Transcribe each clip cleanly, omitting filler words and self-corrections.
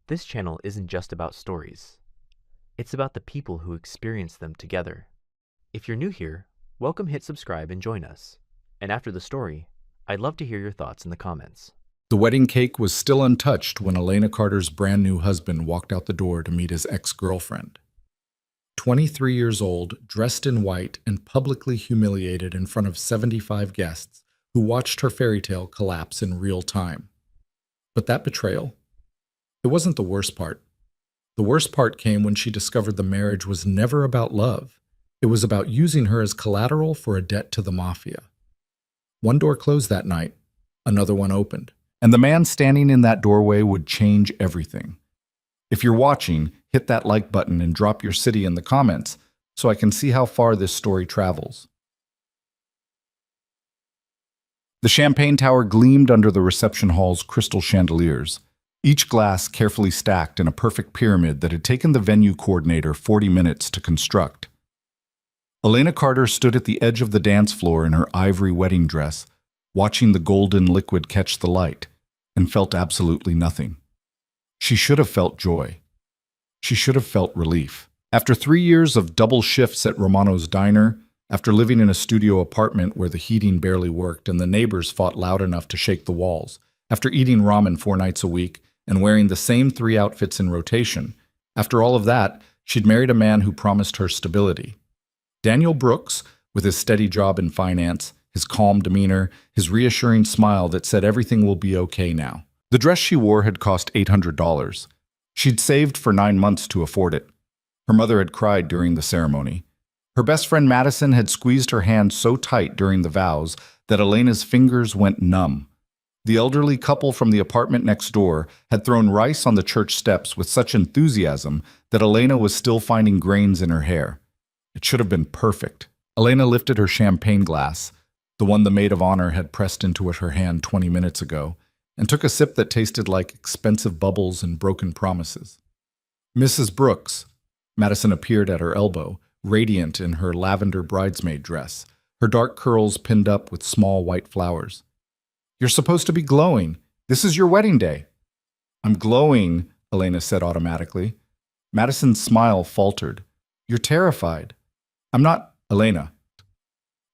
This channel isn't just about stories. It's about the people who experience them together. If you're new here, welcome, hit subscribe and join us. And after the story, I'd love to hear your thoughts in the comments. The wedding cake was still untouched when Elena Carter's brand new husband walked out the door to meet his ex-girlfriend. 23 years old, dressed in white and publicly humiliated in front of 75 guests who watched her fairy tale collapse in real time. But that betrayal, it wasn't the worst part. The worst part came when she discovered the marriage was never about love. It was about using her as collateral for a debt to the Mafia. One door closed that night, another one opened. And the man standing in that doorway would change everything. If you're watching, hit that like button and drop your city in the comments so I can see how far this story travels. The champagne tower gleamed under the reception hall's crystal chandeliers, each glass carefully stacked in a perfect pyramid that had taken the venue coordinator 40 minutes to construct. Elena Carter stood at the edge of the dance floor in her ivory wedding dress, watching the golden liquid catch the light, and felt absolutely nothing. She should have felt joy. She should have felt relief. After 3 years of double shifts at Romano's diner, after living in a studio apartment where the heating barely worked and the neighbors fought loud enough to shake the walls, after eating ramen 4 nights a week and wearing the same 3 outfits in rotation, after all of that, she'd married a man who promised her stability. Daniel Brooks, with his steady job in finance, his calm demeanor, his reassuring smile that said everything will be okay now. The dress she wore had cost $800. She'd saved for 9 months to afford it. Her mother had cried during the ceremony. Her best friend Madison had squeezed her hand so tight during the vows that Elena's fingers went numb. The elderly couple from the apartment next door had thrown rice on the church steps with such enthusiasm that Elena was still finding grains in her hair. It should have been perfect. Elena lifted her champagne glass, the one the maid of honor had pressed into her hand 20 minutes ago, and took a sip that tasted like expensive bubbles and broken promises. Mrs. Brooks. Madison appeared at her elbow, radiant in her lavender bridesmaid dress, her dark curls pinned up with small white flowers. "You're supposed to be glowing. This is your wedding day." "I'm glowing," Elena said automatically. Madison's smile faltered. "You're terrified." "I'm not, Elena."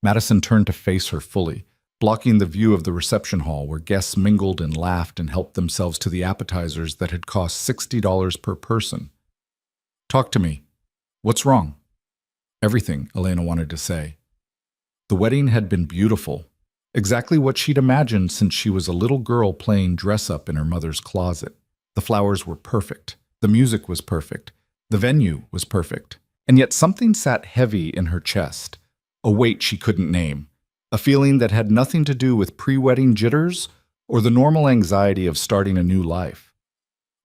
Madison turned to face her fully, blocking the view of the reception hall where guests mingled and laughed and helped themselves to the appetizers that had cost $60 per person. "Talk to me. What's wrong?" Everything, Elena wanted to say. The wedding had been beautiful, exactly what she'd imagined since she was a little girl playing dress-up in her mother's closet. The flowers were perfect. The music was perfect. The venue was perfect. And yet something sat heavy in her chest. A weight she couldn't name, a feeling that had nothing to do with pre-wedding jitters or the normal anxiety of starting a new life.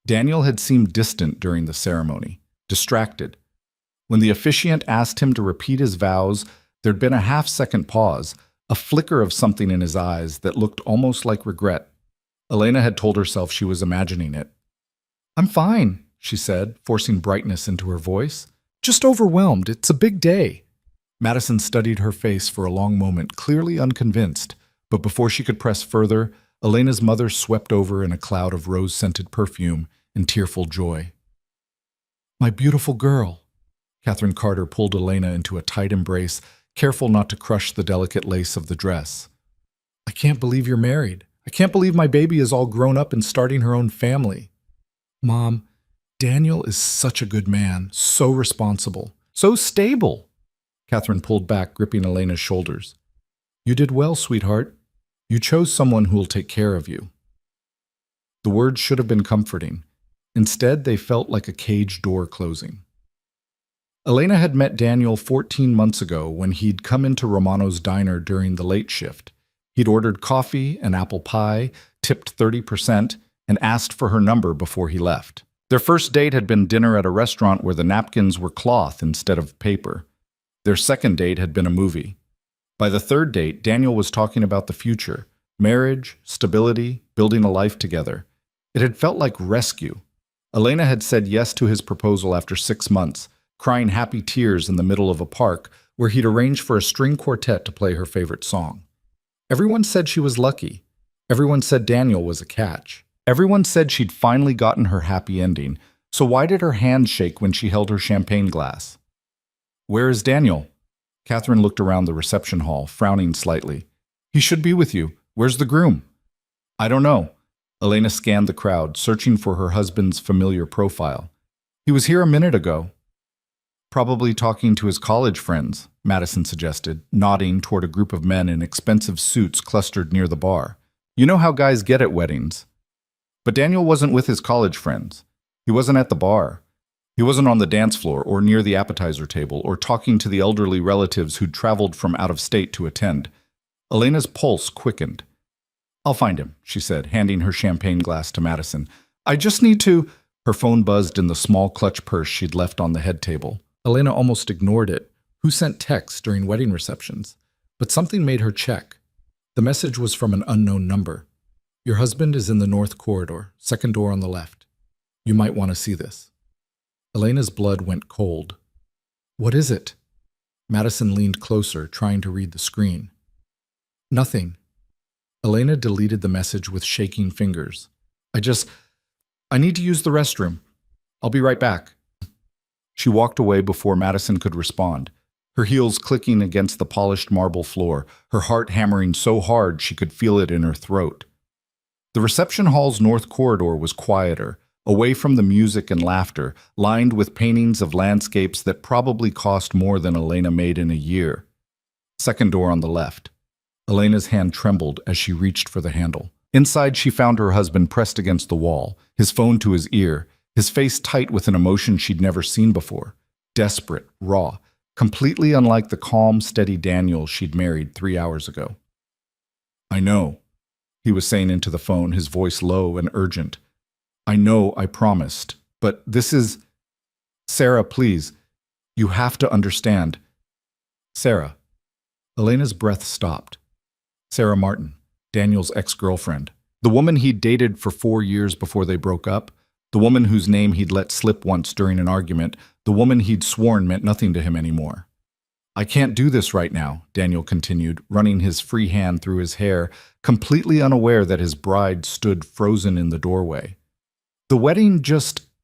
Daniel had seemed distant during the ceremony, distracted. When the officiant asked him to repeat his vows, there'd been a half-second pause, a flicker of something in his eyes that looked almost like regret. Elena had told herself she was imagining it. "I'm fine," she said, forcing brightness into her voice. "Just overwhelmed. It's a big day." Madison studied her face for a long moment, clearly unconvinced, but before she could press further, Elena's mother swept over in a cloud of rose-scented perfume and tearful joy. "My beautiful girl." Catherine Carter pulled Elena into a tight embrace, careful not to crush the delicate lace of the dress. "I can't believe you're married. I can't believe my baby is all grown up and starting her own family." "Mom, Daniel is such a good man, so responsible, so stable." Catherine pulled back, gripping Elena's shoulders. "You did well, sweetheart. You chose someone who will take care of you." The words should have been comforting. Instead, they felt like a cage door closing. Elena had met Daniel 14 months ago when he'd come into Romano's diner during the late shift. He'd ordered coffee and apple pie, tipped 30%, and asked for her number before he left. Their first date had been dinner at a restaurant where the napkins were cloth instead of paper. Their second date had been a movie. By the third date, Daniel was talking about the future, marriage, stability, building a life together. It had felt like rescue. Elena had said yes to his proposal after 6 months, crying happy tears in the middle of a park where he'd arranged for a string quartet to play her favorite song. Everyone said she was lucky. Everyone said Daniel was a catch. Everyone said she'd finally gotten her happy ending, so why did her hand shake when she held her champagne glass? Where is Daniel? Catherine looked around the reception hall, frowning slightly. He should be with you. Where's the groom? I don't know. Elena scanned the crowd, searching for her husband's familiar profile. He was here a minute ago. Probably talking to his college friends, Madison suggested, nodding toward a group of men in expensive suits clustered near the bar. You know how guys get at weddings. But Daniel wasn't with his college friends. He wasn't at the bar. He wasn't on the dance floor or near the appetizer table or talking to the elderly relatives who'd traveled from out of state to attend. Elena's pulse quickened. I'll find him, she said, handing her champagne glass to Madison. I just need to... Her phone buzzed in the small clutch purse she'd left on the head table. Elena almost ignored it. Who sent texts during wedding receptions? But something made her check. The message was from an unknown number. Your husband is in the north corridor, second door on the left. You might want to see this. Elena's blood went cold. What is it? Madison leaned closer, trying to read the screen. Nothing. Elena deleted the message with shaking fingers. I need to use the restroom. I'll be right back. She walked away before Madison could respond, her heels clicking against the polished marble floor, her heart hammering so hard she could feel it in her throat. The reception hall's north corridor was quieter, away from the music and laughter, lined with paintings of landscapes that probably cost more than Elena made in a year. Second door on the left. Elena's hand trembled as she reached for the handle. Inside, she found her husband pressed against the wall, his phone to his ear, his face tight with an emotion she'd never seen before. Desperate, raw, completely unlike the calm, steady Daniel she'd married 3 hours ago. I know, he was saying into the phone, his voice low and urgent. I know I promised, but this is... Sarah, please. You have to understand. Sarah. Elena's breath stopped. Sarah Martin, Daniel's ex-girlfriend. The woman he'd dated for 4 years before they broke up. The woman whose name he'd let slip once during an argument. The woman he'd sworn meant nothing to him anymore. I can't do this right now, Daniel continued, running his free hand through his hair, completely unaware that his bride stood frozen in the doorway. The wedding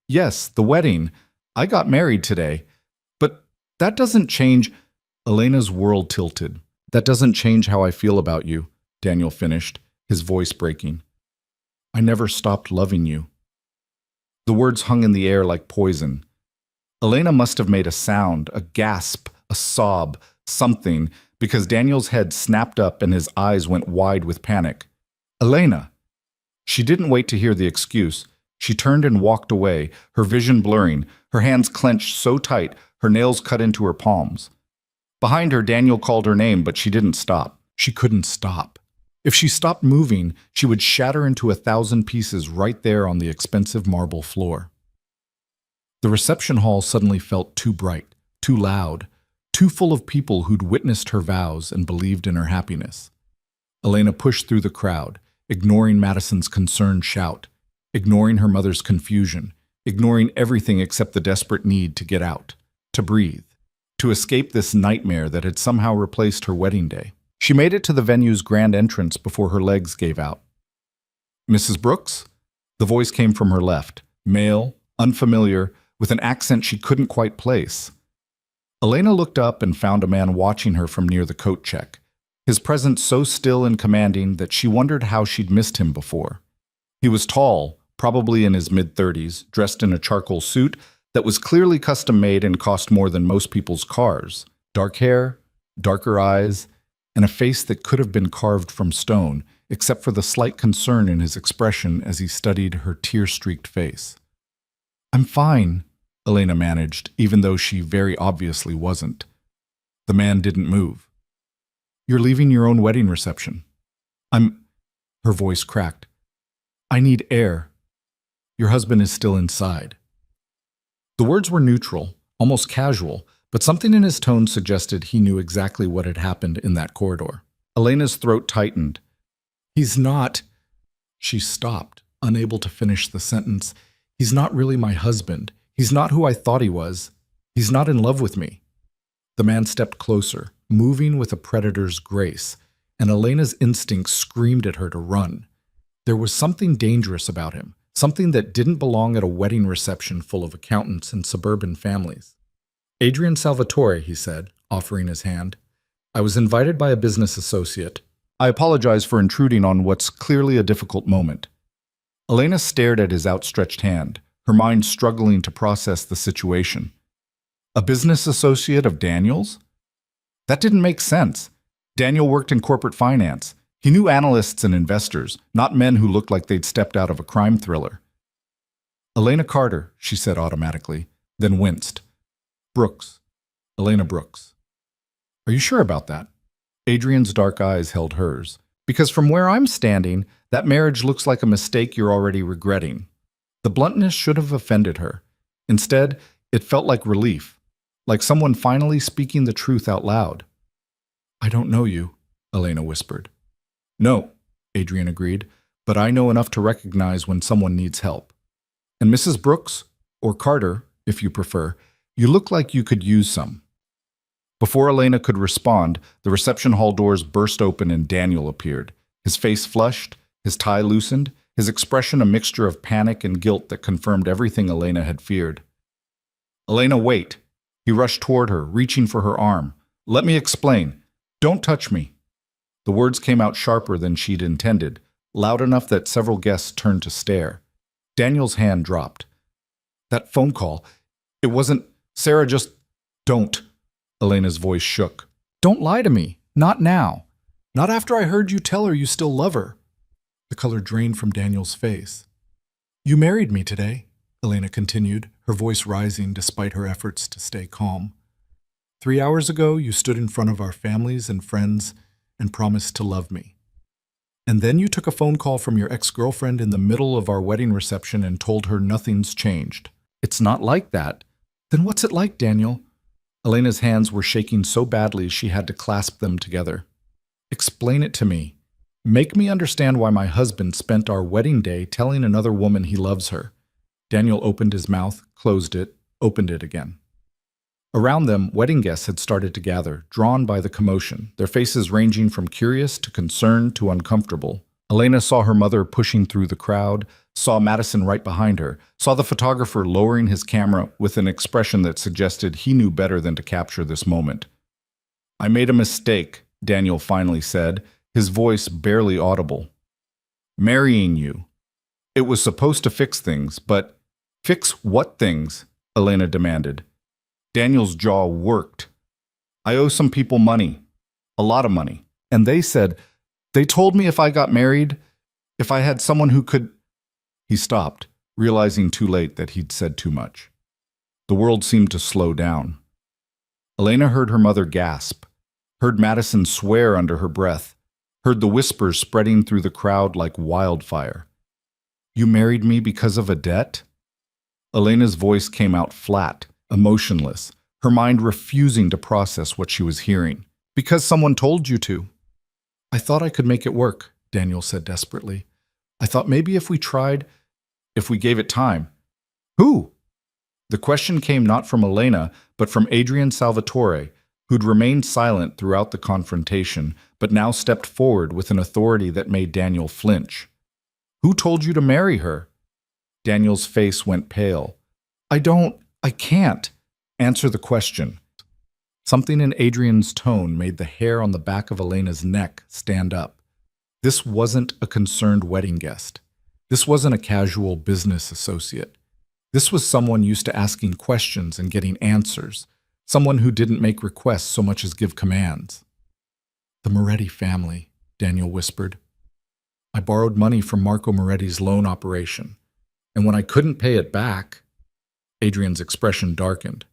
yes, the wedding. I got married today. But that doesn't change... Elena's world tilted. That doesn't change how I feel about you, Daniel finished, his voice breaking. I never stopped loving you. The words hung in the air like poison. Elena must have made a sound, a gasp, a sob, something, because Daniel's head snapped up and his eyes went wide with panic. Elena! She didn't wait to hear the excuse. She turned and walked away, her vision blurring, her hands clenched so tight, her nails cut into her palms. Behind her, Daniel called her name, but she didn't stop. She couldn't stop. If she stopped moving, she would shatter into 1,000 pieces right there on the expensive marble floor. The reception hall suddenly felt too bright, too loud, too full of people who'd witnessed her vows and believed in her happiness. Elena pushed through the crowd, ignoring Madison's concerned shout, ignoring her mother's confusion, ignoring everything except the desperate need to get out, to breathe, to escape this nightmare that had somehow replaced her wedding day. She made it to the venue's grand entrance before her legs gave out. Mrs. Brooks? The voice came from her left, male, unfamiliar, with an accent she couldn't quite place. Elena looked up and found a man watching her from near the coat check, his presence so still and commanding that she wondered how she'd missed him before. He was tall, probably in his mid-30s, dressed in a charcoal suit that was clearly custom-made and cost more than most people's cars. Dark hair, darker eyes, and a face that could have been carved from stone, except for the slight concern in his expression as he studied her tear-streaked face. I'm fine, Elena managed, even though she very obviously wasn't. The man didn't move. You're leaving your own wedding reception. Her voice cracked. I need air. Your husband is still inside. The words were neutral, almost casual, but something in his tone suggested he knew exactly what had happened in that corridor. Elena's throat tightened. He's not... She stopped, unable to finish the sentence. He's not really my husband. He's not who I thought he was. He's not in love with me. The man stepped closer, moving with a predator's grace, and Elena's instincts screamed at her to run. There was something dangerous about him, something that didn't belong at a wedding reception full of accountants and suburban families. Adrian Salvatore, he said, offering his hand. I was invited by a business associate. I apologize for intruding on what's clearly a difficult moment. Elena stared at his outstretched hand, her mind struggling to process the situation. A business associate of Daniel's? That didn't make sense. Daniel worked in corporate finance. He knew analysts and investors, not men who looked like they'd stepped out of a crime thriller. Elena Carter, she said automatically, then winced. Brooks. Elena Brooks. Are you sure about that? Adrian's dark eyes held hers. Because from where I'm standing, that marriage looks like a mistake you're already regretting. The bluntness should have offended her. Instead, it felt like relief, like someone finally speaking the truth out loud. I don't know you, Elena whispered. No, Adrian agreed, but I know enough to recognize when someone needs help. And Mrs. Brooks, or Carter, if you prefer, you look like you could use some. Before Elena could respond, the reception hall doors burst open and Daniel appeared. His face flushed, his tie loosened, his expression a mixture of panic and guilt that confirmed everything Elena had feared. Elena, wait. He rushed toward her, reaching for her arm. Let me explain. Don't touch me. The words came out sharper than she'd intended, loud enough that several guests turned to stare. Daniel's hand dropped. That phone call, it wasn't... Sarah just... Don't. Elena's voice shook. Don't lie to me. Not now. Not after I heard you tell her you still love her. The color drained from Daniel's face. You married me today, Elena continued, her voice rising despite her efforts to stay calm. 3 hours ago, you stood in front of our families and friends and promised to love me. And then you took a phone call from your ex-girlfriend in the middle of our wedding reception and told her nothing's changed. It's not like that. Then what's it like, Daniel? Elena's hands were shaking so badly she had to clasp them together. Explain it to me. Make me understand why my husband spent our wedding day telling another woman he loves her. Daniel opened his mouth, closed it, opened it again. Around them, wedding guests had started to gather, drawn by the commotion, their faces ranging from curious to concerned to uncomfortable. Elena saw her mother pushing through the crowd, saw Madison right behind her, saw the photographer lowering his camera with an expression that suggested he knew better than to capture this moment. I made a mistake, Daniel finally said, his voice barely audible. Marrying you. It was supposed to fix things, but fix what things? Elena demanded. Daniel's jaw worked. I owe some people money. A lot of money. And they told me if I got married, if I had someone who could... He stopped, realizing too late that he'd said too much. The world seemed to slow down. Elena heard her mother gasp, heard Madison swear under her breath, heard the whispers spreading through the crowd like wildfire. You married me because of a debt? Elena's voice came out flat, emotionless, her mind refusing to process what she was hearing. Because someone told you to. I thought I could make it work, Daniel said desperately. I thought maybe if we tried, if we gave it time. Who? The question came not from Elena, but from Adrian Salvatore, who'd remained silent throughout the confrontation, but now stepped forward with an authority that made Daniel flinch. Who told you to marry her? Daniel's face went pale. I can't. Answer the question. Something in Adrian's tone made the hair on the back of Elena's neck stand up. This wasn't a concerned wedding guest. This wasn't a casual business associate. This was someone used to asking questions and getting answers, someone who didn't make requests so much as give commands. The Moretti family, Daniel whispered. I borrowed money from Marco Moretti's loan operation, and when I couldn't pay it back, Adrian's expression darkened.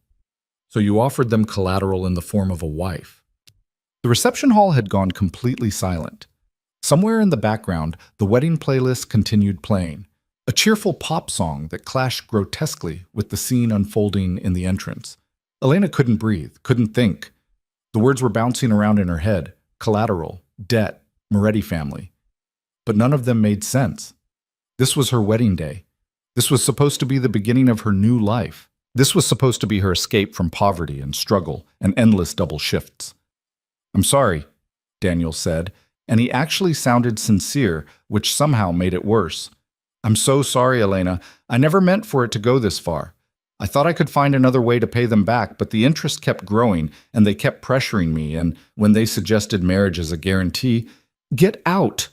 So you offered them collateral in the form of a wife. The reception hall had gone completely silent. Somewhere in the background, the wedding playlist continued playing, a cheerful pop song that clashed grotesquely with the scene unfolding in the entrance. Elena couldn't breathe, couldn't think. The words were bouncing around in her head: collateral, debt, Moretti family. But none of them made sense. This was her wedding day. This was supposed to be the beginning of her new life. This was supposed to be her escape from poverty and struggle and endless double shifts. I'm sorry, Daniel said, and he actually sounded sincere, which somehow made it worse. "I'm so sorry, Elena. I never meant for it to go this far. I thought I could find another way to pay them back, but the interest kept growing, and they kept pressuring me, and when they suggested marriage as a guarantee—" "Get out!"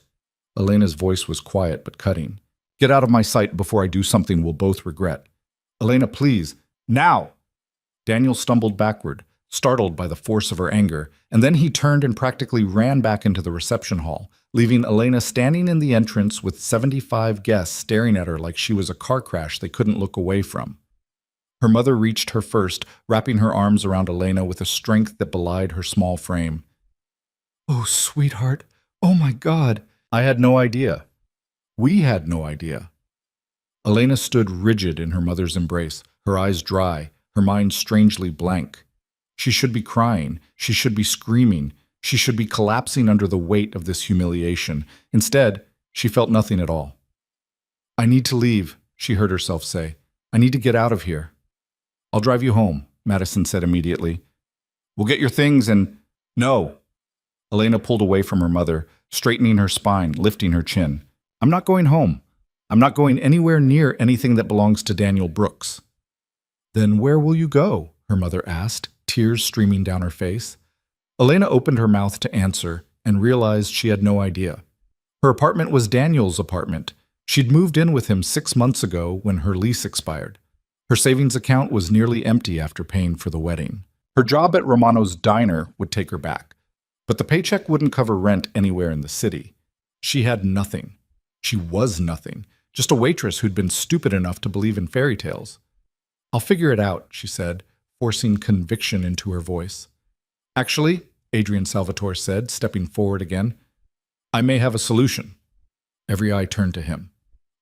Elena's voice was quiet but cutting. "Get out of my sight before I do something we'll both regret. Elena, please. Now!" Daniel stumbled backward, startled by the force of her anger, and then he turned and practically ran back into the reception hall, leaving Elena standing in the entrance with 75 guests staring at her like she was a car crash they couldn't look away from. Her mother reached her first, wrapping her arms around Elena with a strength that belied her small frame. "Oh, sweetheart. Oh, my God. I had no idea. We had no idea." Elena stood rigid in her mother's embrace, her eyes dry, her mind strangely blank. She should be crying. She should be screaming. She should be collapsing under the weight of this humiliation. Instead, she felt nothing at all. "I need to leave," she heard herself say. "I need to get out of here." "I'll drive you home," Madison said immediately. "We'll get your things and—" "No." Elena pulled away from her mother, straightening her spine, lifting her chin. "I'm not going home. I'm not going anywhere near anything that belongs to Daniel Brooks." "Then where will you go?" her mother asked, tears streaming down her face. Elena opened her mouth to answer and realized she had no idea. Her apartment was Daniel's apartment. She'd moved in with him 6 months ago when her lease expired. Her savings account was nearly empty after paying for the wedding. Her job at Romano's diner would take her back, but the paycheck wouldn't cover rent anywhere in the city. She had nothing. She was nothing, just a waitress who'd been stupid enough to believe in fairy tales. "I'll figure it out," she said, forcing conviction into her voice. "Actually," Adrian Salvatore said, stepping forward again, "I may have a solution." Every eye turned to him.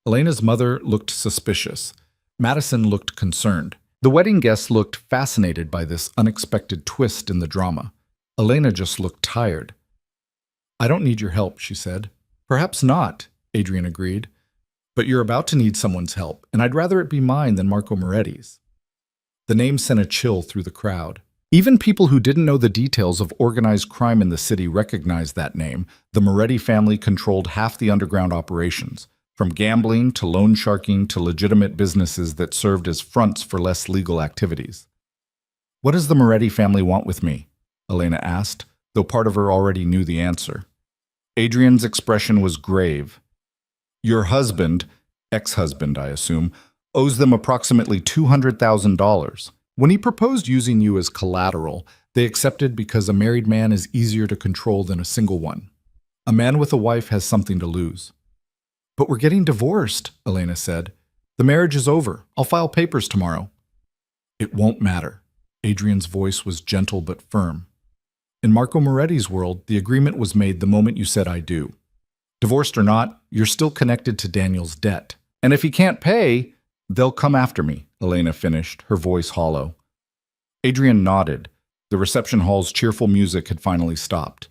Elena's mother looked suspicious. Madison looked concerned. The wedding guests looked fascinated by this unexpected twist in the drama. Elena just looked tired. "I don't need your help," she said. "Perhaps not," Adrian agreed. "But you're about to need someone's help, and I'd rather it be mine than Marco Moretti's." The name sent a chill through the crowd. Even people who didn't know the details of organized crime in the city recognized that name. The Moretti family controlled half the underground operations, from gambling to loan sharking to legitimate businesses that served as fronts for less legal activities. "What does the Moretti family want with me?" Elena asked, though part of her already knew the answer. Adrian's expression was grave. "Your husband, ex-husband, I assume, owes them approximately $200,000. When he proposed using you as collateral, they accepted because a married man is easier to control than a single one. A man with a wife has something to lose." "But we're getting divorced," Elena said. "The marriage is over. I'll file papers tomorrow." "It won't matter." Adrian's voice was gentle but firm. "In Marco Moretti's world, the agreement was made the moment you said I do. Divorced or not, you're still connected to Daniel's debt. And if he can't pay, they'll come after me," Elena finished, her voice hollow. Adrian nodded. The reception hall's cheerful music had finally stopped.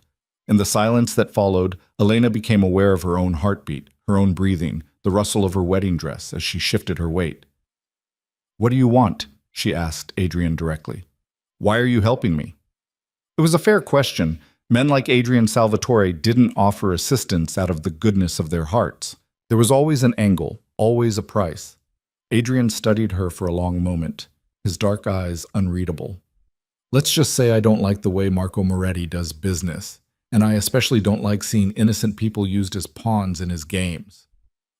In the silence that followed, Elena became aware of her own heartbeat, her own breathing, the rustle of her wedding dress as she shifted her weight. "What do you want?" she asked Adrian directly. "Why are you helping me?" It was a fair question. Men like Adrian Salvatore didn't offer assistance out of the goodness of their hearts. There was always an angle, always a price. Adrian studied her for a long moment, his dark eyes unreadable. "Let's just say I don't like the way Marco Moretti does business, and I especially don't like seeing innocent people used as pawns in his games.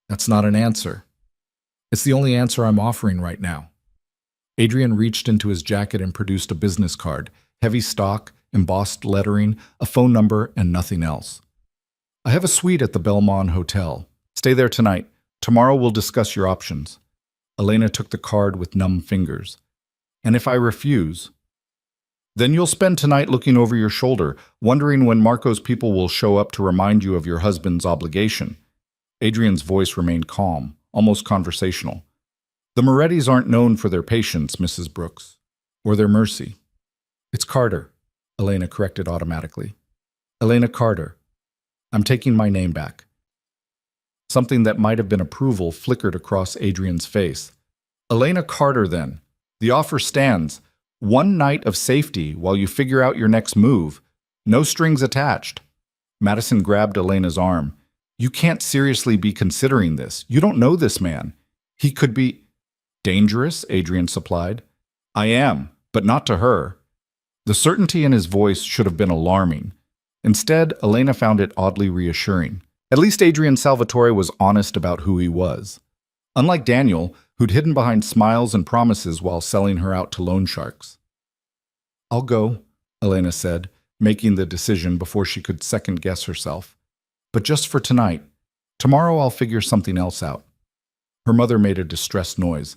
That's not an answer. It's the only answer I'm offering right now." Adrian reached into his jacket and produced a business card, heavy stock, embossed lettering, a phone number, and nothing else. "I have a suite at the Belmont Hotel. Stay there tonight. Tomorrow we'll discuss your options." Elena took the card with numb fingers. "And if I refuse?" "Then you'll spend tonight looking over your shoulder, wondering when Marco's people will show up to remind you of your husband's obligation." Adrian's voice remained calm, almost conversational. "The Morettis aren't known for their patience, Mrs. Brooks, or their mercy." "It's Carter," Elena corrected automatically. "Elena Carter. I'm taking my name back." Something that might have been approval flickered across Adrian's face. "Elena Carter, then. The offer stands. 1 night of safety while you figure out your next move. No strings attached." Madison grabbed Elena's arm. You can't seriously be considering this. You don't know this man. He could be dangerous, Adrian supplied. I am, but not to her. The certainty in his voice should have been alarming. Instead, Elena found it oddly reassuring. At least Adrian Salvatore was honest about who he was. Unlike Daniel, who'd hidden behind smiles and promises while selling her out to loan sharks. I'll go, Elena said, making the decision before she could second-guess herself. But just for tonight. Tomorrow I'll figure something else out. Her mother made a distressed noise.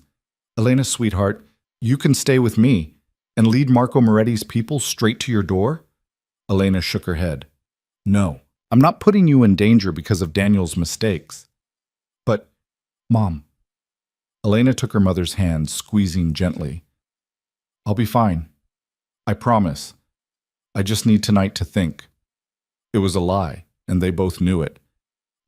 Elena, sweetheart, you can stay with me and lead Marco Moretti's people straight to your door? Elena shook her head. No, I'm not putting you in danger because of Daniel's mistakes. But, Mom. Elena took her mother's hand, squeezing gently. I'll be fine. I promise. I just need tonight to think. It was a lie, and they both knew it.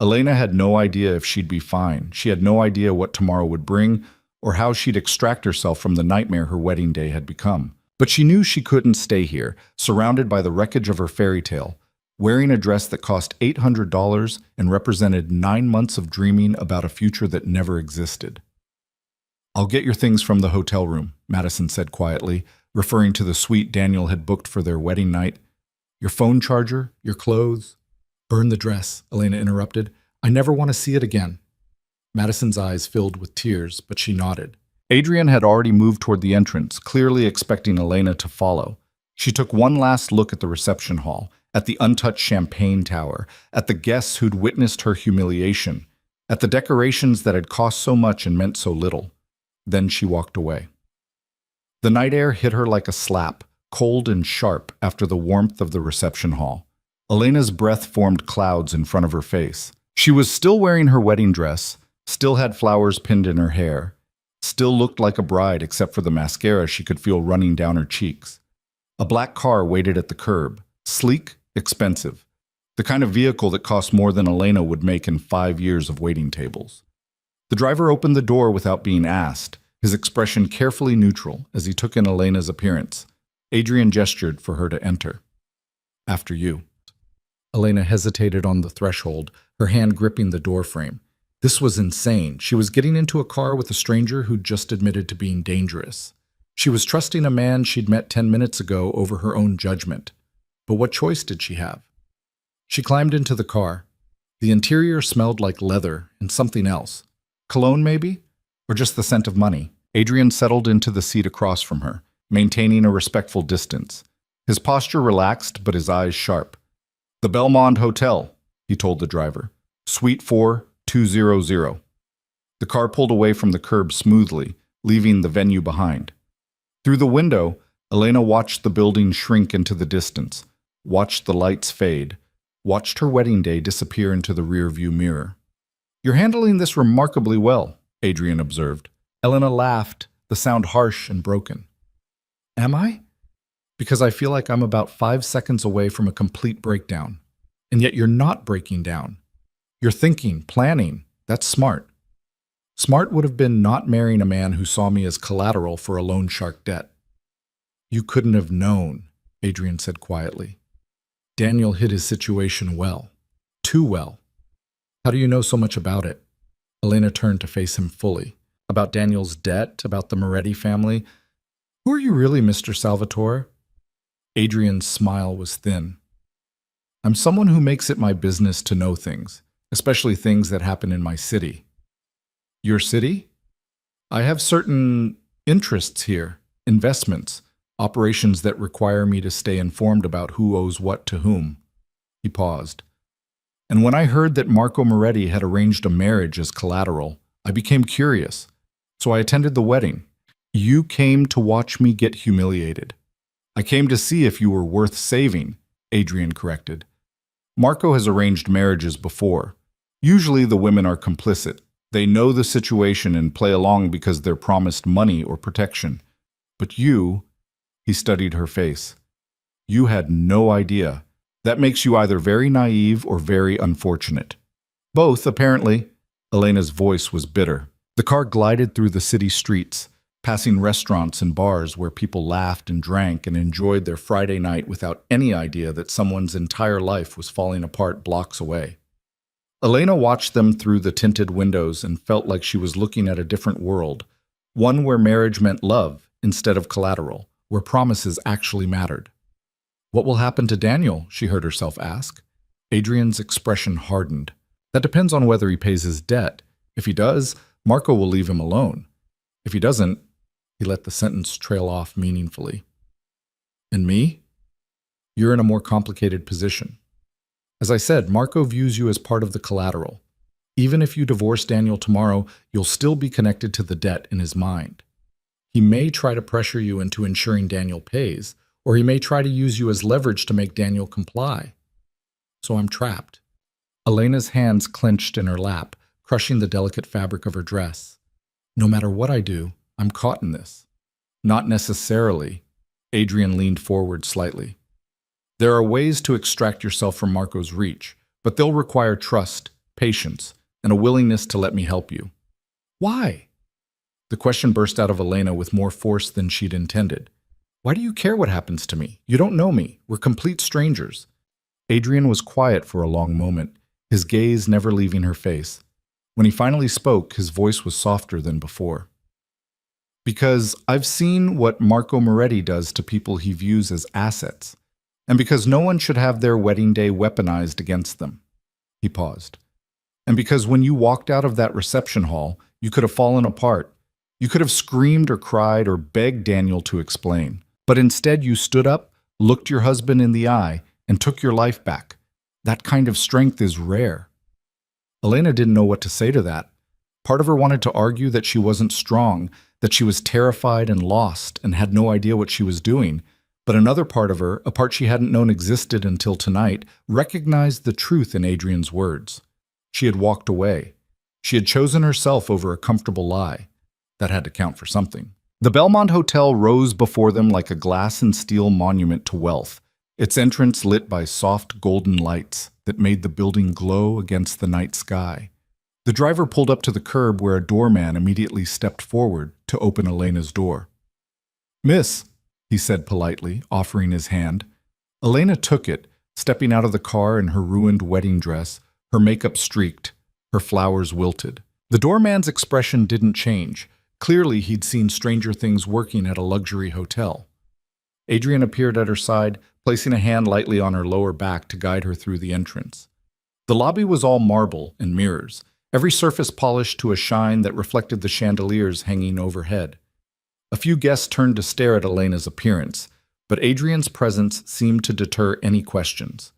Elena had no idea if she'd be fine. She had no idea what tomorrow would bring, or how she'd extract herself from the nightmare her wedding day had become. But she knew she couldn't stay here, surrounded by the wreckage of her fairy tale, wearing a dress that cost $800 and represented 9 months of dreaming about a future that never existed. I'll get your things from the hotel room, Madison said quietly, referring to the suite Daniel had booked for their wedding night. Your phone charger, your clothes. Burn the dress, Elena interrupted. I never want to see it again. Madison's eyes filled with tears, but she nodded. Adrian had already moved toward the entrance, clearly expecting Elena to follow. She took one last look at the reception hall, at the untouched champagne tower, at the guests who'd witnessed her humiliation, at the decorations that had cost so much and meant so little. Then she walked away. The night air hit her like a slap, cold and sharp after the warmth of the reception hall. Elena's breath formed clouds in front of her face. She was still wearing her wedding dress, still had flowers pinned in her hair, still looked like a bride except for the mascara she could feel running down her cheeks. A black car waited at the curb, sleek, expensive, the kind of vehicle that cost more than Elena would make in 5 years of waiting tables. The driver opened the door without being asked, his expression carefully neutral as he took in Elena's appearance. Adrian gestured for her to enter. After you. Elena hesitated on the threshold, her hand gripping the doorframe. This was insane. She was getting into a car with a stranger who'd just admitted to being dangerous. She was trusting a man she'd met 10 minutes ago over her own judgment. But what choice did she have? She climbed into the car. The interior smelled like leather and something else. Cologne, maybe? Or just the scent of money? Adrian settled into the seat across from her, maintaining a respectful distance. His posture relaxed, but his eyes sharp. The Belmond Hotel, he told the driver. Suite 4200. The car pulled away from the curb smoothly, leaving the venue behind. Through the window, Elena watched the building shrink into the distance, watched the lights fade, watched her wedding day disappear into the rearview mirror. You're handling this remarkably well, Adrian observed. Elena laughed, the sound harsh and broken. Am I? Because I feel like I'm about 5 seconds away from a complete breakdown. And yet you're not breaking down. You're thinking, planning. That's smart. Smart would have been not marrying a man who saw me as collateral for a loan shark debt. You couldn't have known, Adrian said quietly. Daniel hid his situation well. Too well. How do you know so much about it? Elena turned to face him fully. About Daniel's debt, about the Moretti family. Who are you really, Mr. Salvatore? Adrian's smile was thin. I'm someone who makes it my business to know things, especially things that happen in my city. Your city? I have certain interests here, investments, operations that require me to stay informed about who owes what to whom. He paused. And when I heard that Marco Moretti had arranged a marriage as collateral, I became curious. So I attended the wedding. You came to watch me get humiliated. I came to see if you were worth saving, Adrian corrected. Marco has arranged marriages before. Usually the women are complicit. They know the situation and play along because they're promised money or protection. But you, he studied her face. You had no idea. That makes you either very naive or very unfortunate. Both, apparently. Elena's voice was bitter. The car glided through the city streets. passing restaurants and bars where people laughed and drank and enjoyed their Friday night without any idea that someone's entire life was falling apart blocks away. Elena watched them through the tinted windows and felt like she was looking at a different world, one where marriage meant love instead of collateral, where promises actually mattered. "What will happen to Daniel?" she heard herself ask. Adrian's expression hardened. "That depends on whether he pays his debt. If he does, Marco will leave him alone. If he doesn't," he let the sentence trail off meaningfully. "And me? You're in a more complicated position. As I said, Marco views you as part of the collateral. Even if you divorce Daniel tomorrow, you'll still be connected to the debt in his mind. He may try to pressure you into ensuring Daniel pays, or he may try to use you as leverage to make Daniel comply. So I'm trapped." Elena's hands clenched in her lap, crushing the delicate fabric of her dress. "No matter what I do, I'm caught in this." "Not necessarily." Adrian leaned forward slightly. "There are ways to extract yourself from Marco's reach, but they'll require trust, patience, and a willingness to let me help you." "Why?" The question burst out of Elena with more force than she'd intended. "Why do you care what happens to me? You don't know me. We're complete strangers." Adrian was quiet for a long moment, his gaze never leaving her face. When he finally spoke, his voice was softer than before. "Because I've seen what Marco Moretti does to people he views as assets, and because no one should have their wedding day weaponized against them." He paused. "And because when you walked out of that reception hall, you could have fallen apart. You could have screamed or cried or begged Daniel to explain. But instead you stood up, looked your husband in the eye, and took your life back. That kind of strength is rare." Elena didn't know what to say to that. Part of her wanted to argue that she wasn't strong, that she was terrified and lost and had no idea what she was doing. But another part of her, a part she hadn't known existed until tonight, recognized the truth in Adrian's words. She had walked away. She had chosen herself over a comfortable lie. That had to count for something. The Belmont Hotel rose before them like a glass and steel monument to wealth, its entrance lit by soft golden lights that made the building glow against the night sky. The driver pulled up to the curb where a doorman immediately stepped forward to open Elena's door. "Miss," he said politely, offering his hand. Elena took it, stepping out of the car in her ruined wedding dress, her makeup streaked, her flowers wilted. The doorman's expression didn't change. Clearly, he'd seen stranger things working at a luxury hotel. Adrian appeared at her side, placing a hand lightly on her lower back to guide her through the entrance. The lobby was all marble and mirrors, every surface polished to a shine that reflected the chandeliers hanging overhead. A few guests turned to stare at Elena's appearance, but Adrian's presence seemed to deter any questions.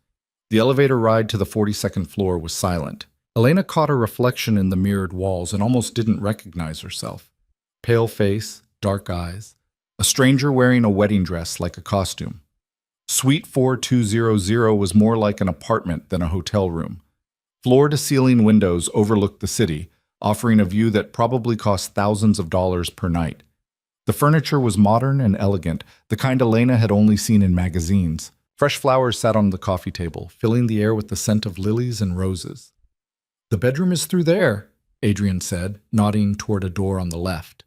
The elevator ride to the 42nd floor was silent. Elena caught her reflection in the mirrored walls and almost didn't recognize herself. Pale face, dark eyes, a stranger wearing a wedding dress like a costume. Suite 4200 was more like an apartment than a hotel room. Floor-to-ceiling windows overlooked the city, offering a view that probably cost thousands of dollars per night. The furniture was modern and elegant, the kind Elena had only seen in magazines. Fresh flowers sat on the coffee table, filling the air with the scent of lilies and roses. "The bedroom is through there," Adrian said, nodding toward a door on the left.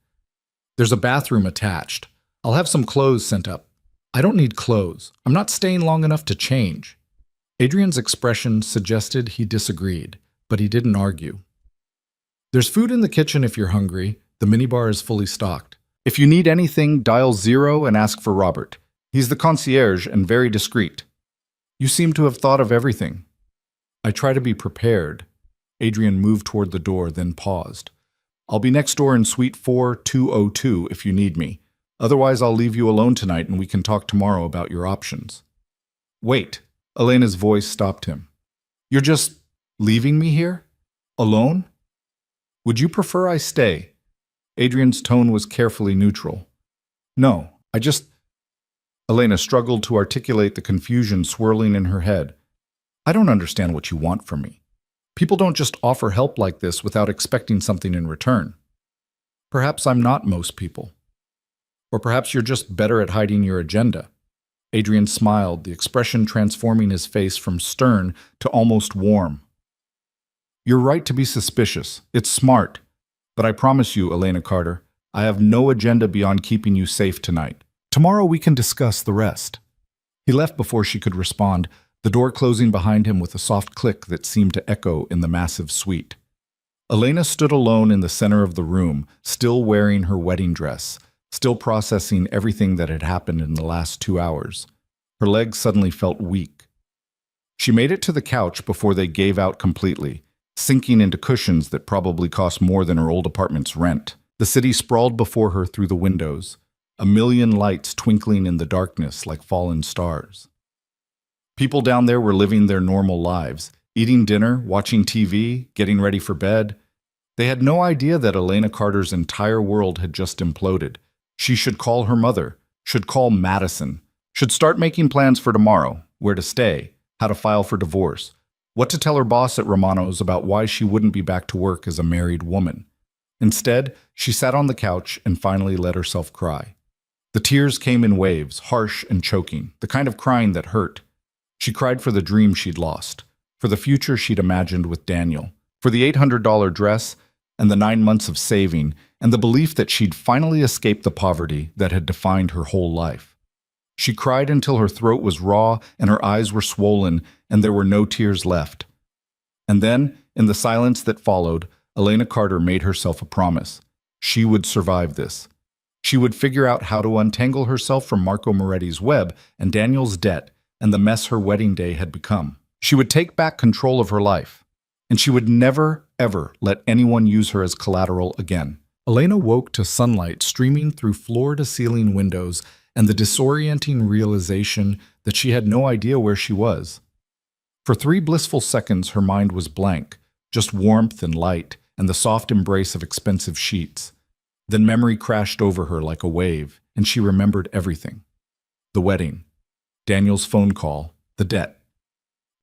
"There's a bathroom attached. I'll have some clothes sent up." "I don't need clothes. I'm not staying long enough to change." Adrian's expression suggested he disagreed, but he didn't argue. "There's food in the kitchen if you're hungry. The minibar is fully stocked. If you need anything, dial 0 and ask for Robert. He's the concierge and very discreet." "You seem to have thought of everything." "I try to be prepared." Adrian moved toward the door, then paused. "I'll be next door in suite 4202 if you need me. Otherwise, I'll leave you alone tonight and we can talk tomorrow about your options." "Wait." Elena's voice stopped him. "You're just leaving me here? Alone? Would you prefer I stay?" Adrian's tone was carefully neutral. "No, I just—" Elena struggled to articulate the confusion swirling in her head. "I don't understand what you want from me. People don't just offer help like this without expecting something in return. Perhaps I'm not most people. Or perhaps you're just better at hiding your agenda." Adrian smiled, the expression transforming his face from stern to almost warm. "You're right to be suspicious. It's smart. But I promise you, Elena Carter, I have no agenda beyond keeping you safe tonight. Tomorrow we can discuss the rest." He left before she could respond, the door closing behind him with a soft click that seemed to echo in the massive suite. Elena stood alone in the center of the room, still wearing her wedding dress, still processing everything that had happened in the last 2 hours. Her legs suddenly felt weak. She made it to the couch before they gave out completely, sinking into cushions that probably cost more than her old apartment's rent. The city sprawled before her through the windows, a million lights twinkling in the darkness like fallen stars. People down there were living their normal lives, eating dinner, watching TV, getting ready for bed. They had no idea that Elena Carter's entire world had just imploded. She should call her mother, should call Madison, should start making plans for tomorrow, where to stay, how to file for divorce, what to tell her boss at Romano's about why she wouldn't be back to work as a married woman. Instead, she sat on the couch and finally let herself cry. The tears came in waves, harsh and choking, the kind of crying that hurt. She cried for the dream she'd lost, for the future she'd imagined with Daniel, for the $800 dress and the 9 months of saving, and the belief that she'd finally escaped the poverty that had defined her whole life. She cried until her throat was raw and her eyes were swollen and there were no tears left. And then, in the silence that followed, Elena Carter made herself a promise. She would survive this. She would figure out how to untangle herself from Marco Moretti's web and Daniel's debt and the mess her wedding day had become. She would take back control of her life, and she would never, ever let anyone use her as collateral again. Elena woke to sunlight streaming through floor-to-ceiling windows and the disorienting realization that she had no idea where she was. For 3 blissful seconds, her mind was blank, just warmth and light and the soft embrace of expensive sheets. Then memory crashed over her like a wave, and she remembered everything. The wedding, Daniel's phone call, the debt,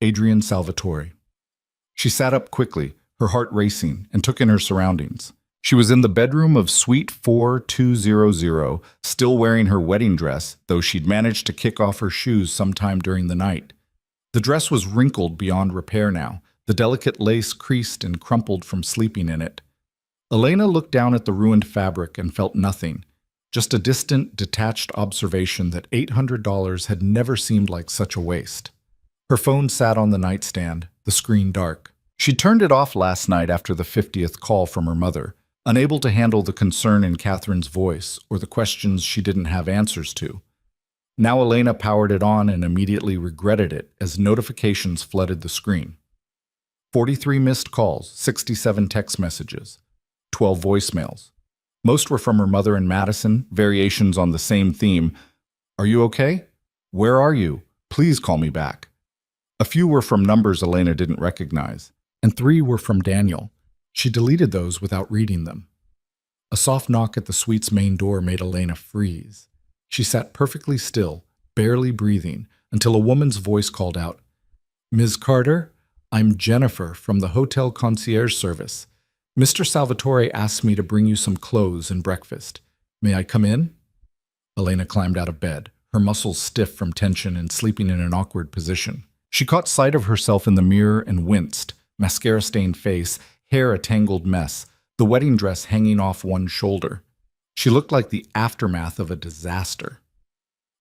Adrian Salvatore. She sat up quickly, her heart racing, and took in her surroundings. She was in the bedroom of Suite 4200, still wearing her wedding dress, though she'd managed to kick off her shoes sometime during the night. The dress was wrinkled beyond repair now, the delicate lace creased and crumpled from sleeping in it. Elena looked down at the ruined fabric and felt nothing, just a distant, detached observation that $800 had never seemed like such a waste. Her phone sat on the nightstand, the screen dark. She turned it off last night after the 50th call from her mother, unable to handle the concern in Catherine's voice or the questions she didn't have answers to. Now Elena powered it on and immediately regretted it as notifications flooded the screen. 43 missed calls, 67 text messages, 12 voicemails. Most were from her mother and Madison, variations on the same theme. "Are you okay? Where are you? Please call me back." A few were from numbers Elena didn't recognize, and 3 were from Daniel. She deleted those without reading them. A soft knock at the suite's main door made Elena freeze. She sat perfectly still, barely breathing, until a woman's voice called out, "Ms. Carter, I'm Jennifer from the hotel concierge service. Mr. Salvatore asked me to bring you some clothes and breakfast. May I come in?" Elena climbed out of bed, her muscles stiff from tension and sleeping in an awkward position. She caught sight of herself in the mirror and winced, mascara-stained face, hair a tangled mess, the wedding dress hanging off one shoulder. She looked like the aftermath of a disaster.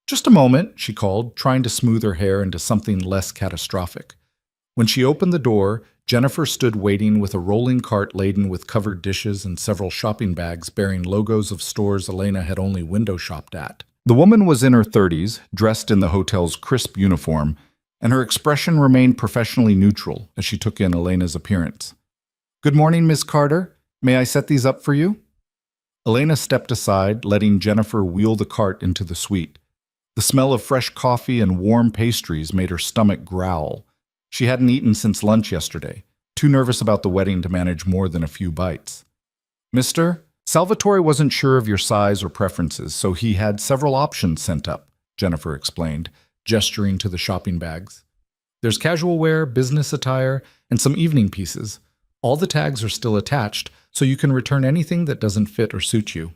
"Just a moment," she called, trying to smooth her hair into something less catastrophic. When she opened the door, Jennifer stood waiting with a rolling cart laden with covered dishes and several shopping bags bearing logos of stores Elena had only window shopped at. The woman was in her 30s, dressed in the hotel's crisp uniform, and her expression remained professionally neutral as she took in Elena's appearance. "Good morning, Miss Carter. May I set these up for you?" Elena stepped aside, letting Jennifer wheel the cart into the suite. The smell of fresh coffee and warm pastries made her stomach growl. She hadn't eaten since lunch yesterday, too nervous about the wedding to manage more than a few bites. "Mr. Salvatore wasn't sure of your size or preferences, so he had several options sent up," Jennifer explained, gesturing to the shopping bags. "There's casual wear, business attire, and some evening pieces. All the tags are still attached, so you can return anything that doesn't fit or suit you."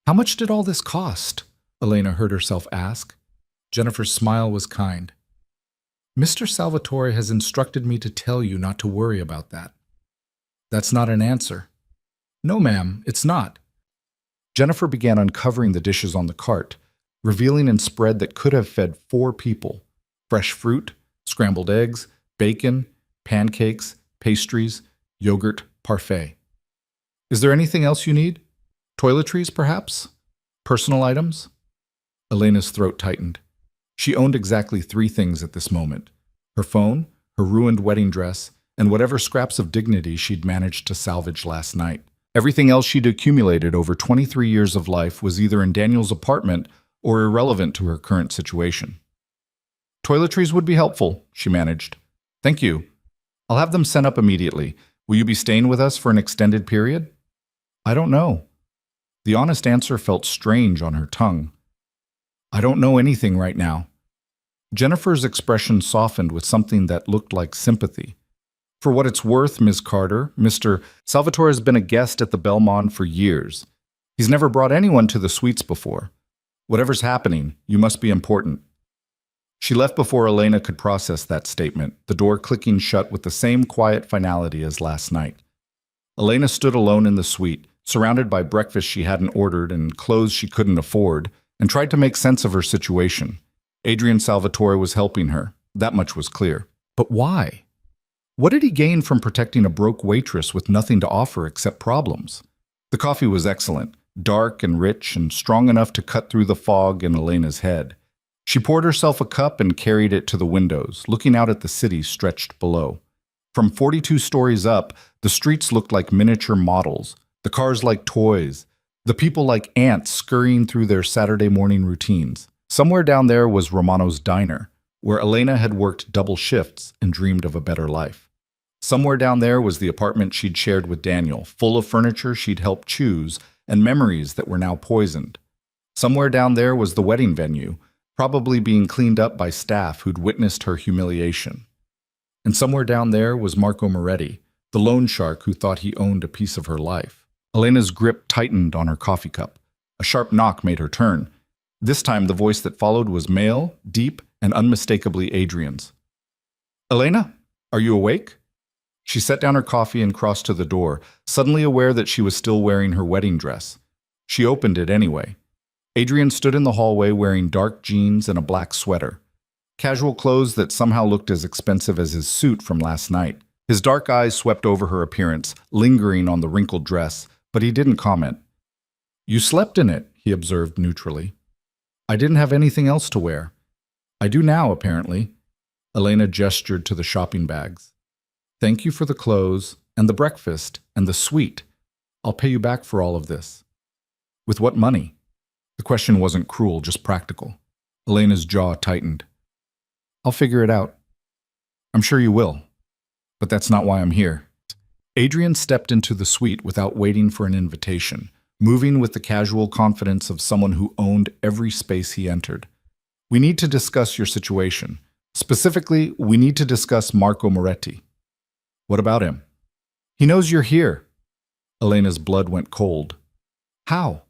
"How much did all this cost?" Elena heard herself ask. Jennifer's smile was kind. "Mr. Salvatore has instructed me to tell you not to worry about that." "That's not an answer." "No, ma'am, it's not. Jennifer began uncovering the dishes on the cart, revealing a spread that could have fed 4 people. Fresh fruit, scrambled eggs, bacon, pancakes, pastries, yogurt, parfait. Is there anything else you need? Toiletries, perhaps? Personal items? Elena's throat tightened. She owned exactly 3 things at this moment: her phone, her ruined wedding dress, and whatever scraps of dignity she'd managed to salvage last night. Everything else she'd accumulated over 23 years of life was either in Daniel's apartment or irrelevant to her current situation. Toiletries would be helpful, she managed. Thank you. I'll have them sent up immediately. Will you be staying with us for an extended period? I don't know. The honest answer felt strange on her tongue. I don't know anything right now. Jennifer's expression softened with something that looked like sympathy. For what it's worth, Ms. Carter, Mr. Salvatore has been a guest at the Belmont for years. He's never brought anyone to the suites before. Whatever's happening, you must be important. She left before Elena could process that statement, the door clicking shut with the same quiet finality as last night. Elena stood alone in the suite, surrounded by breakfast she hadn't ordered and clothes she couldn't afford, and tried to make sense of her situation. Adrian Salvatore was helping her. That much was clear. But why? What did he gain from protecting a broke waitress with nothing to offer except problems? The coffee was excellent, dark and rich and strong enough to cut through the fog in Elena's head. She poured herself a cup and carried it to the windows, looking out at the city stretched below. From 42 stories up, the streets looked like miniature models, the cars like toys, the people like ants scurrying through their Saturday morning routines. Somewhere down there was Romano's diner, where Elena had worked double shifts and dreamed of a better life. Somewhere down there was the apartment she'd shared with Daniel, full of furniture she'd helped choose and memories that were now poisoned. Somewhere down there was the wedding venue, probably being cleaned up by staff who'd witnessed her humiliation. And somewhere down there was Marco Moretti, the loan shark who thought he owned a piece of her life. Elena's grip tightened on her coffee cup. A sharp knock made her turn. This time the voice that followed was male, deep, and unmistakably Adrian's. Elena, are you awake? She set down her coffee and crossed to the door, suddenly aware that she was still wearing her wedding dress. She opened it anyway. Adrian stood in the hallway wearing dark jeans and a black sweater. Casual clothes that somehow looked as expensive as his suit from last night. His dark eyes swept over her appearance, lingering on the wrinkled dress, but he didn't comment. You slept in it, he observed neutrally. I didn't have anything else to wear. I do now, apparently. Elena gestured to the shopping bags. Thank you for the clothes, and the breakfast, and the suite. I'll pay you back for all of this. With what money? The question wasn't cruel, just practical. Elena's jaw tightened. I'll figure it out. I'm sure you will. But that's not why I'm here. Adrian stepped into the suite without waiting for an invitation, moving with the casual confidence of someone who owned every space he entered. We need to discuss your situation. Specifically, we need to discuss Marco Moretti. What about him? He knows you're here. Elena's blood went cold. How?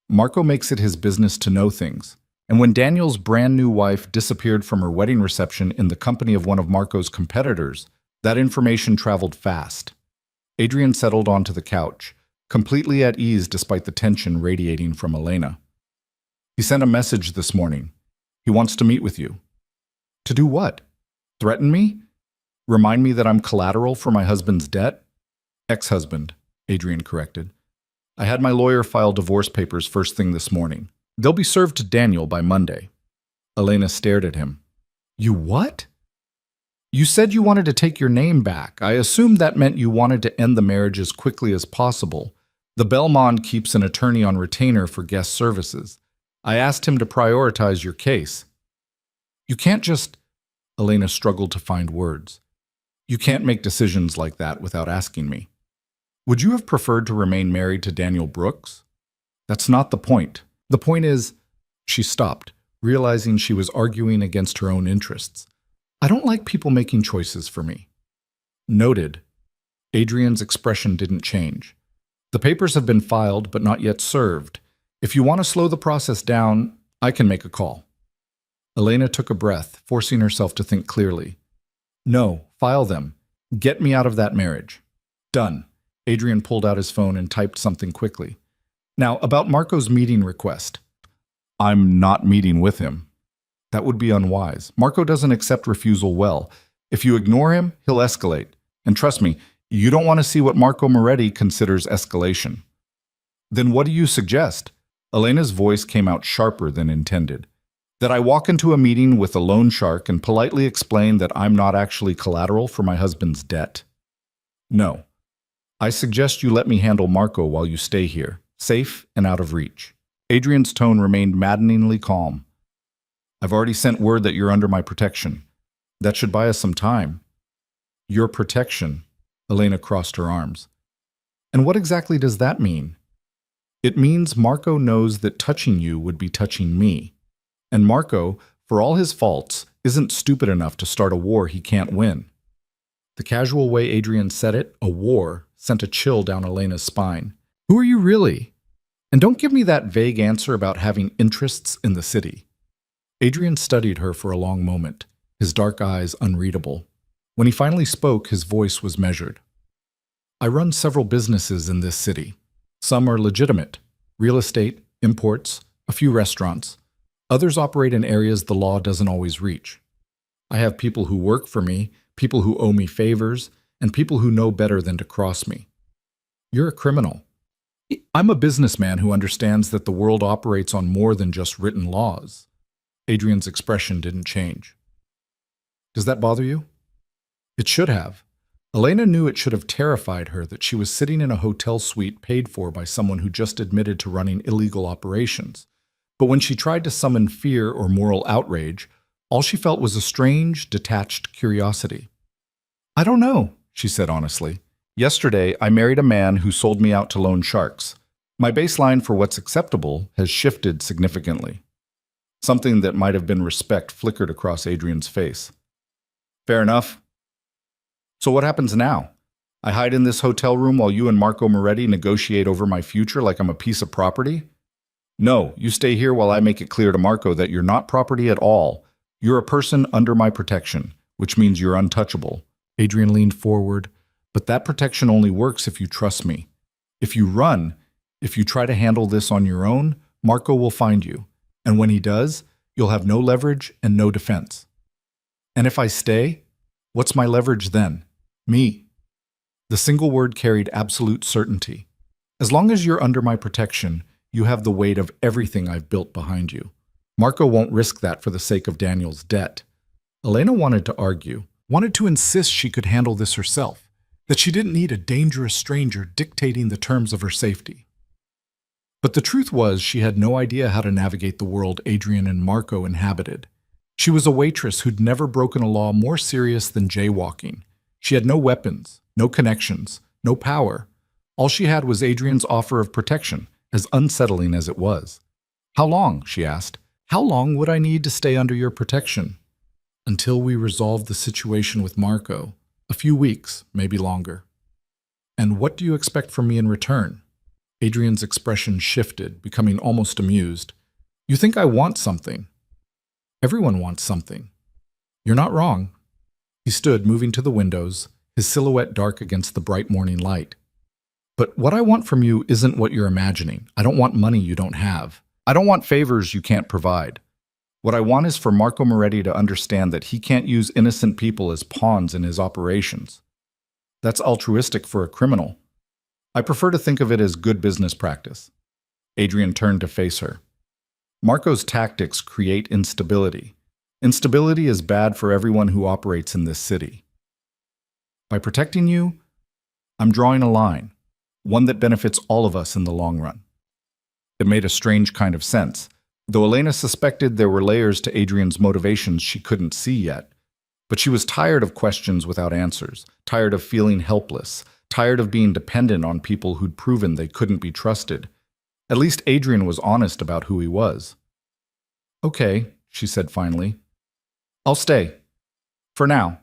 Marco makes it his business to know things. And when Daniel's brand new wife disappeared from her wedding reception in the company of one of Marco's competitors, that information traveled fast. Adrian settled onto the couch, completely at ease despite the tension radiating from Elena. He sent a message this morning. He wants to meet with you. To do what? Threaten me? Remind me that I'm collateral for my husband's debt? Ex-husband, Adrian corrected. I had my lawyer file divorce papers first thing this morning. They'll be served to Daniel by Monday. Elena stared at him. You what? You said you wanted to take your name back. I assumed that meant you wanted to end the marriage as quickly as possible. The Belmont keeps an attorney on retainer for guest services. I asked him to prioritize your case. You can't just... Elena struggled to find words. You can't make decisions like that without asking me. Would you have preferred to remain married to Daniel Brooks? That's not the point. The point is... She stopped, realizing she was arguing against her own interests. I don't like people making choices for me. Noted. Adrian's expression didn't change. The papers have been filed but not yet served. If you want to slow the process down, I can make a call. Elena took a breath, forcing herself to think clearly. No, file them. Get me out of that marriage. Done. Adrian pulled out his phone and typed something quickly. Now, about Marco's meeting request. I'm not meeting with him. That would be unwise. Marco doesn't accept refusal well. If you ignore him, he'll escalate. And trust me, you don't want to see what Marco Moretti considers escalation. Then what do you suggest? Elena's voice came out sharper than intended. That I walk into a meeting with a loan shark and politely explain that I'm not actually collateral for my husband's debt? No. I suggest you let me handle Marco while you stay here, safe and out of reach. Adrian's tone remained maddeningly calm. I've already sent word that you're under my protection. That should buy us some time. Your protection? Elena crossed her arms. And what exactly does that mean? It means Marco knows that touching you would be touching me. And Marco, for all his faults, isn't stupid enough to start a war he can't win. The casual way Adrian said it, a war, sent a chill down Elena's spine. Who are you really? And don't give me that vague answer about having interests in the city. Adrian studied her for a long moment, his dark eyes unreadable. When he finally spoke, his voice was measured. I run several businesses in this city. Some are legitimate: real estate, imports, a few restaurants. Others operate in areas the law doesn't always reach. I have people who work for me, people who owe me favors, and people who know better than to cross me. You're a criminal. I'm a businessman who understands that the world operates on more than just written laws. Adrian's expression didn't change. Does that bother you? It should have. Elena knew it should have terrified her that she was sitting in a hotel suite paid for by someone who just admitted to running illegal operations. But when she tried to summon fear or moral outrage, all she felt was a strange, detached curiosity. I don't know, she said honestly. Yesterday, I married a man who sold me out to loan sharks. My baseline for what's acceptable has shifted significantly. Something that might have been respect flickered across Adrian's face. Fair enough. So what happens now? I hide in this hotel room while you and Marco Moretti negotiate over my future like I'm a piece of property? No, you stay here while I make it clear to Marco that you're not property at all. You're a person under my protection, which means you're untouchable. Adrian leaned forward. But that protection only works if you trust me. If you run, if you try to handle this on your own, Marco will find you. And when he does, you'll have no leverage and no defense. And if I stay, what's my leverage then? Me. The single word carried absolute certainty. As long as you're under my protection, you have the weight of everything I've built behind you. Marco won't risk that for the sake of Daniel's debt. Elena wanted to argue, wanted to insist she could handle this herself, that she didn't need a dangerous stranger dictating the terms of her safety. But the truth was she had no idea how to navigate the world Adrian and Marco inhabited. She was a waitress who'd never broken a law more serious than jaywalking. She had no weapons, no connections, no power. All she had was Adrian's offer of protection, as unsettling as it was. How long, she asked. How long would I need to stay under your protection? Until we resolved the situation with Marco. A few weeks, maybe longer. And what do you expect from me in return? Adrian's expression shifted, becoming almost amused. You think I want something? Everyone wants something. You're not wrong. He stood, moving to the windows, his silhouette dark against the bright morning light. But what I want from you isn't what you're imagining. I don't want money you don't have. I don't want favors you can't provide. What I want is for Marco Moretti to understand that he can't use innocent people as pawns in his operations. That's altruistic for a criminal. I prefer to think of it as good business practice. Adrian turned to face her. Marco's tactics create instability. Instability is bad for everyone who operates in this city. By protecting you, I'm drawing a line, one that benefits all of us in the long run. It made a strange kind of sense. Though Elena suspected there were layers to Adrian's motivations she couldn't see yet. But she was tired of questions without answers, tired of feeling helpless, tired of being dependent on people who'd proven they couldn't be trusted. At least Adrian was honest about who he was. Okay, she said finally. I'll stay. For now.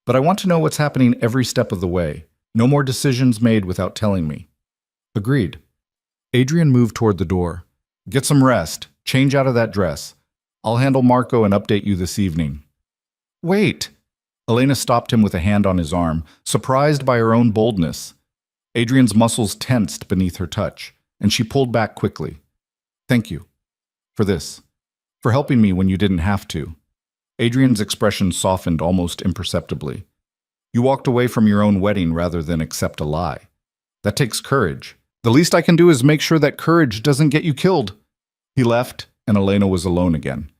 But I want to know what's happening every step of the way. No more decisions made without telling me. Agreed. Adrian moved toward the door. Get some rest. Change out of that dress. I'll handle Marco and update you this evening. Wait. Elena stopped him with a hand on his arm, surprised by her own boldness. Adrian's muscles tensed beneath her touch. and she pulled back quickly. Thank you. For this. For helping me when you didn't have to. Adrian's expression softened almost imperceptibly. You walked away from your own wedding rather than accept a lie. That takes courage. The least I can do is make sure that courage doesn't get you killed. He left, and Elena was alone again.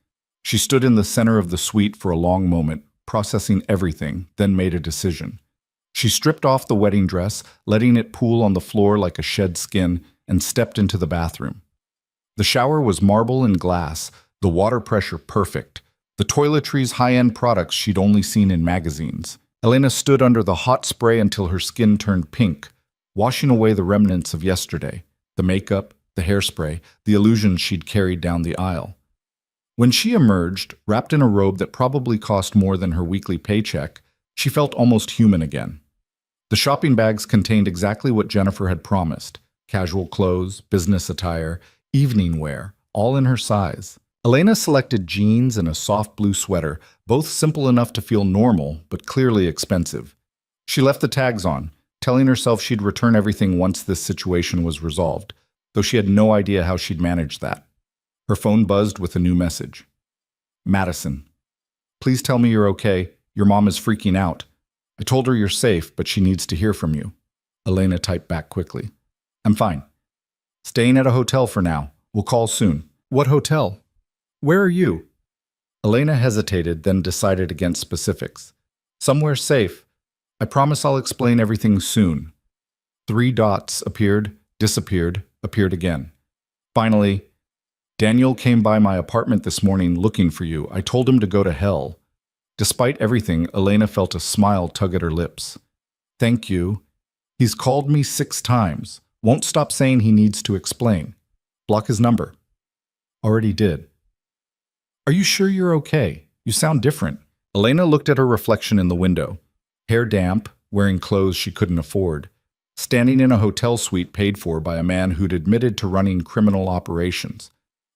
She stood in the center of the suite for a long moment, processing everything, then made a decision. She stripped off the wedding dress, letting it pool on the floor like a shed skin, and stepped into the bathroom. The shower was marble and glass, the water pressure perfect, the toiletries high-end products she'd only seen in magazines. Elena stood under the hot spray until her skin turned pink, washing away the remnants of yesterday, the makeup, the hairspray, the illusions she'd carried down the aisle. When she emerged, wrapped in a robe that probably cost more than her weekly paycheck, she felt almost human again. The shopping bags contained exactly what Jennifer had promised: casual clothes, business attire, evening wear, all in her size. Elena selected jeans and a soft blue sweater, both simple enough to feel normal, but clearly expensive. She left the tags on, telling herself she'd return everything once this situation was resolved, though she had no idea how she'd manage that. Her phone buzzed with a new message. Madison. Please tell me you're okay. Your mom is freaking out. I told her you're safe, but she needs to hear from you. Elena typed back quickly. I'm fine. Staying at a hotel for now. We'll call soon. What hotel? Where are you? Elena hesitated, then decided against specifics. Somewhere safe. I promise I'll explain everything soon. 3 dots appeared, disappeared, appeared again. Finally, Daniel came by my apartment this morning looking for you. I told him to go to hell. Despite everything, Elena felt a smile tug at her lips. Thank you. He's called me 6 times. Won't stop saying he needs to explain. Block his number. Already did. Are you sure you're okay? You sound different. Elena looked at her reflection in the window. Hair damp, wearing clothes she couldn't afford. Standing in a hotel suite paid for by a man who'd admitted to running criminal operations.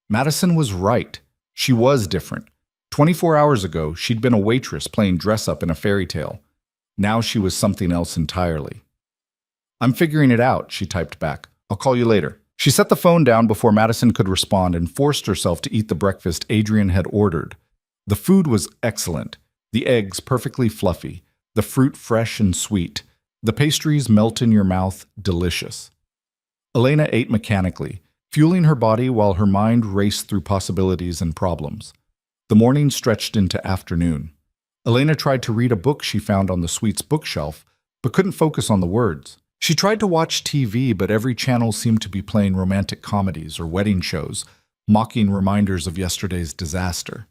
Madison was right. She was different. 24 hours ago, she'd been a waitress playing dress-up in a fairy tale. Now she was something else entirely. I'm figuring it out, she typed back. I'll call you later. She set the phone down before Madison could respond and forced herself to eat the breakfast Adrian had ordered. The food was excellent. The eggs perfectly fluffy. The fruit fresh and sweet. The pastries melt in your mouth, delicious. Elena ate mechanically, fueling her body while her mind raced through possibilities and problems. The morning stretched into afternoon. Elena tried to read a book she found on the suite's bookshelf, but couldn't focus on the words. She tried to watch TV, but every channel seemed to be playing romantic comedies or wedding shows, mocking reminders of yesterday's disaster.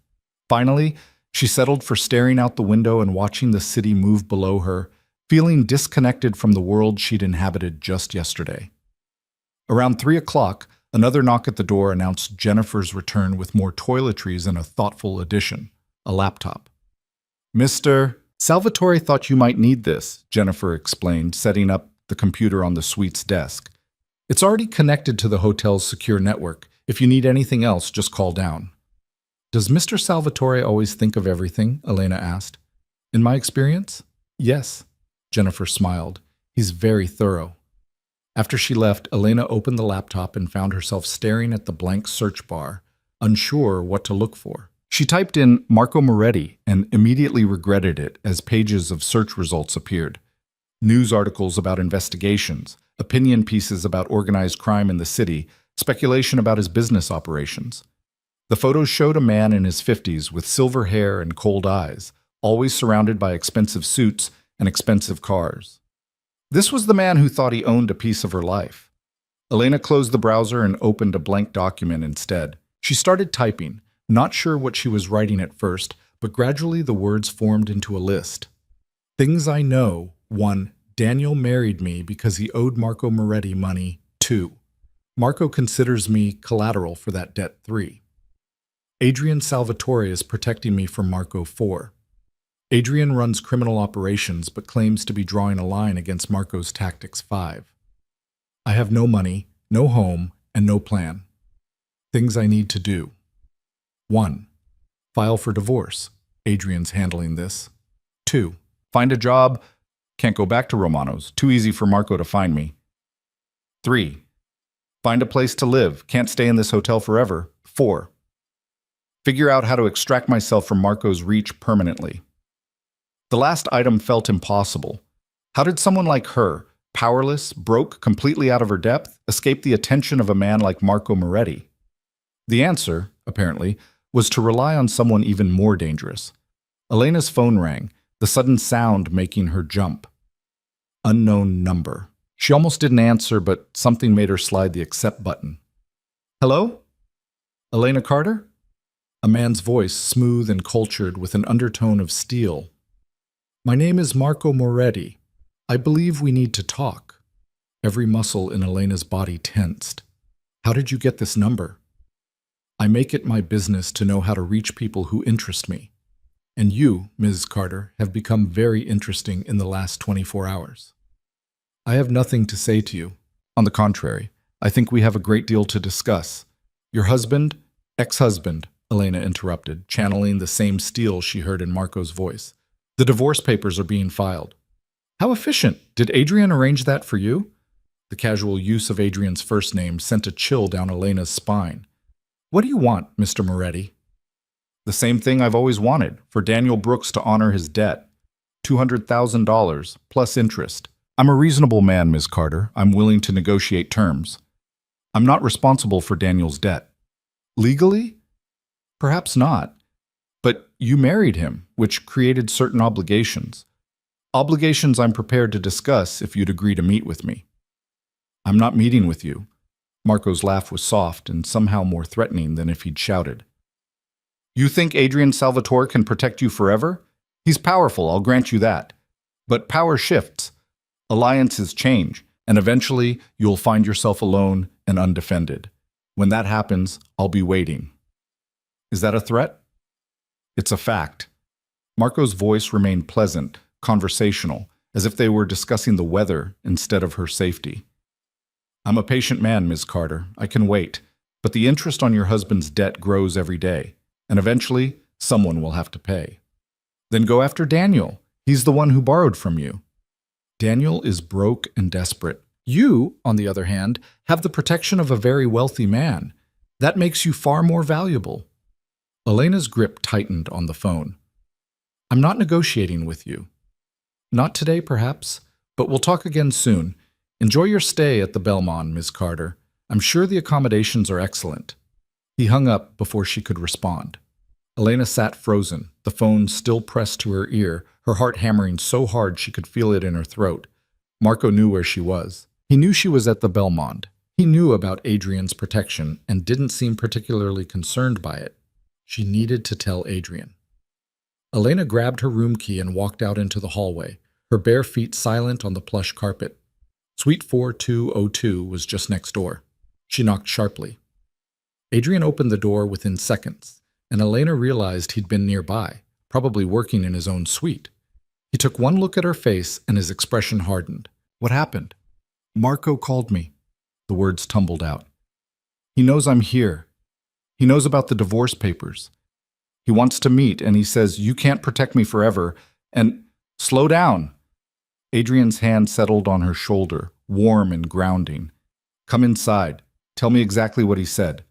Finally, she settled for staring out the window and watching the city move below her, feeling disconnected from the world she'd inhabited just yesterday. Around 3 o'clock, another knock at the door announced Jennifer's return with more toiletries and a thoughtful addition, a laptop. Mr. Salvatore thought you might need this, Jennifer explained, setting up the computer on the suite's desk. It's already connected to the hotel's secure network. If you need anything else, just call down. Does Mr. Salvatore always think of everything? Elena asked. In my experience? Yes. Jennifer smiled. He's very thorough. After she left, Elena opened the laptop and found herself staring at the blank search bar, unsure what to look for. She typed in Marco Moretti and immediately regretted it as pages of search results appeared. News articles about investigations, opinion pieces about organized crime in the city, speculation about his business operations. The photos showed a man in his 50s with silver hair and cold eyes, always surrounded by expensive suits and expensive cars. This was the man who thought he owned a piece of her life. Elena closed the browser and opened a blank document instead. She started typing, not sure what she was writing at first, but gradually the words formed into a list. Things I know. 1. Daniel married me because he owed Marco Moretti money. 2. Marco considers me collateral for that debt. 3. Adrian Salvatore is protecting me from Marco. 4. Adrian runs criminal operations but claims to be drawing a line against Marco's tactics. 5. I have no money, no home, and no plan. Things I need to do. 1. File for divorce. Adrian's handling this. 2. Find a job. Can't go back to Romano's. Too easy for Marco to find me. 3. Find a place to live. Can't stay in this hotel forever. 4. Figure out how to extract myself from Marco's reach permanently. The last item felt impossible. How did someone like her, powerless, broke, completely out of her depth, escape the attention of a man like Marco Moretti? The answer, apparently, was to rely on someone even more dangerous. Elena's phone rang, the sudden sound making her jump. Unknown number. She almost didn't answer, but something made her slide the accept button. Hello? Elena Carter? A man's voice, smooth and cultured, with an undertone of steel. My name is Marco Moretti. I believe we need to talk. Every muscle in Elena's body tensed. How did you get this number? I make it my business to know how to reach people who interest me. And you, Ms. Carter, have become very interesting in the last 24 hours. I have nothing to say to you. On the contrary, I think we have a great deal to discuss. Your husband, ex-husband, Elena interrupted, channeling the same steel she heard in Marco's voice. The divorce papers are being filed. How efficient! Did Adrian arrange that for you? The casual use of Adrian's first name sent a chill down Elena's spine. What do you want, Mr. Moretti? The same thing I've always wanted, for Daniel Brooks to honor his debt. $200,000, plus interest. I'm a reasonable man, Ms. Carter. I'm willing to negotiate terms. I'm not responsible for Daniel's debt. Legally? Perhaps not. But you married him, which created certain obligations. Obligations I'm prepared to discuss if you'd agree to meet with me. I'm not meeting with you. Marco's laugh was soft and somehow more threatening than if he'd shouted. You think Adrian Salvatore can protect you forever? He's powerful, I'll grant you that. But power shifts. Alliances change, and eventually you'll find yourself alone and undefended. When that happens, I'll be waiting. Is that a threat? It's a fact. Marco's voice remained pleasant, conversational, as if they were discussing the weather instead of her safety. I'm a patient man, Ms. Carter. I can wait. But the interest on your husband's debt grows every day, and eventually someone will have to pay. Then go after Daniel. He's the one who borrowed from you. Daniel is broke and desperate. You, on the other hand, have the protection of a very wealthy man. That makes you far more valuable. Elena's grip tightened on the phone. I'm not negotiating with you. Not today, perhaps, but we'll talk again soon. Enjoy your stay at the Belmont, Ms. Carter. I'm sure the accommodations are excellent. He hung up before she could respond. Elena sat frozen, the phone still pressed to her ear, her heart hammering so hard she could feel it in her throat. Marco knew where she was. He knew she was at the Belmont. He knew about Adrian's protection and didn't seem particularly concerned by it. She needed to tell Adrian. Elena grabbed her room key and walked out into the hallway, her bare feet silent on the plush carpet. Suite 4202 was just next door. She knocked sharply. Adrian opened the door within seconds, and Elena realized he'd been nearby, probably working in his own suite. He took one look at her face and his expression hardened. What happened? Marco called me. The words tumbled out. He knows I'm here. He knows about the divorce papers. He wants to meet, and he says, you can't protect me forever, and slow down. Adrian's hand settled on her shoulder, warm and grounding. Come inside. Tell me exactly what he said.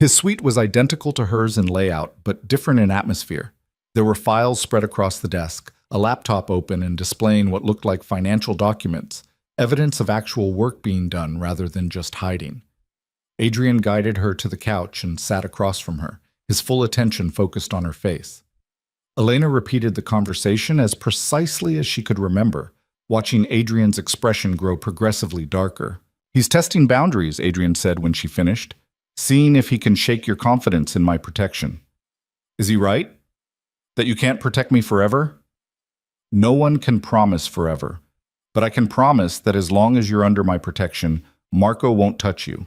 His suite was identical to hers in layout, but different in atmosphere. There were files spread across the desk, a laptop open and displaying what looked like financial documents, evidence of actual work being done rather than just hiding. Adrian guided her to the couch and sat across from her, his full attention focused on her face. Elena repeated the conversation as precisely as she could remember, watching Adrian's expression grow progressively darker. He's testing boundaries, Adrian said when she finished, seeing if he can shake your confidence in my protection. Is he right? That you can't protect me forever? No one can promise forever, but I can promise that as long as you're under my protection, Marco won't touch you.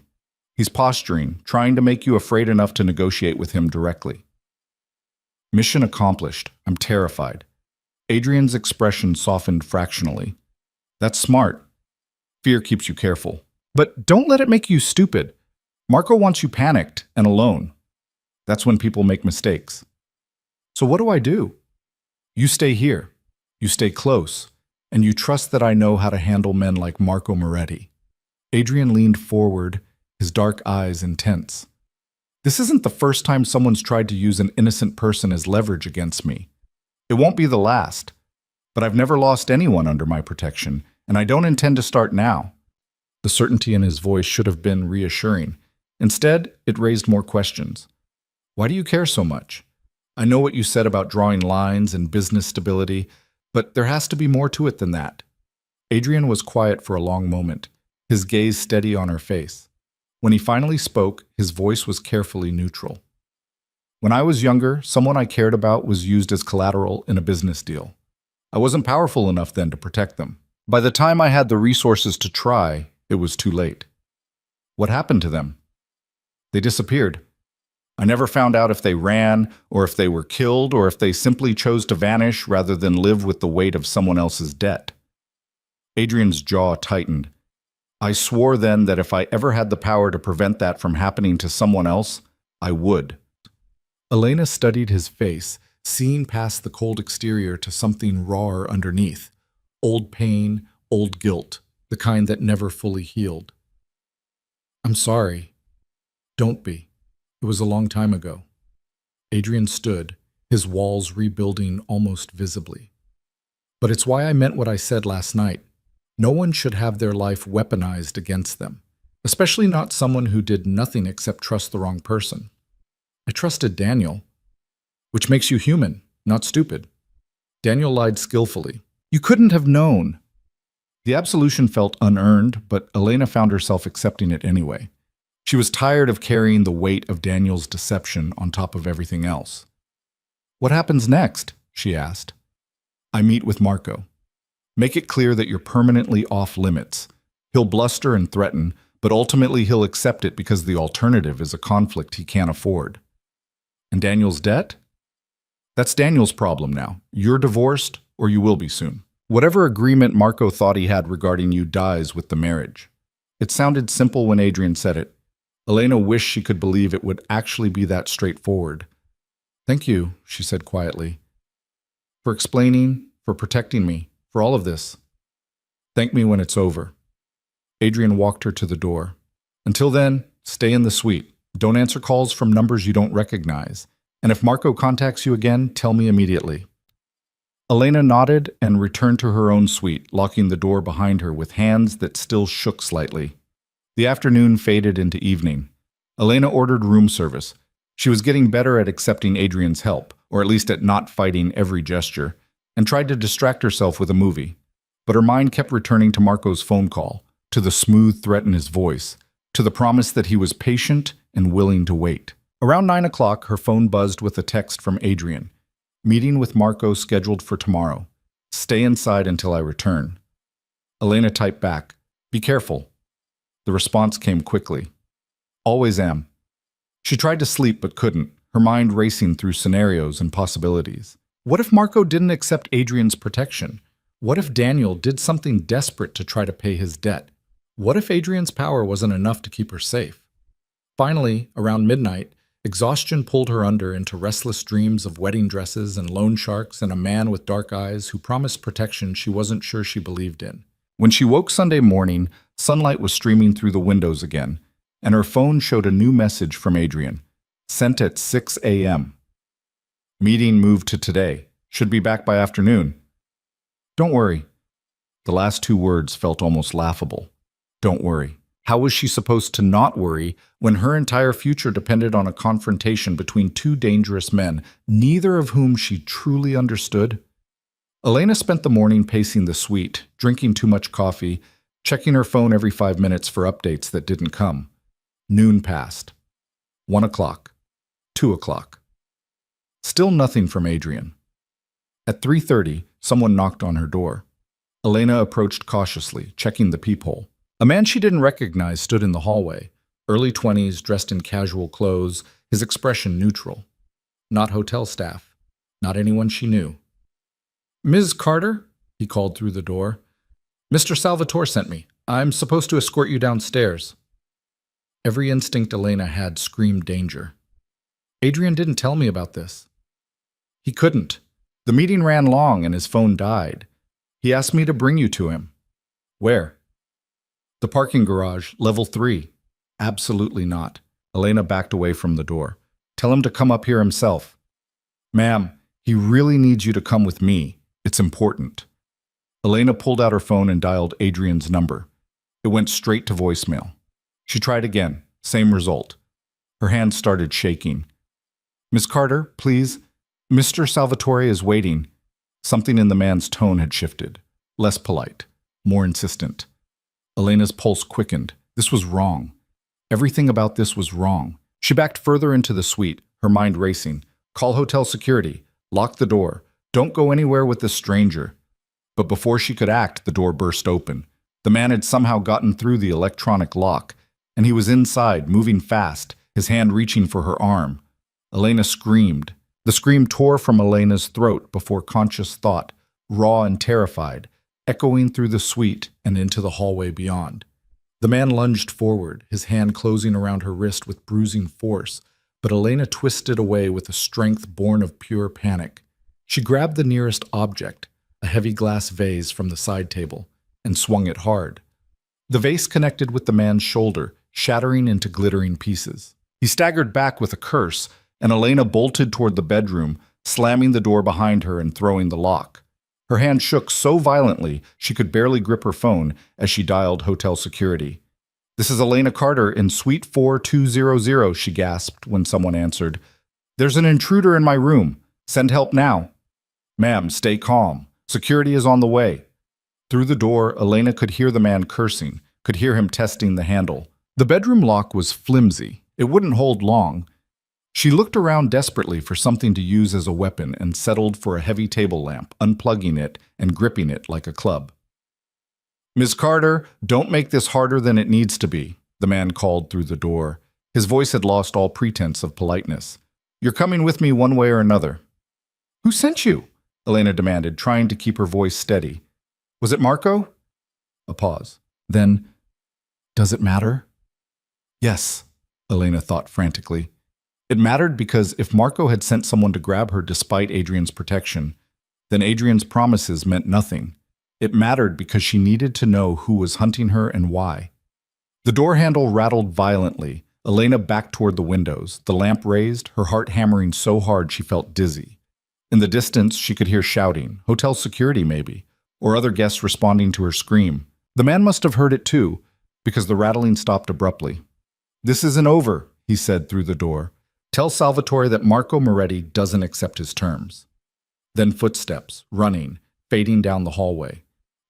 He's posturing, trying to make you afraid enough to negotiate with him directly. Mission accomplished. I'm terrified. Adrian's expression softened fractionally. That's smart. Fear keeps you careful. But don't let it make you stupid. Marco wants you panicked and alone. That's when people make mistakes. So what do I do? You stay here. You stay close. And you trust that I know how to handle men like Marco Moretti. Adrian leaned forward, his dark eyes intense. This isn't the first time someone's tried to use an innocent person as leverage against me. It won't be the last, but I've never lost anyone under my protection, and I don't intend to start now. The certainty in his voice should have been reassuring. Instead, it raised more questions. Why do you care so much? I know what you said about drawing lines and business stability, but there has to be more to it than that. Adrian was quiet for a long moment, his gaze steady on her face. When he finally spoke, his voice was carefully neutral. When I was younger, someone I cared about was used as collateral in a business deal. I wasn't powerful enough then to protect them. By the time I had the resources to try, it was too late. What happened to them? They disappeared. I never found out if they ran, or if they were killed, or if they simply chose to vanish rather than live with the weight of someone else's debt. Adrian's jaw tightened. I swore then that if I ever had the power to prevent that from happening to someone else, I would. Elena studied his face, seeing past the cold exterior to something rawer underneath. Old pain, old guilt, the kind that never fully healed. I'm sorry. Don't be. It was a long time ago. Adrian stood, his walls rebuilding almost visibly. But it's why I meant what I said last night. No one should have their life weaponized against them, especially not someone who did nothing except trust the wrong person. I trusted Daniel, which makes you human, not stupid. Daniel lied skillfully. You couldn't have known. The absolution felt unearned, but Elena found herself accepting it anyway. She was tired of carrying the weight of Daniel's deception on top of everything else. What happens next? She asked. I meet with Marco. Make it clear that you're permanently off limits. He'll bluster and threaten, but ultimately he'll accept it because the alternative is a conflict he can't afford. And Daniel's debt? That's Daniel's problem now. You're divorced, or you will be soon. Whatever agreement Marco thought he had regarding you dies with the marriage. It sounded simple when Adrian said it. Elena wished she could believe it would actually be that straightforward. Thank you, she said quietly, for explaining, for protecting me, for all of this. Thank me when it's over. Adrian walked her to the door. Until then, stay in the suite. Don't answer calls from numbers you don't recognize. And if Marco contacts you again, tell me immediately. Elena nodded and returned to her own suite, locking the door behind her with hands that still shook slightly. The afternoon faded into evening. Elena ordered room service. She was getting better at accepting Adrian's help, or at least at not fighting every gesture, and tried to distract herself with a movie. But her mind kept returning to Marco's phone call, to the smooth threat in his voice, to the promise that he was patient and willing to wait. Around 9 o'clock, her phone buzzed with a text from Adrian. Meeting with Marco scheduled for tomorrow. Stay inside until I return. Elena typed back, be careful. The response came quickly. Always am. She tried to sleep but couldn't, her mind racing through scenarios and possibilities. What if Marco didn't accept Adrian's protection? What if Daniel did something desperate to try to pay his debt? What if Adrian's power wasn't enough to keep her safe? Finally, around midnight, exhaustion pulled her under into restless dreams of wedding dresses and loan sharks and a man with dark eyes who promised protection she wasn't sure she believed in. When she woke Sunday morning, sunlight was streaming through the windows again, and her phone showed a new message from Adrian, sent at 6 a.m. Meeting moved to today. Should be back by afternoon. Don't worry. The last two words felt almost laughable. Don't worry. How was she supposed to not worry when her entire future depended on a confrontation between two dangerous men, neither of whom she truly understood? Elena spent the morning pacing the suite, drinking too much coffee, checking her phone every 5 minutes for updates that didn't come. Noon passed. 1 o'clock. 2 o'clock. Still nothing from Adrian. At 3:30, someone knocked on her door. Elena approached cautiously, checking the peephole. A man she didn't recognize stood in the hallway, early 20s, dressed in casual clothes, his expression neutral. Not hotel staff. Not anyone she knew. Ms. Carter? He called through the door. Mr. Salvatore sent me. I'm supposed to escort you downstairs. Every instinct Elena had screamed danger. Adrian didn't tell me about this. He couldn't. The meeting ran long and his phone died. He asked me to bring you to him. Where? The parking garage, level 3. Absolutely not. Elena backed away from the door. Tell him to come up here himself. Ma'am, he really needs you to come with me. It's important. Elena pulled out her phone and dialed Adrian's number. It went straight to voicemail. She tried again. Same result. Her hands started shaking. Miss Carter, please. Mr. Salvatore is waiting. Something in the man's tone had shifted. Less polite. More insistent. Elena's pulse quickened. This was wrong. Everything about this was wrong. She backed further into the suite, her mind racing. Call hotel security. Lock the door. Don't go anywhere with this stranger. But before she could act, the door burst open. The man had somehow gotten through the electronic lock, and he was inside, moving fast, his hand reaching for her arm. Elena screamed. The scream tore from Elena's throat before conscious thought, raw and terrified, echoing through the suite and into the hallway beyond. The man lunged forward, his hand closing around her wrist with bruising force, but Elena twisted away with a strength born of pure panic. She grabbed the nearest object, a heavy glass vase from the side table, and swung it hard. The vase connected with the man's shoulder, shattering into glittering pieces. He staggered back with a curse, and Elena bolted toward the bedroom, slamming the door behind her and throwing the lock. Her hand shook so violently she could barely grip her phone as she dialed hotel security. This is Elena Carter in Suite 4200, she gasped when someone answered. There's an intruder in my room. Send help now. Ma'am, stay calm. Security is on the way. Through the door, Elena could hear the man cursing, could hear him testing the handle. The bedroom lock was flimsy. It wouldn't hold long. She looked around desperately for something to use as a weapon and settled for a heavy table lamp, unplugging it and gripping it like a club. Miss Carter, don't make this harder than it needs to be, the man called through the door. His voice had lost all pretense of politeness. You're coming with me one way or another. Who sent you? Elena demanded, trying to keep her voice steady. Was it Marco? A pause. Then, does it matter? Yes, Elena thought frantically. It mattered because if Marco had sent someone to grab her despite Adrian's protection, then Adrian's promises meant nothing. It mattered because she needed to know who was hunting her and why. The door handle rattled violently. Elena backed toward the windows, the lamp raised, her heart hammering so hard she felt dizzy. In the distance, she could hear shouting, hotel security maybe, or other guests responding to her scream. The man must have heard it too, because the rattling stopped abruptly. This isn't over, he said through the door. Tell Salvatore that Marco Moretti doesn't accept his terms. Then footsteps, running, fading down the hallway.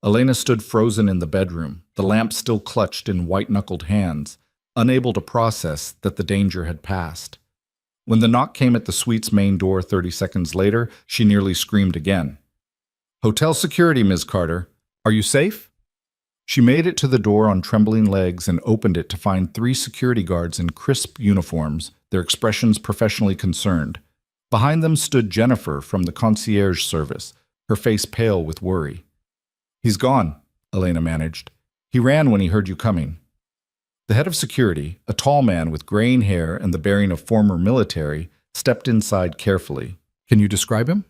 Elena stood frozen in the bedroom, the lamp still clutched in white-knuckled hands, unable to process that the danger had passed. When the knock came at the suite's main door 30 seconds later, she nearly screamed again. Hotel security, Ms. Carter. Are you safe? She made it to the door on trembling legs and opened it to find 3 security guards in crisp uniforms, their expressions professionally concerned. Behind them stood Jennifer from the concierge service, her face pale with worry. He's gone, Elena managed. He ran when he heard you coming. The head of security, a tall man with graying hair and the bearing of former military, stepped inside carefully. Can you describe him?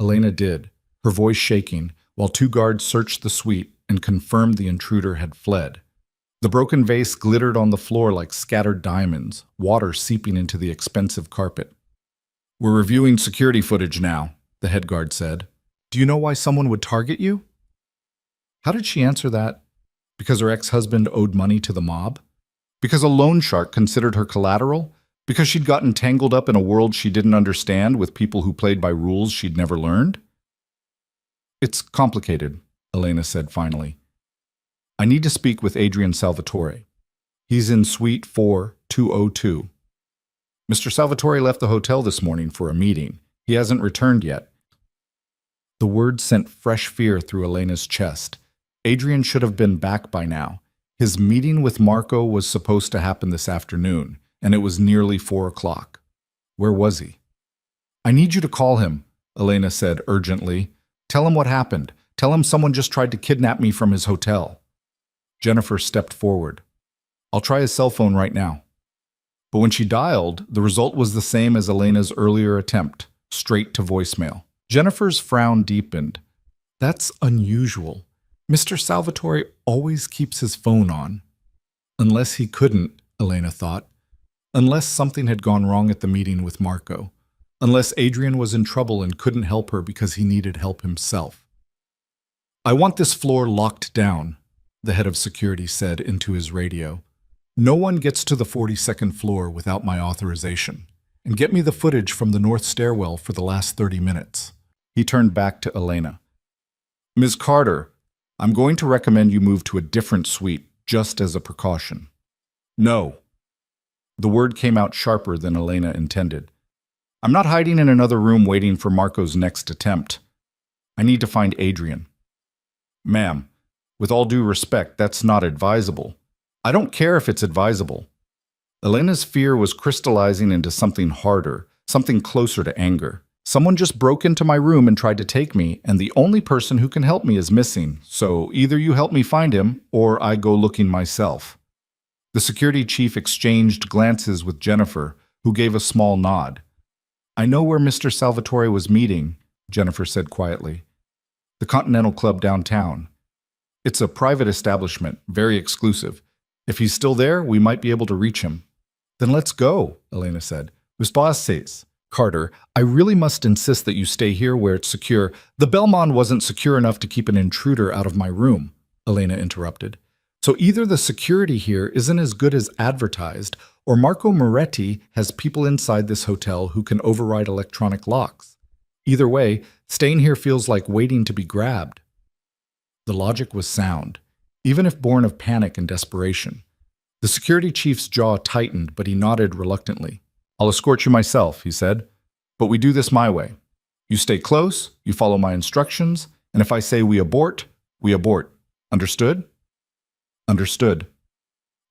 Elena did, her voice shaking, while 2 guards searched the suite and confirmed the intruder had fled. The broken vase glittered on the floor like scattered diamonds, water seeping into the expensive carpet. We're reviewing security footage now, the head guard said. Do you know why someone would target you? How did she answer that? Because her ex-husband owed money to the mob? Because a loan shark considered her collateral? Because she'd gotten tangled up in a world she didn't understand with people who played by rules she'd never learned? It's complicated, Elena said finally. I need to speak with Adrian Salvatore. He's in Suite 4202. Mr. Salvatore left the hotel this morning for a meeting. He hasn't returned yet. The words sent fresh fear through Elena's chest. Adrian should have been back by now. His meeting with Marco was supposed to happen this afternoon, and it was nearly 4 o'clock. Where was he? I need you to call him, Elena said urgently. Tell him what happened. Tell him someone just tried to kidnap me from his hotel. Jennifer stepped forward. I'll try his cell phone right now. But when she dialed, the result was the same as Elena's earlier attempt, straight to voicemail. Jennifer's frown deepened. That's unusual. Mr. Salvatore always keeps his phone on. Unless he couldn't, Elena thought. Unless something had gone wrong at the meeting with Marco. Unless Adrian was in trouble and couldn't help her because he needed help himself. "I want this floor locked down," the head of security said into his radio. "No one gets to the 42nd floor without my authorization. And get me the footage from the north stairwell for the last 30 minutes. He turned back to Elena. "Ms. Carter, I'm going to recommend you move to a different suite, just as a precaution." "No." The word came out sharper than Elena intended. "I'm not hiding in another room waiting for Marco's next attempt. I need to find Adrian." "Ma'am, with all due respect, that's not advisable." "I don't care if it's advisable." Elena's fear was crystallizing into something harder, something closer to anger. "Someone just broke into my room and tried to take me, and the only person who can help me is missing, so either you help me find him, or I go looking myself." The security chief exchanged glances with Jennifer, who gave a small nod. "I know where Mr. Salvatore was meeting," Jennifer said quietly. "The Continental Club downtown. It's a private establishment, very exclusive. If he's still there, we might be able to reach him." "Then let's go," Elena said. "Uspases." "Carter, I really must insist that you stay here where it's secure." "The Belmont wasn't secure enough to keep an intruder out of my room," Elena interrupted. "So either the security here isn't as good as advertised, or Marco Moretti has people inside this hotel who can override electronic locks. Either way, staying here feels like waiting to be grabbed." The logic was sound, even if born of panic and desperation. The security chief's jaw tightened, but he nodded reluctantly. "I'll escort you myself," he said. "But we do this my way. You stay close, you follow my instructions, and if I say we abort, we abort. Understood?" "Understood."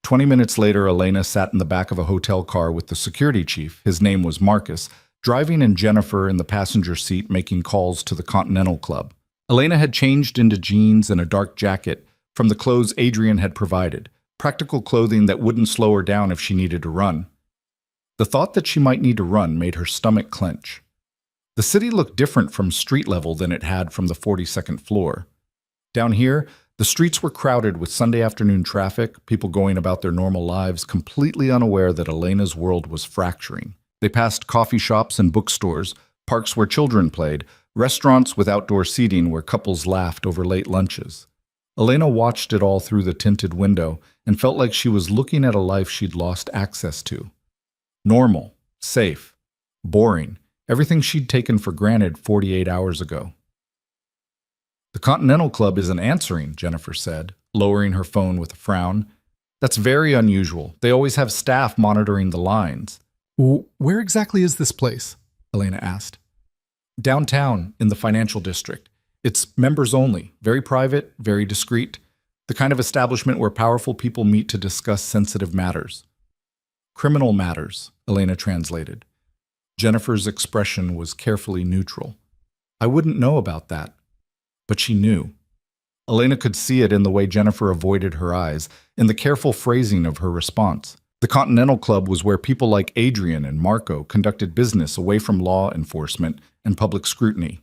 20 minutes later, Elena sat in the back of a hotel car with the security chief, his name was Marcus, driving and Jennifer in the passenger seat making calls to the Continental Club. Elena had changed into jeans and a dark jacket from the clothes Adrian had provided, practical clothing that wouldn't slow her down if she needed to run. The thought that she might need to run made her stomach clench. The city looked different from street level than it had from the 42nd floor. Down here, the streets were crowded with Sunday afternoon traffic, people going about their normal lives, completely unaware that Elena's world was fracturing. They passed coffee shops and bookstores, parks where children played, restaurants with outdoor seating where couples laughed over late lunches. Elena watched it all through the tinted window and felt like she was looking at a life she'd lost access to. Normal, safe, boring, everything she'd taken for granted 48 hours ago. "The Continental Club isn't answering," Jennifer said, lowering her phone with a frown. "That's very unusual. They always have staff monitoring the lines." "Where exactly is this place?" Elena asked. "Downtown, in the financial district. It's members only, very private, very discreet, the kind of establishment where powerful people meet to discuss sensitive matters." "Criminal matters," Elena translated. Jennifer's expression was carefully neutral. "I wouldn't know about that." But she knew. Elena could see it in the way Jennifer avoided her eyes, in the careful phrasing of her response. The Continental Club was where people like Adrian and Marco conducted business away from law enforcement and public scrutiny.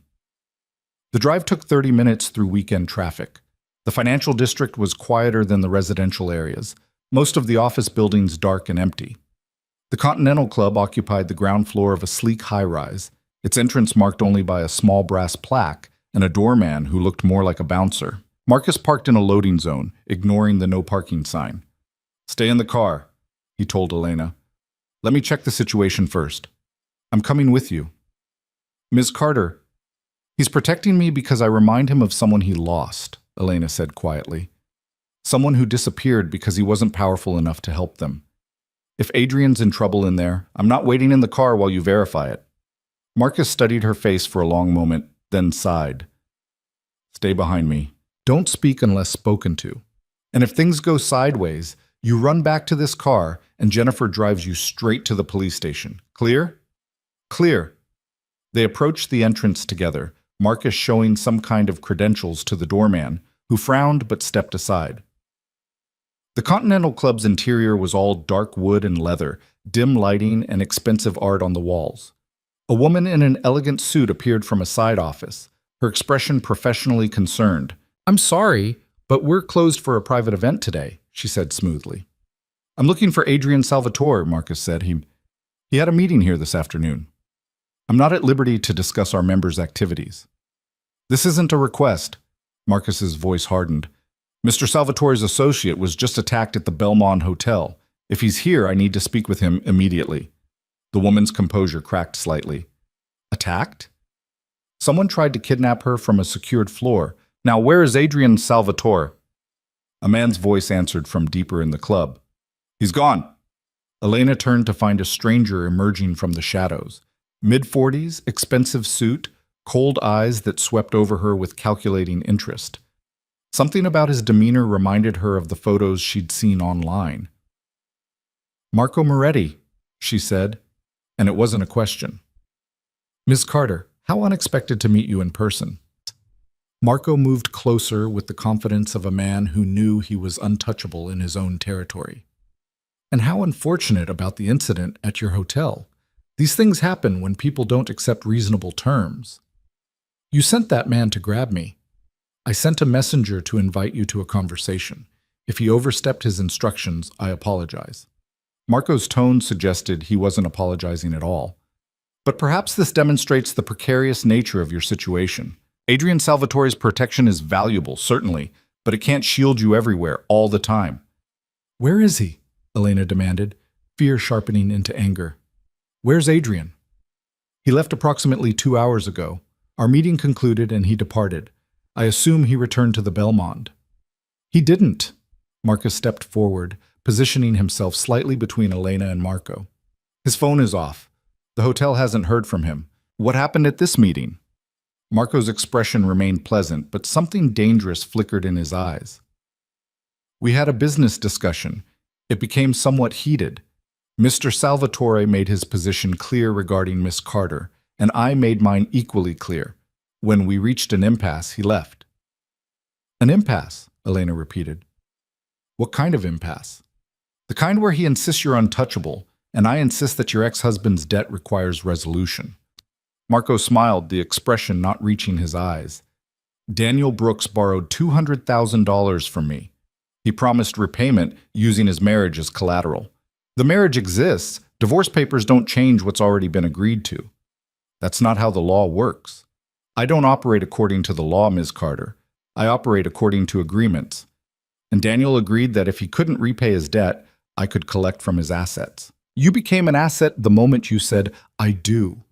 The drive took 30 minutes through weekend traffic. The financial district was quieter than the residential areas, most of the office buildings dark and empty. The Continental Club occupied the ground floor of a sleek high-rise, its entrance marked only by a small brass plaque and a doorman who looked more like a bouncer. Marcus parked in a loading zone, ignoring the no parking sign. "Stay in the car," he told Elena. "Let me check the situation first." "I'm coming with you." "Ms. Carter, he's protecting me because I remind him of someone he lost," Elena said quietly. "Someone who disappeared because he wasn't powerful enough to help them. If Adrian's in trouble in there, I'm not waiting in the car while you verify it." Marcus studied her face for a long moment, then sighed. "Stay behind me. Don't speak unless spoken to. And if things go sideways, you run back to this car and Jennifer drives you straight to the police station. Clear?" "Clear." They approached the entrance together, Marcus showing some kind of credentials to the doorman, who frowned but stepped aside. The Continental Club's interior was all dark wood and leather, dim lighting and expensive art on the walls. A woman in an elegant suit appeared from a side office, her expression professionally concerned. "I'm sorry, but we're closed for a private event today," she said smoothly. I'm looking for Adrian Salvatore, Marcus said. He had a meeting here this afternoon. I'm not at liberty to discuss our members' activities. This isn't a request. Marcus's voice hardened. Mr. Salvatore's associate was just attacked at the Belmont Hotel. If he's here, I need to speak with him immediately. The woman's composure cracked slightly. Attacked? Someone tried to kidnap her from a secured floor. Now, where is Adrian Salvatore? A man's voice answered from deeper in the club. He's gone. Elena turned to find a stranger emerging from the shadows. Mid-40s, expensive suit, cold eyes that swept over her with calculating interest. Something about his demeanor reminded her of the photos she'd seen online. Marco Moretti, she said, and it wasn't a question. Miss Carter, how unexpected to meet you in person. Marco moved closer with the confidence of a man who knew he was untouchable in his own territory. And how unfortunate about the incident at your hotel. These things happen when people don't accept reasonable terms. You sent that man to grab me. I sent a messenger to invite you to a conversation. If he overstepped his instructions, I apologize. Marco's tone suggested he wasn't apologizing at all. But perhaps this demonstrates the precarious nature of your situation. Adrian Salvatore's protection is valuable, certainly, but it can't shield you everywhere, all the time. Where is he? Elena demanded, fear sharpening into anger. Where's Adrian? He left approximately 2 hours ago. Our meeting concluded and he departed. I assume he returned to the Belmont. He didn't. Marcus stepped forward, positioning himself slightly between Elena and Marco. His phone is off. The hotel hasn't heard from him. What happened at this meeting? Marco's expression remained pleasant, but something dangerous flickered in his eyes. We had a business discussion. It became somewhat heated. Mr. Salvatore made his position clear regarding Miss Carter, and I made mine equally clear. When we reached an impasse, he left. An impasse, Elena repeated. What kind of impasse? The kind where he insists you're untouchable, and I insist that your ex-husband's debt requires resolution. Marco smiled, the expression not reaching his eyes. Daniel Brooks borrowed $200,000 from me. He promised repayment using his marriage as collateral. The marriage exists. Divorce papers don't change what's already been agreed to. That's not how the law works. I don't operate according to the law, Ms. Carter. I operate according to agreements. And Daniel agreed that if he couldn't repay his debt, I could collect from his assets. You became an asset the moment you said, I do.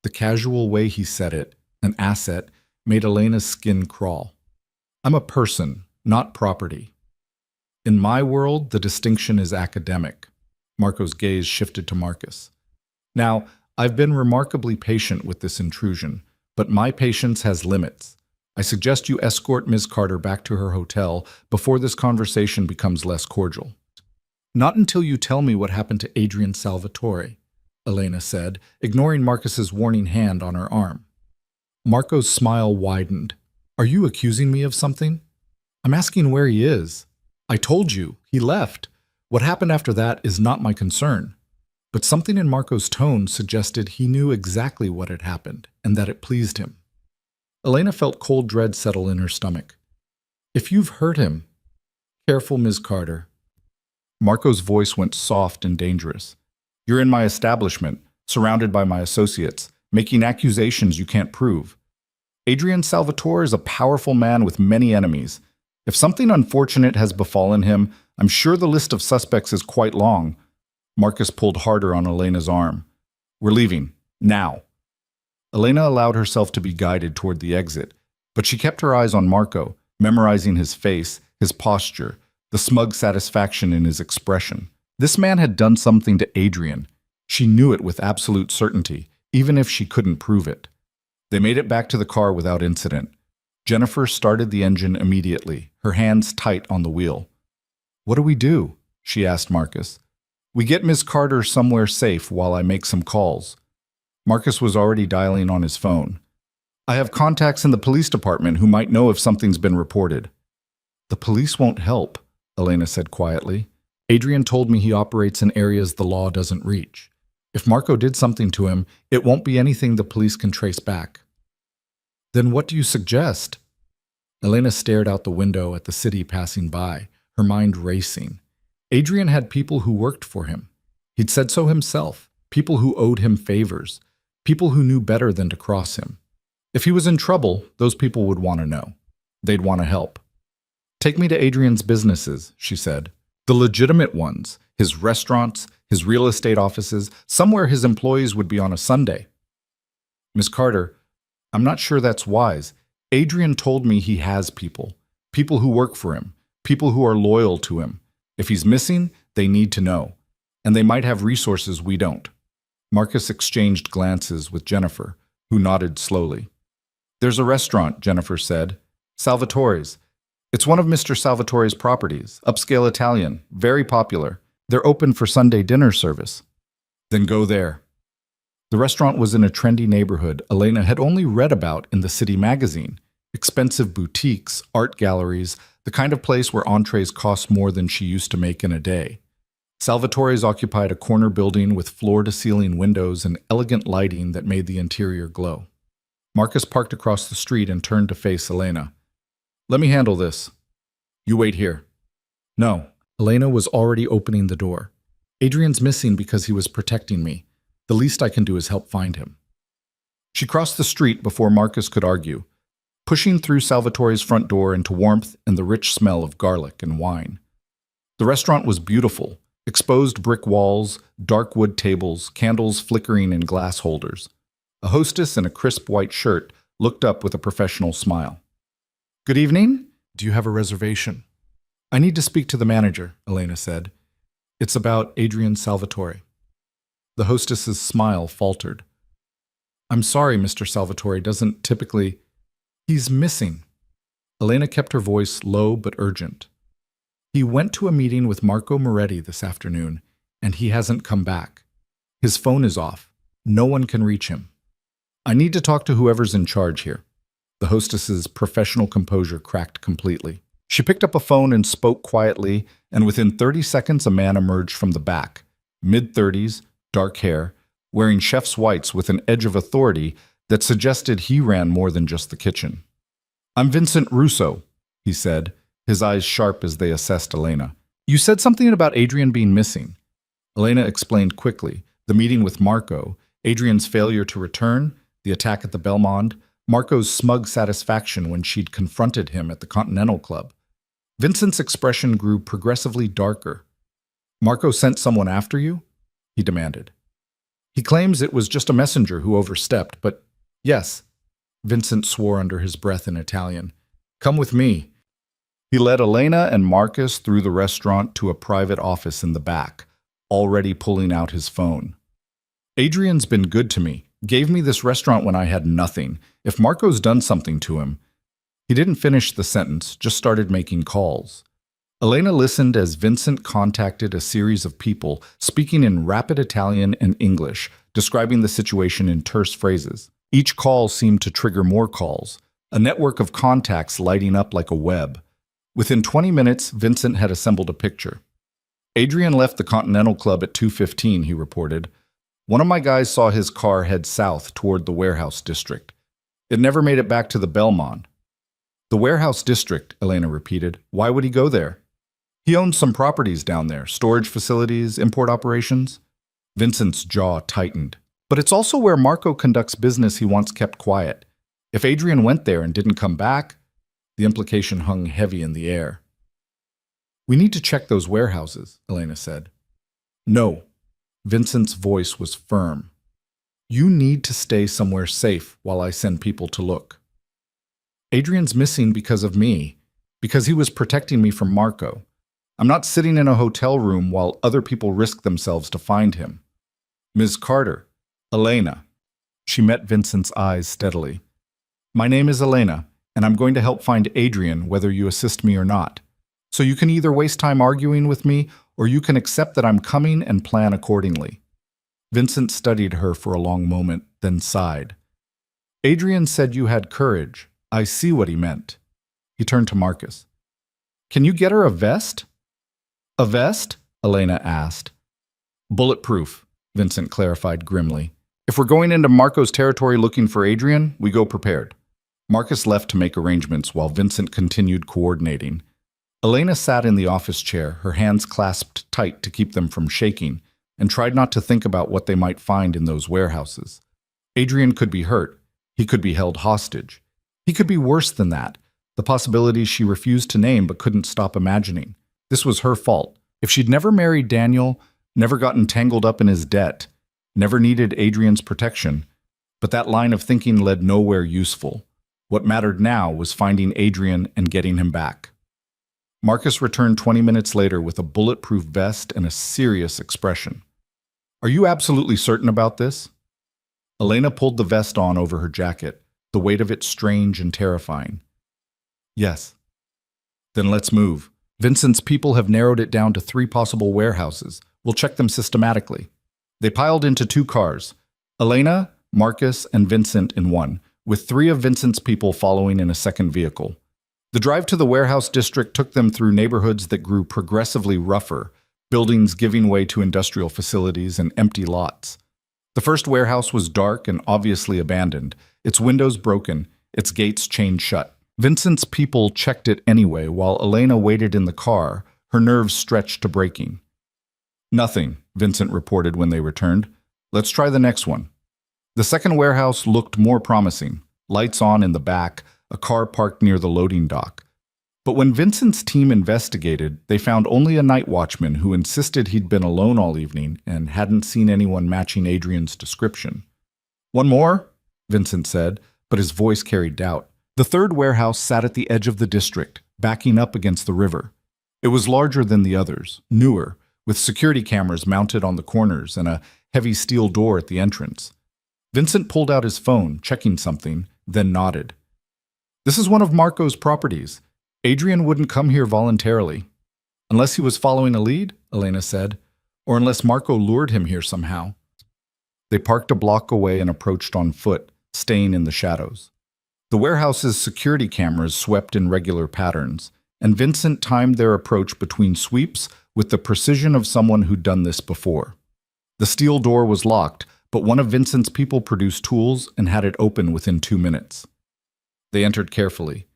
The casual way he said it, an asset, made Elena's skin crawl. I'm a person, not property. In my world, the distinction is academic. Marco's gaze shifted to Marcus. Now, I've been remarkably patient with this intrusion, but my patience has limits. I suggest you escort Ms. Carter back to her hotel before this conversation becomes less cordial. Not until you tell me what happened to Adrian Salvatore, Elena said, ignoring Marcus's warning hand on her arm. Marco's smile widened. Are you accusing me of something? I'm asking where he is. I told you, he left. What happened after that is not my concern. But something in Marco's tone suggested he knew exactly what had happened and that it pleased him. Elena felt cold dread settle in her stomach. If you've hurt him, careful, Ms. Carter. Marco's voice went soft and dangerous. You're in my establishment, surrounded by my associates, making accusations you can't prove. Adrian Salvatore is a powerful man with many enemies. If something unfortunate has befallen him, I'm sure the list of suspects is quite long. Marcus pulled harder on Elena's arm. We're leaving. Now. Elena allowed herself to be guided toward the exit, but she kept her eyes on Marco, memorizing his face, his posture, the smug satisfaction in his expression. This man had done something to Adrian. She knew it with absolute certainty, even if she couldn't prove it. They made it back to the car without incident. Jennifer started the engine immediately, her hands tight on the wheel. What do we do? She asked Marcus. We get Miss Carter somewhere safe while I make some calls. Marcus was already dialing on his phone. I have contacts in the police department who might know if something's been reported. The police won't help, Elena said quietly. Adrian told me he operates in areas the law doesn't reach. If Marco did something to him, it won't be anything the police can trace back. Then what do you suggest? Elena stared out the window at the city passing by, her mind racing. Adrian had people who worked for him. He'd said so himself, people who owed him favors, people who knew better than to cross him. If he was in trouble, those people would want to know. They'd want to help. "Take me to Adrian's businesses," she said. "The legitimate ones, his restaurants, his real estate offices, somewhere his employees would be on a Sunday." "Miss Carter, I'm not sure that's wise. Adrian told me he has people, people who work for him, people who are loyal to him. If he's missing, they need to know. And they might have resources we don't." Marcus exchanged glances with Jennifer, who nodded slowly. "There's a restaurant," Jennifer said. "Salvatore's. It's one of Mr. Salvatore's properties, upscale Italian, very popular. They're open for Sunday dinner service." "Then go there." The restaurant was in a trendy neighborhood Elena had only read about in the city magazine. Expensive boutiques, art galleries, the kind of place where entrees cost more than she used to make in a day. Salvatore's occupied a corner building with floor-to-ceiling windows and elegant lighting that made the interior glow. Marcus parked across the street and turned to face Elena. "Let me handle this." "You wait here." "No." Elena was already opening the door. "Adrian's missing because he was protecting me. The least I can do is help find him." She crossed the street before Marcus could argue, pushing through Salvatore's front door into warmth and the rich smell of garlic and wine. The restaurant was beautiful, exposed brick walls, dark wood tables, candles flickering in glass holders. A hostess in a crisp white shirt looked up with a professional smile. "Good evening. Do you have a reservation?" "I need to speak to the manager," Elena said. "It's about Adrian Salvatore." The hostess's smile faltered. "I'm sorry, Mr. Salvatore doesn't typically... He's missing." Elena kept her voice low but urgent. "He went to a meeting with Marco Moretti this afternoon, and he hasn't come back. His phone is off. No one can reach him. I need to talk to whoever's in charge here." The hostess's professional composure cracked completely. She picked up a phone and spoke quietly, and within 30 seconds a man emerged from the back, mid-30s, dark hair, wearing chef's whites with an edge of authority that suggested he ran more than just the kitchen. "I'm Vincent Russo," he said, his eyes sharp as they assessed Elena. "You said something about Adrian being missing." Elena explained quickly, the meeting with Marco, Adrian's failure to return, the attack at the Belmond, Marco's smug satisfaction when she'd confronted him at the Continental Club. Vincent's expression grew progressively darker. "Marco sent someone after you?" he demanded. "He claims it was just a messenger who overstepped, but yes," Vincent swore under his breath in Italian. "Come with me." He led Elena and Marcus through the restaurant to a private office in the back, already pulling out his phone. "Adrian's been good to me, gave me this restaurant when I had nothing. If Marco's done something to him..." He didn't finish the sentence, just started making calls. Elena listened as Vincent contacted a series of people, speaking in rapid Italian and English, describing the situation in terse phrases. Each call seemed to trigger more calls, a network of contacts lighting up like a web. Within 20 minutes, Vincent had assembled a picture. "Adrian left the Continental Club at 2:15, he reported. "One of my guys saw his car head south toward the warehouse district. It never made it back to the Belmond." "The warehouse district," Elena repeated. "Why would he go there?" "He owns some properties down there, storage facilities, import operations." Vincent's jaw tightened. "But it's also where Marco conducts business he wants kept quiet. If Adrian went there and didn't come back..." The implication hung heavy in the air. "We need to check those warehouses," Elena said. "No." Vincent's voice was firm. "You need to stay somewhere safe while I send people to look. Adrian's missing because of me, because he was protecting me from Marco. I'm not sitting in a hotel room while other people risk themselves to find him. Ms. Carter, Elena." She met Vincent's eyes steadily. "My name is Elena, and I'm going to help find Adrian whether you assist me or not. So you can either waste time arguing with me, or you can accept that I'm coming and plan accordingly." Vincent studied her for a long moment, then sighed. "Adrian said you had courage. I see what he meant." He turned to Marcus. "Can you get her a vest?" "A vest?" Elena asked. "Bulletproof," Vincent clarified grimly. "If we're going into Marco's territory looking for Adrian, we go prepared." Marcus left to make arrangements while Vincent continued coordinating. Elena sat in the office chair, her hands clasped tight to keep them from shaking, and tried not to think about what they might find in those warehouses. Adrian could be hurt. He could be held hostage. He could be worse than that, the possibilities she refused to name but couldn't stop imagining. This was her fault. If she'd never married Daniel, never gotten tangled up in his debt, never needed Adrian's protection, but that line of thinking led nowhere useful. What mattered now was finding Adrian and getting him back. Marcus returned 20 minutes later with a bulletproof vest and a serious expression. "Are you absolutely certain about this?" Elena pulled the vest on over her jacket, the weight of it strange and terrifying. "Yes." "Then let's move. Vincent's people have narrowed it down to 3 possible warehouses. We'll check them systematically." They piled into 2 cars, Elena, Marcus, and Vincent in one, with 3 of Vincent's people following in a second vehicle. The drive to the warehouse district took them through neighborhoods that grew progressively rougher, buildings giving way to industrial facilities and empty lots. The first warehouse was dark and obviously abandoned, its windows broken, its gates chained shut. Vincent's people checked it anyway while Elena waited in the car, her nerves stretched to breaking. "Nothing," Vincent reported when they returned. "Let's try the next one." The second warehouse looked more promising, lights on in the back, a car parked near the loading dock. But when Vincent's team investigated, they found only a night watchman who insisted he'd been alone all evening and hadn't seen anyone matching Adrian's description. "One more?" Vincent said, but his voice carried doubt. The third warehouse sat at the edge of the district, backing up against the river. It was larger than the others, newer, with security cameras mounted on the corners and a heavy steel door at the entrance. Vincent pulled out his phone, checking something, then nodded. "This is one of Marco's properties. Adrian wouldn't come here voluntarily." "Unless he was following a lead," Elena said, "or unless Marco lured him here somehow." They parked a block away and approached on foot, staying in the shadows. The warehouse's security cameras swept in regular patterns, and Vincent timed their approach between sweeps with the precision of someone who'd done this before. The steel door was locked, but one of Vincent's people produced tools and had it open within 2 minutes. They entered carefully,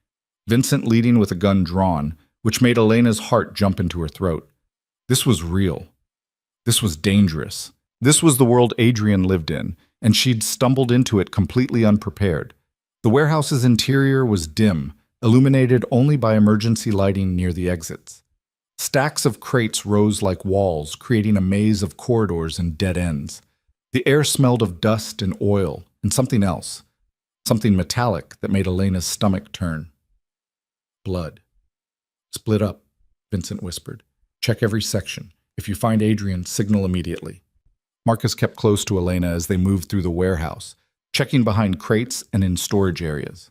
Vincent leading with a gun drawn, which made Elena's heart jump into her throat. This was real. This was dangerous. This was the world Adrian lived in, and she'd stumbled into it completely unprepared. The warehouse's interior was dim, illuminated only by emergency lighting near the exits. Stacks of crates rose like walls, creating a maze of corridors and dead ends. The air smelled of dust and oil, and something else. Something metallic that made Elena's stomach turn. "Blood." "Split up," Vincent whispered. "Check every section. If you find Adrian, signal immediately." Marcus kept close to Elena as they moved through the warehouse, checking behind crates and in storage areas.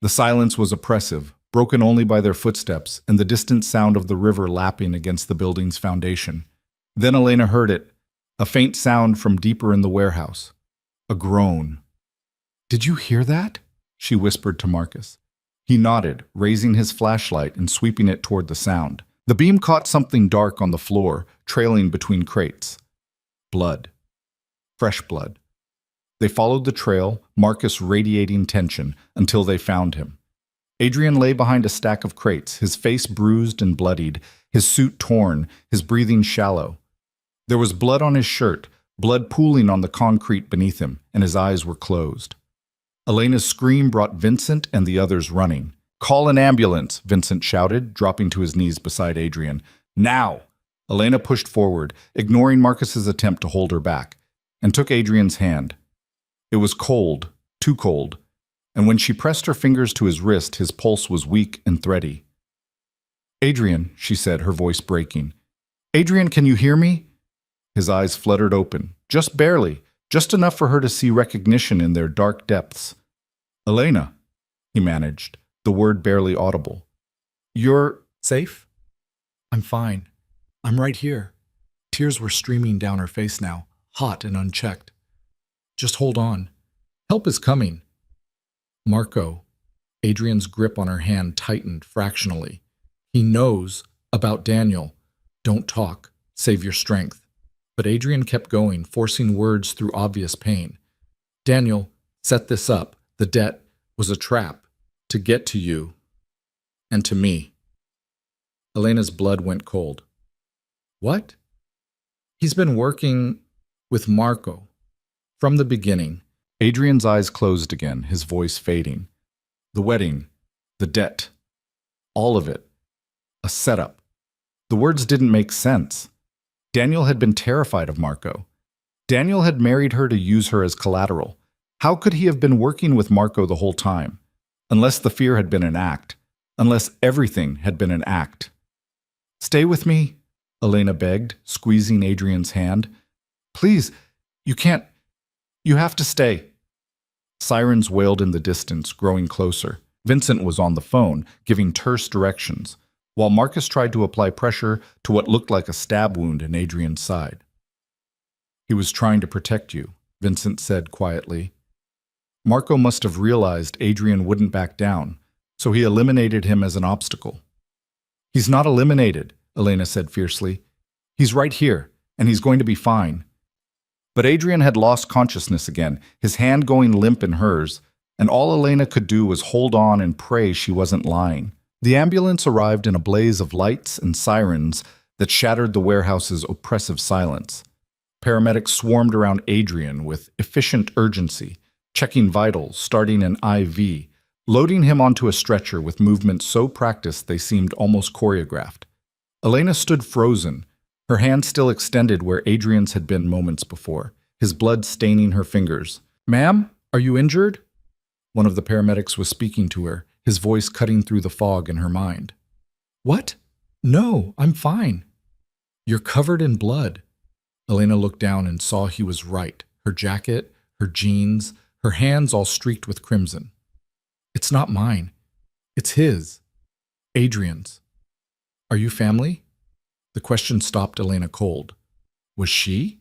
The silence was oppressive, broken only by their footsteps and the distant sound of the river lapping against the building's foundation. Then Elena heard it, a faint sound from deeper in the warehouse. A groan. "Did you hear that?" she whispered to Marcus. He nodded, raising his flashlight and sweeping it toward the sound. The beam caught something dark on the floor, trailing between crates. Blood. Fresh blood. They followed the trail, Marcus radiating tension, until they found him. Adrian lay behind a stack of crates, his face bruised and bloodied, his suit torn, his breathing shallow. There was blood on his shirt, blood pooling on the concrete beneath him, and his eyes were closed. Elena's scream brought Vincent and the others running. "Call an ambulance," Vincent shouted, dropping to his knees beside Adrian. "Now!" Elena pushed forward, ignoring Marcus's attempt to hold her back, and took Adrian's hand. It was cold, too cold, and when she pressed her fingers to his wrist, his pulse was weak and thready. "Adrian," she said, her voice breaking. "Adrian, can you hear me?" His eyes fluttered open, just barely, just enough for her to see recognition in their dark depths. "Elena," he managed, the word barely audible. "You're safe?" "I'm fine. I'm right here." Tears were streaming down her face now, hot and unchecked. "Just hold on. Help is coming." "Marco." Adrian's grip on her hand tightened fractionally. "He knows about Daniel. Don't talk. Save your strength." But Adrian kept going, forcing words through obvious pain. "Daniel set this up. The debt was a trap to get to you and to me." Elena's blood went cold. What? He's been working with Marco. From the beginning. Adrian's eyes closed again, his voice fading. The wedding, the debt, all of it. A setup. The words didn't make sense. Daniel had been terrified of Marco. Daniel had married her to use her as collateral. How could he have been working with Marco the whole time? Unless the fear had been an act. Unless everything had been an act. Stay with me, Elena begged, squeezing Adrian's hand. Please, you can't. You have to stay. Sirens wailed in the distance, growing closer. Vincent was on the phone, giving terse directions, while Marcus tried to apply pressure to what looked like a stab wound in Adrian's side. He was trying to protect you, Vincent said quietly. Marco must have realized Adrian wouldn't back down, so he eliminated him as an obstacle. He's not eliminated, Elena said fiercely. He's right here, and he's going to be fine. But Adrian had lost consciousness again, his hand going limp in hers, and all Elena could do was hold on and pray she wasn't lying. The ambulance arrived in a blaze of lights and sirens that shattered the warehouse's oppressive silence. Paramedics swarmed around Adrian with efficient urgency, checking vitals, starting an IV, loading him onto a stretcher with movements so practiced they seemed almost choreographed. Elena stood frozen, her hand still extended where Adrian's had been moments before, his blood staining her fingers. "Ma'am, are you injured?" One of the paramedics was speaking to her, his voice cutting through the fog in her mind. "What? No, I'm fine." "You're covered in blood." Elena looked down and saw he was right, her jacket, her jeans, her hands all streaked with crimson. "It's not mine. It's his. Adrian's. Are you family?" The question stopped Elena cold. Was she?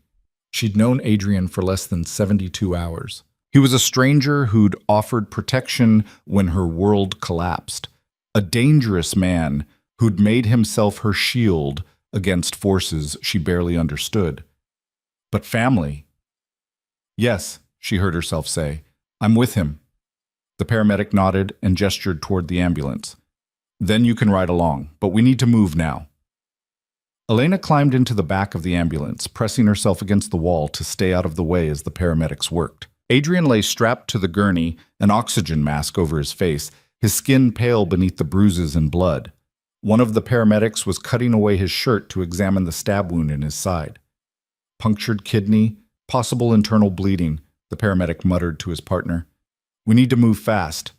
She'd known Adrian for less than 72 hours. He was a stranger who'd offered protection when her world collapsed. A dangerous man who'd made himself her shield against forces she barely understood. But family? "Yes," she heard herself say. "I'm with him." The paramedic nodded and gestured toward the ambulance. "Then you can ride along, but we need to move now." Elena climbed into the back of the ambulance, pressing herself against the wall to stay out of the way as the paramedics worked. Adrian lay strapped to the gurney, an oxygen mask over his face, his skin pale beneath the bruises and blood. One of the paramedics was cutting away his shirt to examine the stab wound in his side. "Punctured kidney, possible internal bleeding," the paramedic muttered to his partner. "We need to move fast."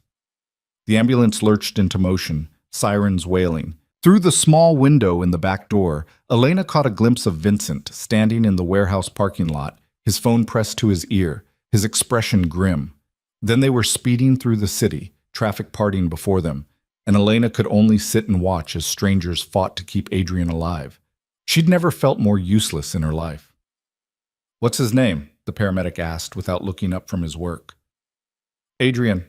The ambulance lurched into motion, sirens wailing. Through the small window in the back door, Elena caught a glimpse of Vincent standing in the warehouse parking lot, his phone pressed to his ear, his expression grim. Then they were speeding through the city, traffic parting before them, and Elena could only sit and watch as strangers fought to keep Adrian alive. She'd never felt more useless in her life. "What's his name?" the paramedic asked without looking up from his work. "Adrian.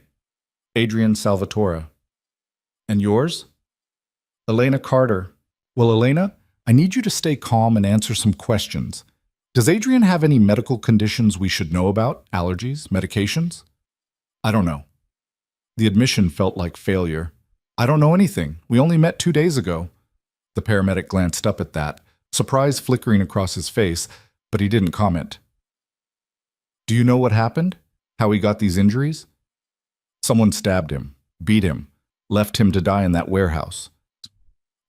Adrian Salvatore." "And yours?" "Elena Carter." "Well, Elena, I need you to stay calm and answer some questions. Does Adrian have any medical conditions we should know about? Allergies? Medications?" "I don't know." The admission felt like failure. "I don't know anything. We only met 2 days ago." The paramedic glanced up at that, surprise flickering across his face, but he didn't comment. "Do you know what happened? How he got these injuries?" "Someone stabbed him, beat him, left him to die in that warehouse."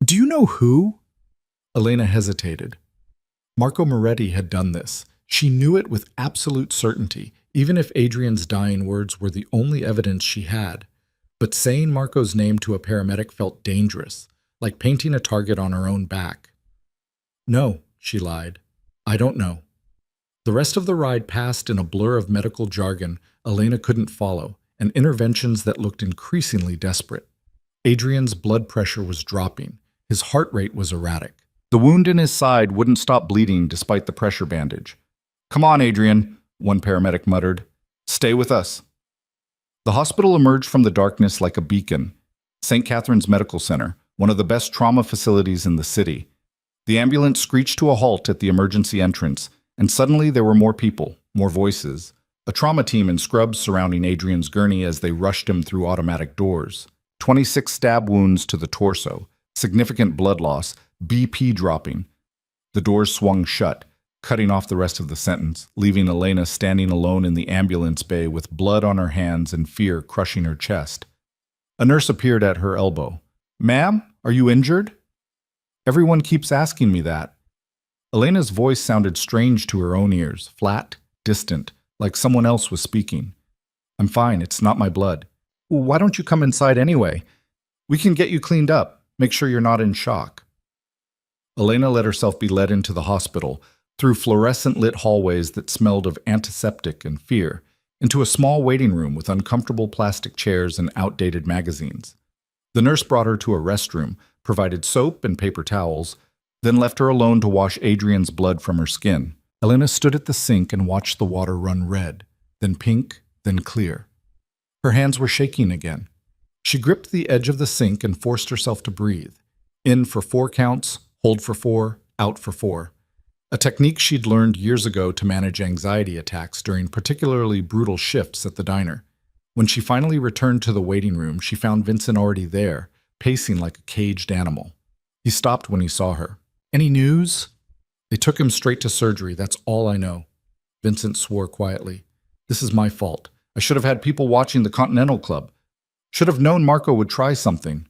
"Do you know who?" Elena hesitated. Marco Moretti had done this. She knew it with absolute certainty, even if Adrian's dying words were the only evidence she had. But saying Marco's name to a paramedic felt dangerous, like painting a target on her own back. "No," she lied. "I don't know." The rest of the ride passed in a blur of medical jargon Elena couldn't follow, and interventions that looked increasingly desperate. Adrian's blood pressure was dropping. His heart rate was erratic. The wound in his side wouldn't stop bleeding despite the pressure bandage. "Come on, Adrian," one paramedic muttered. "Stay with us." The hospital emerged from the darkness like a beacon. St. Catherine's Medical Center, one of the best trauma facilities in the city. The ambulance screeched to a halt at the emergency entrance, and suddenly there were more people, more voices. A trauma team in scrubs surrounding Adrian's gurney as they rushed him through automatic doors. 26 stab wounds to the torso, significant blood loss, BP dropping. The doors swung shut, cutting off the rest of the sentence, leaving Elena standing alone in the ambulance bay with blood on her hands and fear crushing her chest. A nurse appeared at her elbow. "Ma'am, are you injured?" "Everyone keeps asking me that." Elena's voice sounded strange to her own ears, flat, distant, like someone else was speaking. "I'm fine, it's not my blood." "Why don't you come inside anyway? We can get you cleaned up, make sure you're not in shock." Elena let herself be led into the hospital, through fluorescent-lit hallways that smelled of antiseptic and fear, into a small waiting room with uncomfortable plastic chairs and outdated magazines. The nurse brought her to a restroom, provided soap and paper towels, then left her alone to wash Adrian's blood from her skin. Elena stood at the sink and watched the water run red, then pink, then clear. Her hands were shaking again. She gripped the edge of the sink and forced herself to breathe. In for 4 counts, hold for 4, out for 4. A technique she'd learned years ago to manage anxiety attacks during particularly brutal shifts at the diner. When she finally returned to the waiting room, she found Vincent already there, pacing like a caged animal. He stopped when he saw her. "Any news?" "They took him straight to surgery, that's all I know." Vincent swore quietly. "This is my fault. I should have had people watching the Continental Club. Should have known Marco would try something."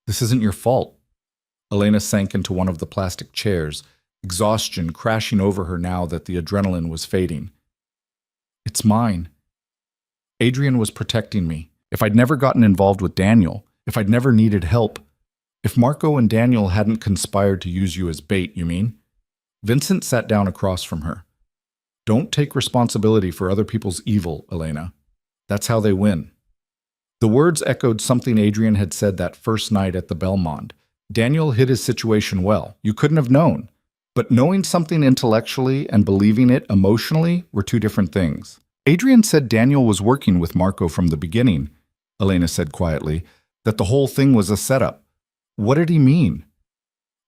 "This isn't your fault." Elena sank into one of the plastic chairs, exhaustion crashing over her now that the adrenaline was fading. "It's mine. Adrian was protecting me. If I'd never gotten involved with Daniel, if I'd never needed help, if Marco and Daniel hadn't conspired to use you as bait, you mean?" Vincent sat down across from her. "Don't take responsibility for other people's evil, Elena. That's how they win." The words echoed something Adrian had said that first night at the Belmont. Daniel hid his situation well. You couldn't have known. But knowing something intellectually and believing it emotionally were two different things. "Adrian said Daniel was working with Marco from the beginning," Elena said quietly, "that the whole thing was a setup. What did he mean?"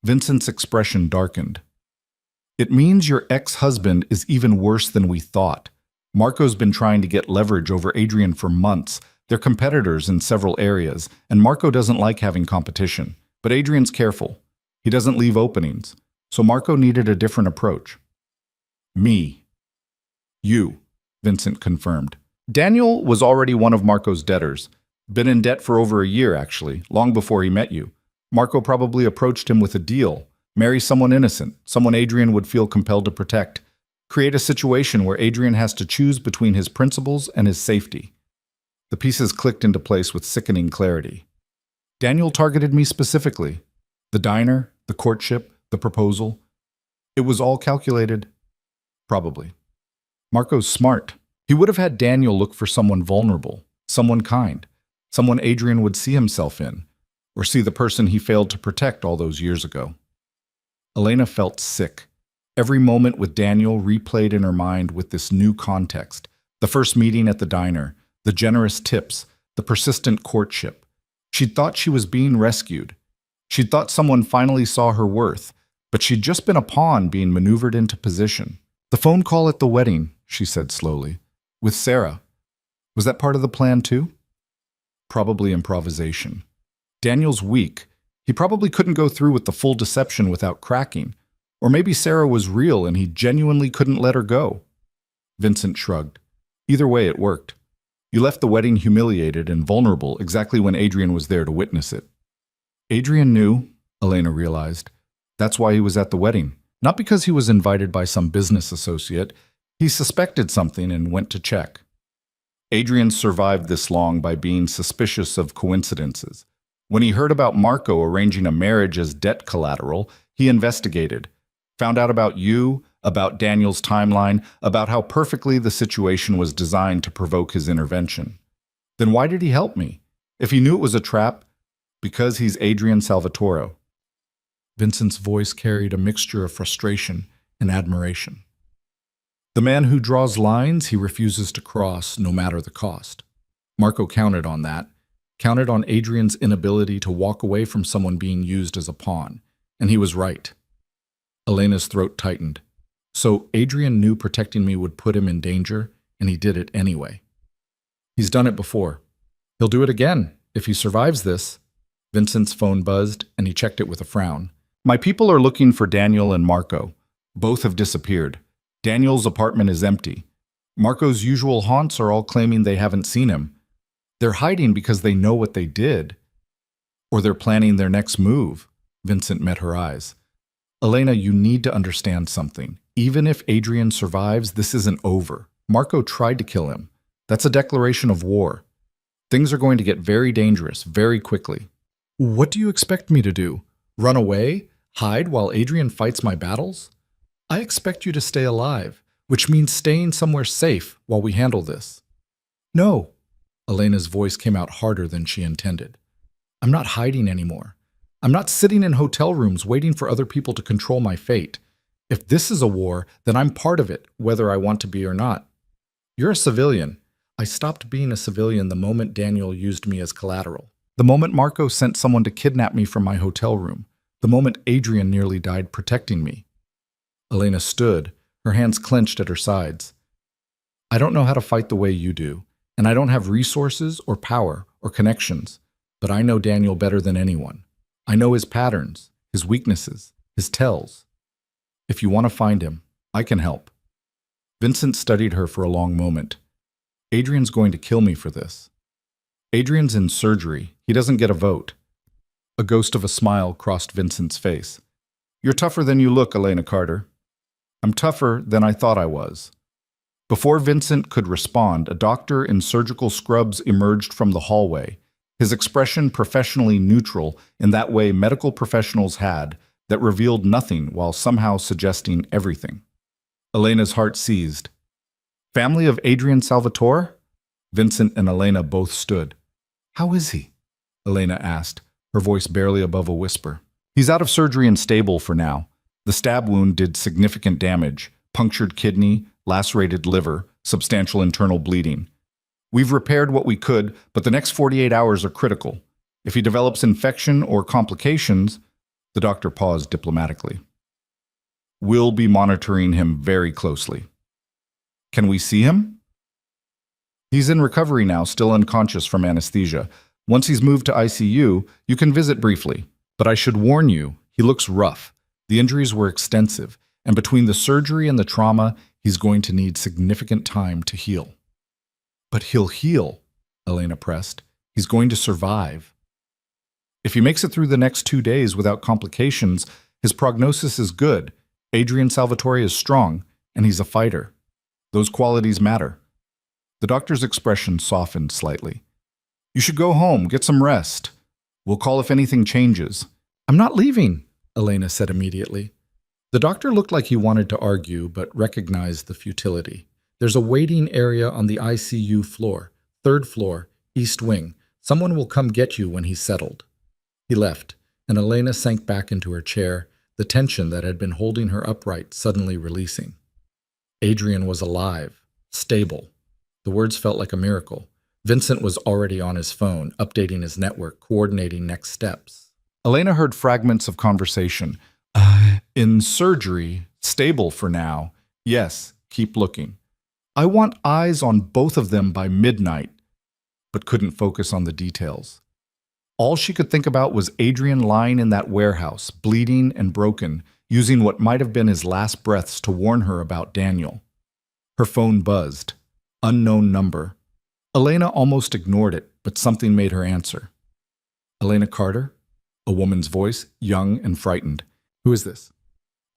Vincent's expression darkened. "It means your ex-husband is even worse than we thought. Marco's been trying to get leverage over Adrian for months. They're competitors in several areas, and Marco doesn't like having competition. But Adrian's careful. He doesn't leave openings. So Marco needed a different approach." "Me." "You," Vincent confirmed. "Daniel was already one of Marco's debtors. Been in debt for over a year, actually, long before he met you. Marco probably approached him with a deal. Marry someone innocent, someone Adrian would feel compelled to protect. Create a situation where Adrian has to choose between his principles and his safety." The pieces clicked into place with sickening clarity. "Daniel targeted me specifically. The diner, the courtship, the proposal. It was all calculated." "Probably." "Marco's smart. He would have had Daniel look for someone vulnerable, someone kind, someone Adrian would see himself in, or see the person he failed to protect all those years ago." Elena felt sick. Every moment with Daniel replayed in her mind with this new context. The first meeting at the diner, the generous tips, the persistent courtship. She'd thought she was being rescued. She'd thought someone finally saw her worth, but she'd just been a pawn being maneuvered into position. "The phone call at the wedding," she said slowly, "with Sarah. Was that part of the plan too?" "Probably improvisation. Daniel's weak. He probably couldn't go through with the full deception without cracking. Or maybe Sarah was real and he genuinely couldn't let her go." Vincent shrugged. "Either way, it worked. You left the wedding humiliated and vulnerable exactly when Adrian was there to witness it." Adrian knew, Elena realized. That's why he was at the wedding. Not because he was invited by some business associate. He suspected something and went to check. Adrian survived this long by being suspicious of coincidences. When he heard about Marco arranging a marriage as debt collateral, he investigated. Found out about you, about Daniel's timeline, about how perfectly the situation was designed to provoke his intervention. Then why did he help me? If he knew it was a trap, because he's Adrian Salvatore. Vincent's voice carried a mixture of frustration and admiration. The man who draws lines he refuses to cross no matter the cost. Marco counted on that, counted on Adrian's inability to walk away from someone being used as a pawn, and he was right. Elena's throat tightened. So Adrian knew protecting me would put him in danger, and he did it anyway. He's done it before. He'll do it again if he survives this. Vincent's phone buzzed, and he checked it with a frown. My people are looking for Daniel and Marco. Both have disappeared. Daniel's apartment is empty. Marco's usual haunts are all claiming they haven't seen him. They're hiding because they know what they did. Or they're planning their next move. Vincent met her eyes. Elena, you need to understand something. Even if Adrian survives, this isn't over. Marco tried to kill him. That's a declaration of war. Things are going to get very dangerous very quickly. What do you expect me to do? Run away? Hide while Adrian fights my battles? I expect you to stay alive, which means staying somewhere safe while we handle this. No. Elena's voice came out harder than she intended. I'm not hiding anymore. I'm not sitting in hotel rooms waiting for other people to control my fate. If this is a war, then I'm part of it, whether I want to be or not. You're a civilian. I stopped being a civilian the moment Daniel used me as collateral. The moment Marco sent someone to kidnap me from my hotel room. The moment Adrian nearly died protecting me. Elena stood, her hands clenched at her sides. I don't know how to fight the way you do, and I don't have resources or power or connections, but I know Daniel better than anyone. I know his patterns, his weaknesses, his tells. If you want to find him, I can help. Vincent studied her for a long moment. Adrian's going to kill me for this. Adrian's in surgery. He doesn't get a vote. A ghost of a smile crossed Vincent's face. You're tougher than you look, Elena Carter. I'm tougher than I thought I was. Before Vincent could respond, a doctor in surgical scrubs emerged from the hallway, his expression professionally neutral in that way medical professionals had, that revealed nothing while somehow suggesting everything. Elena's heart seized. Family of Adrian Salvatore? Vincent and Elena both stood. How is he? Elena asked, her voice barely above a whisper. He's out of surgery and stable for now. The stab wound did significant damage, punctured kidney, lacerated liver, substantial internal bleeding. We've repaired what we could, but the next 48 hours are critical. If he develops infection or complications, the doctor paused diplomatically. We'll be monitoring him very closely. Can we see him? He's in recovery now, still unconscious from anesthesia. Once he's moved to ICU, you can visit briefly. But I should warn you, he looks rough. The injuries were extensive, and between the surgery and the trauma, he's going to need significant time to heal. But he'll heal, Elena pressed. He's going to survive. If he makes it through the next 2 days without complications, his prognosis is good. Adrian Salvatore is strong, and he's a fighter. Those qualities matter. The doctor's expression softened slightly. You should go home, get some rest. We'll call if anything changes. I'm not leaving, Elena said immediately. The doctor looked like he wanted to argue, but recognized the futility. There's a waiting area on the ICU floor, 3rd floor, East Wing. Someone will come get you when he's settled. He left, and Elena sank back into her chair, the tension that had been holding her upright suddenly releasing. Adrian was alive, stable. The words felt like a miracle. Vincent was already on his phone, updating his network, coordinating next steps. Elena heard fragments of conversation. In surgery, stable for now. Yes, keep looking. I want eyes on both of them by midnight, but couldn't focus on the details. All she could think about was Adrian lying in that warehouse, bleeding and broken, using what might have been his last breaths to warn her about Daniel. Her phone buzzed. Unknown number. Elena almost ignored it, but something made her answer. Elena Carter? A woman's voice, young and frightened. Who is this?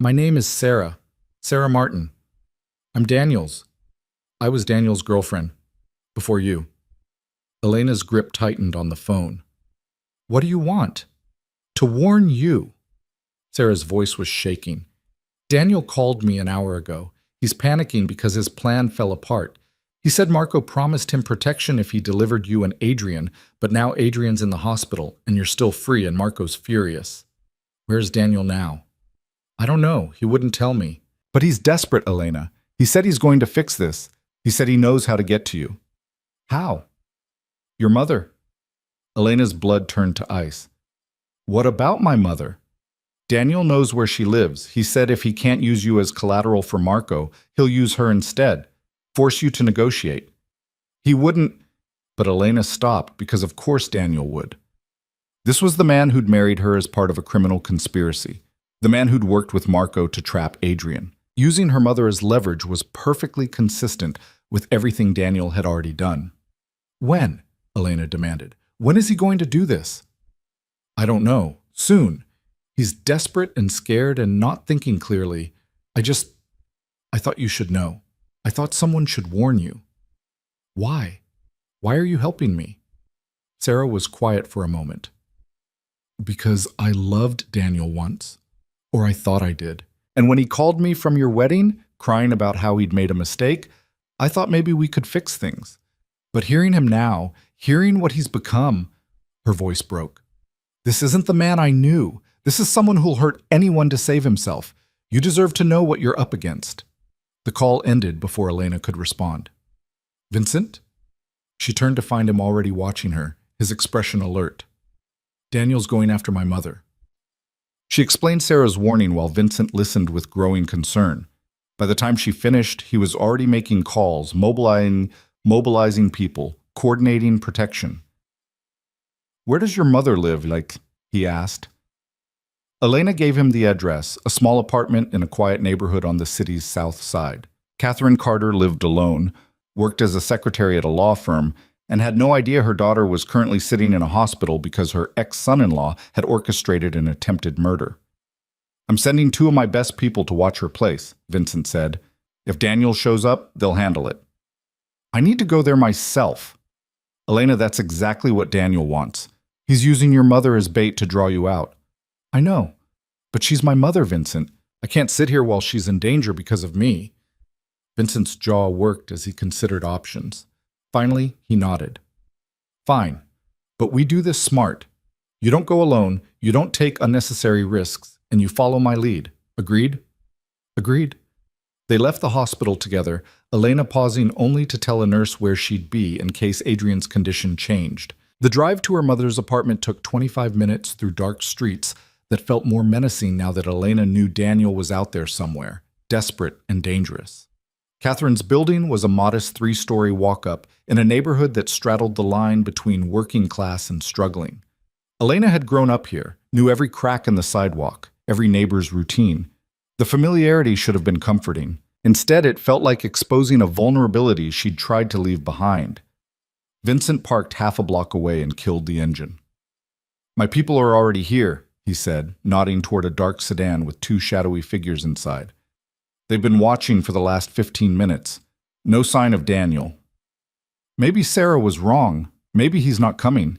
My name is Sarah. Sarah Martin. I'm Daniel's. I was Daniel's girlfriend. Before you. Elena's grip tightened on the phone. What do you want? To warn you. Sarah's voice was shaking. Daniel called me an hour ago. He's panicking because his plan fell apart. He said Marco promised him protection if he delivered you and Adrian, but now Adrian's in the hospital, and you're still free, and Marco's furious. Where's Daniel now? I don't know. He wouldn't tell me. But he's desperate, Elena. He said he's going to fix this. He said he knows how to get to you. How? Your mother. Elena's blood turned to ice. What about my mother? Daniel knows where she lives. He said if he can't use you as collateral for Marco, he'll use her instead. Force you to negotiate. He wouldn't, but Elena stopped because of course Daniel would. This was the man who'd married her as part of a criminal conspiracy, the man who'd worked with Marco to trap Adrian. Using her mother as leverage was perfectly consistent with everything Daniel had already done. When? Elena demanded. When is he going to do this? I don't know. Soon. He's desperate and scared and not thinking clearly. I thought you should know. I thought someone should warn you. Why? Why are you helping me? Sarah was quiet for a moment. Because I loved Daniel once. Or I thought I did. And when he called me from your wedding, crying about how he'd made a mistake, I thought maybe we could fix things. But hearing him now, hearing what he's become, her voice broke. This isn't the man I knew. This is someone who'll hurt anyone to save himself. You deserve to know what you're up against. The call ended before Elena could respond. Vincent? She turned to find him already watching her, his expression alert. Daniel's going after my mother. She explained Sarah's warning while Vincent listened with growing concern. By the time she finished, he was already making calls, mobilizing people, coordinating protection. Where does your mother live, he asked. Elena gave him the address, a small apartment in a quiet neighborhood on the city's south side. Catherine Carter lived alone, worked as a secretary at a law firm, and had no idea her daughter was currently sitting in a hospital because her ex-son-in-law had orchestrated an attempted murder. I'm sending 2 of my best people to watch her place, Vincent said. If Daniel shows up, they'll handle it. I need to go there myself. Elena, that's exactly what Daniel wants. He's using your mother as bait to draw you out. I know, but she's my mother, Vincent. I can't sit here while she's in danger because of me. Vincent's jaw worked as he considered options. Finally, he nodded. Fine, but we do this smart. You don't go alone, you don't take unnecessary risks, and you follow my lead. Agreed? Agreed. They left the hospital together, Elena pausing only to tell a nurse where she'd be in case Adrian's condition changed. The drive to her mother's apartment took 25 minutes through dark streets that felt more menacing now that Elena knew Daniel was out there somewhere, desperate and dangerous. Catherine's building was a modest 3-story walk-up in a neighborhood that straddled the line between working class and struggling. Elena had grown up here, knew every crack in the sidewalk, every neighbor's routine. The familiarity should have been comforting. Instead, it felt like exposing a vulnerability she'd tried to leave behind. Vincent parked half a block away and killed the engine. My people are already here, he said, nodding toward a dark sedan with 2 shadowy figures inside. They've been watching for the last 15 minutes. No sign of Daniel. Maybe Sarah was wrong. Maybe he's not coming.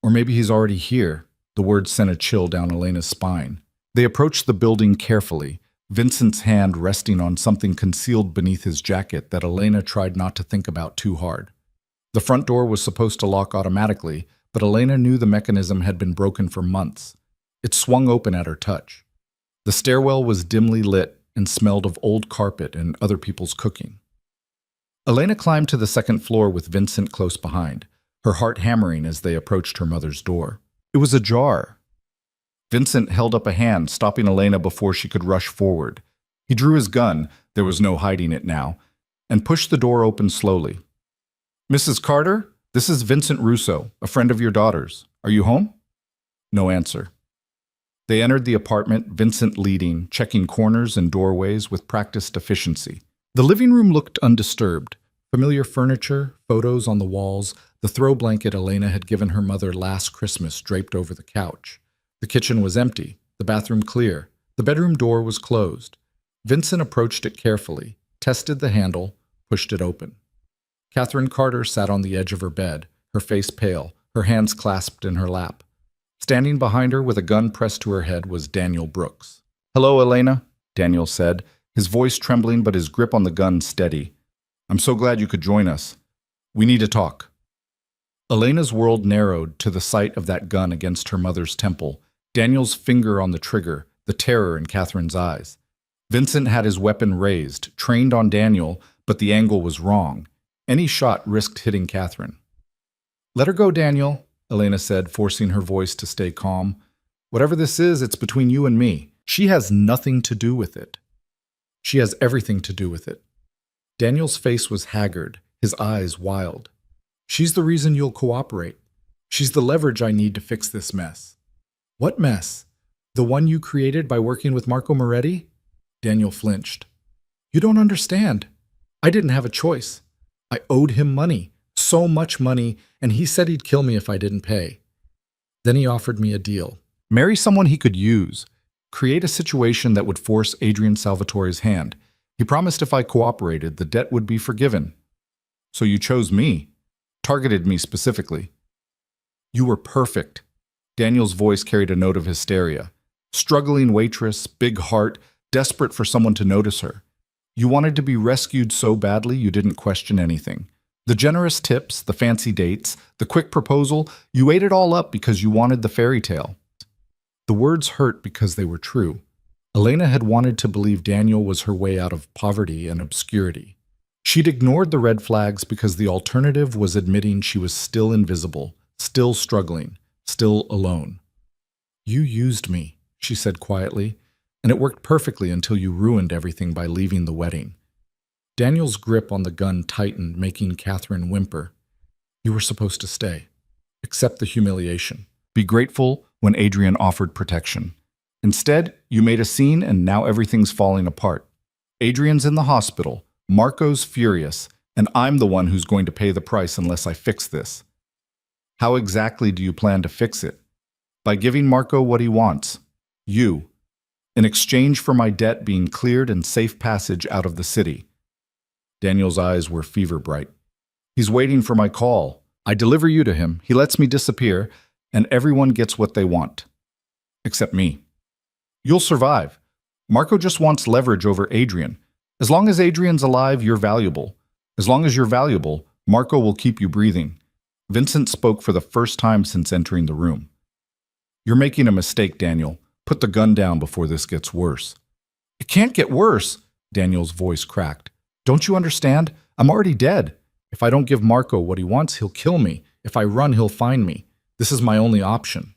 Or maybe he's already here. The words sent a chill down Elena's spine. They approached the building carefully, Vincent's hand resting on something concealed beneath his jacket that Elena tried not to think about too hard. The front door was supposed to lock automatically, but Elena knew the mechanism had been broken for months. It swung open at her touch. The stairwell was dimly lit and smelled of old carpet and other people's cooking. Elena climbed to the second floor with Vincent close behind, her heart hammering as they approached her mother's door. It was ajar. Vincent held up a hand, stopping Elena before she could rush forward. He drew his gun, there was no hiding it now, and pushed the door open slowly. Mrs. Carter, this is Vincent Russo, a friend of your daughter's. Are you home? No answer. They entered the apartment, Vincent leading, checking corners and doorways with practiced efficiency. The living room looked undisturbed. Familiar furniture, photos on the walls, the throw blanket Elena had given her mother last Christmas draped over the couch. The kitchen was empty, the bathroom clear. The bedroom door was closed. Vincent approached it carefully, tested the handle, pushed it open. Catherine Carter sat on the edge of her bed, her face pale, her hands clasped in her lap. Standing behind her with a gun pressed to her head was Daniel Brooks. Hello, Elena, Daniel said, his voice trembling but his grip on the gun steady. I'm so glad you could join us. We need to talk. Elena's world narrowed to the sight of that gun against her mother's temple, Daniel's finger on the trigger, the terror in Catherine's eyes. Vincent had his weapon raised, trained on Daniel, but the angle was wrong. Any shot risked hitting Catherine. Let her go, Daniel, Elena said, forcing her voice to stay calm. Whatever this is, it's between you and me. She has nothing to do with it. She has everything to do with it. Daniel's face was haggard, his eyes wild. She's the reason you'll cooperate. She's the leverage I need to fix this mess. What mess? The one you created by working with Marco Moretti? Daniel flinched. You don't understand. I didn't have a choice. I owed him money, so much money, and he said he'd kill me if I didn't pay. Then he offered me a deal. Marry someone he could use. Create a situation that would force Adrian Salvatore's hand. He promised if I cooperated, the debt would be forgiven. So you chose me. Targeted me specifically. You were perfect. Daniel's voice carried a note of hysteria. Struggling waitress, big heart, desperate for someone to notice her. You wanted to be rescued so badly you didn't question anything. The generous tips, the fancy dates, the quick proposal, you ate it all up because you wanted the fairy tale. The words hurt because they were true. Elena had wanted to believe Daniel was her way out of poverty and obscurity. She'd ignored the red flags because the alternative was admitting she was still invisible, still struggling, still alone. You used me, she said quietly, and it worked perfectly until you ruined everything by leaving the wedding. Daniel's grip on the gun tightened, making Catherine whimper. You were supposed to stay. Accept the humiliation. Be grateful when Adrian offered protection. Instead, you made a scene and now everything's falling apart. Adrian's in the hospital, Marco's furious, and I'm the one who's going to pay the price unless I fix this. How exactly do you plan to fix it? By giving Marco what he wants. You. In exchange for my debt being cleared and safe passage out of the city. Daniel's eyes were fever bright. He's waiting for my call. I deliver you to him, he lets me disappear, and everyone gets what they want. Except me. You'll survive. Marco just wants leverage over Adrian. As long as Adrian's alive, you're valuable. As long as you're valuable, Marco will keep you breathing. Vincent spoke for the first time since entering the room. You're making a mistake, Daniel. Put the gun down before this gets worse. It can't get worse, Daniel's voice cracked. Don't you understand? I'm already dead. If I don't give Marco what he wants, he'll kill me. If I run, he'll find me. This is my only option.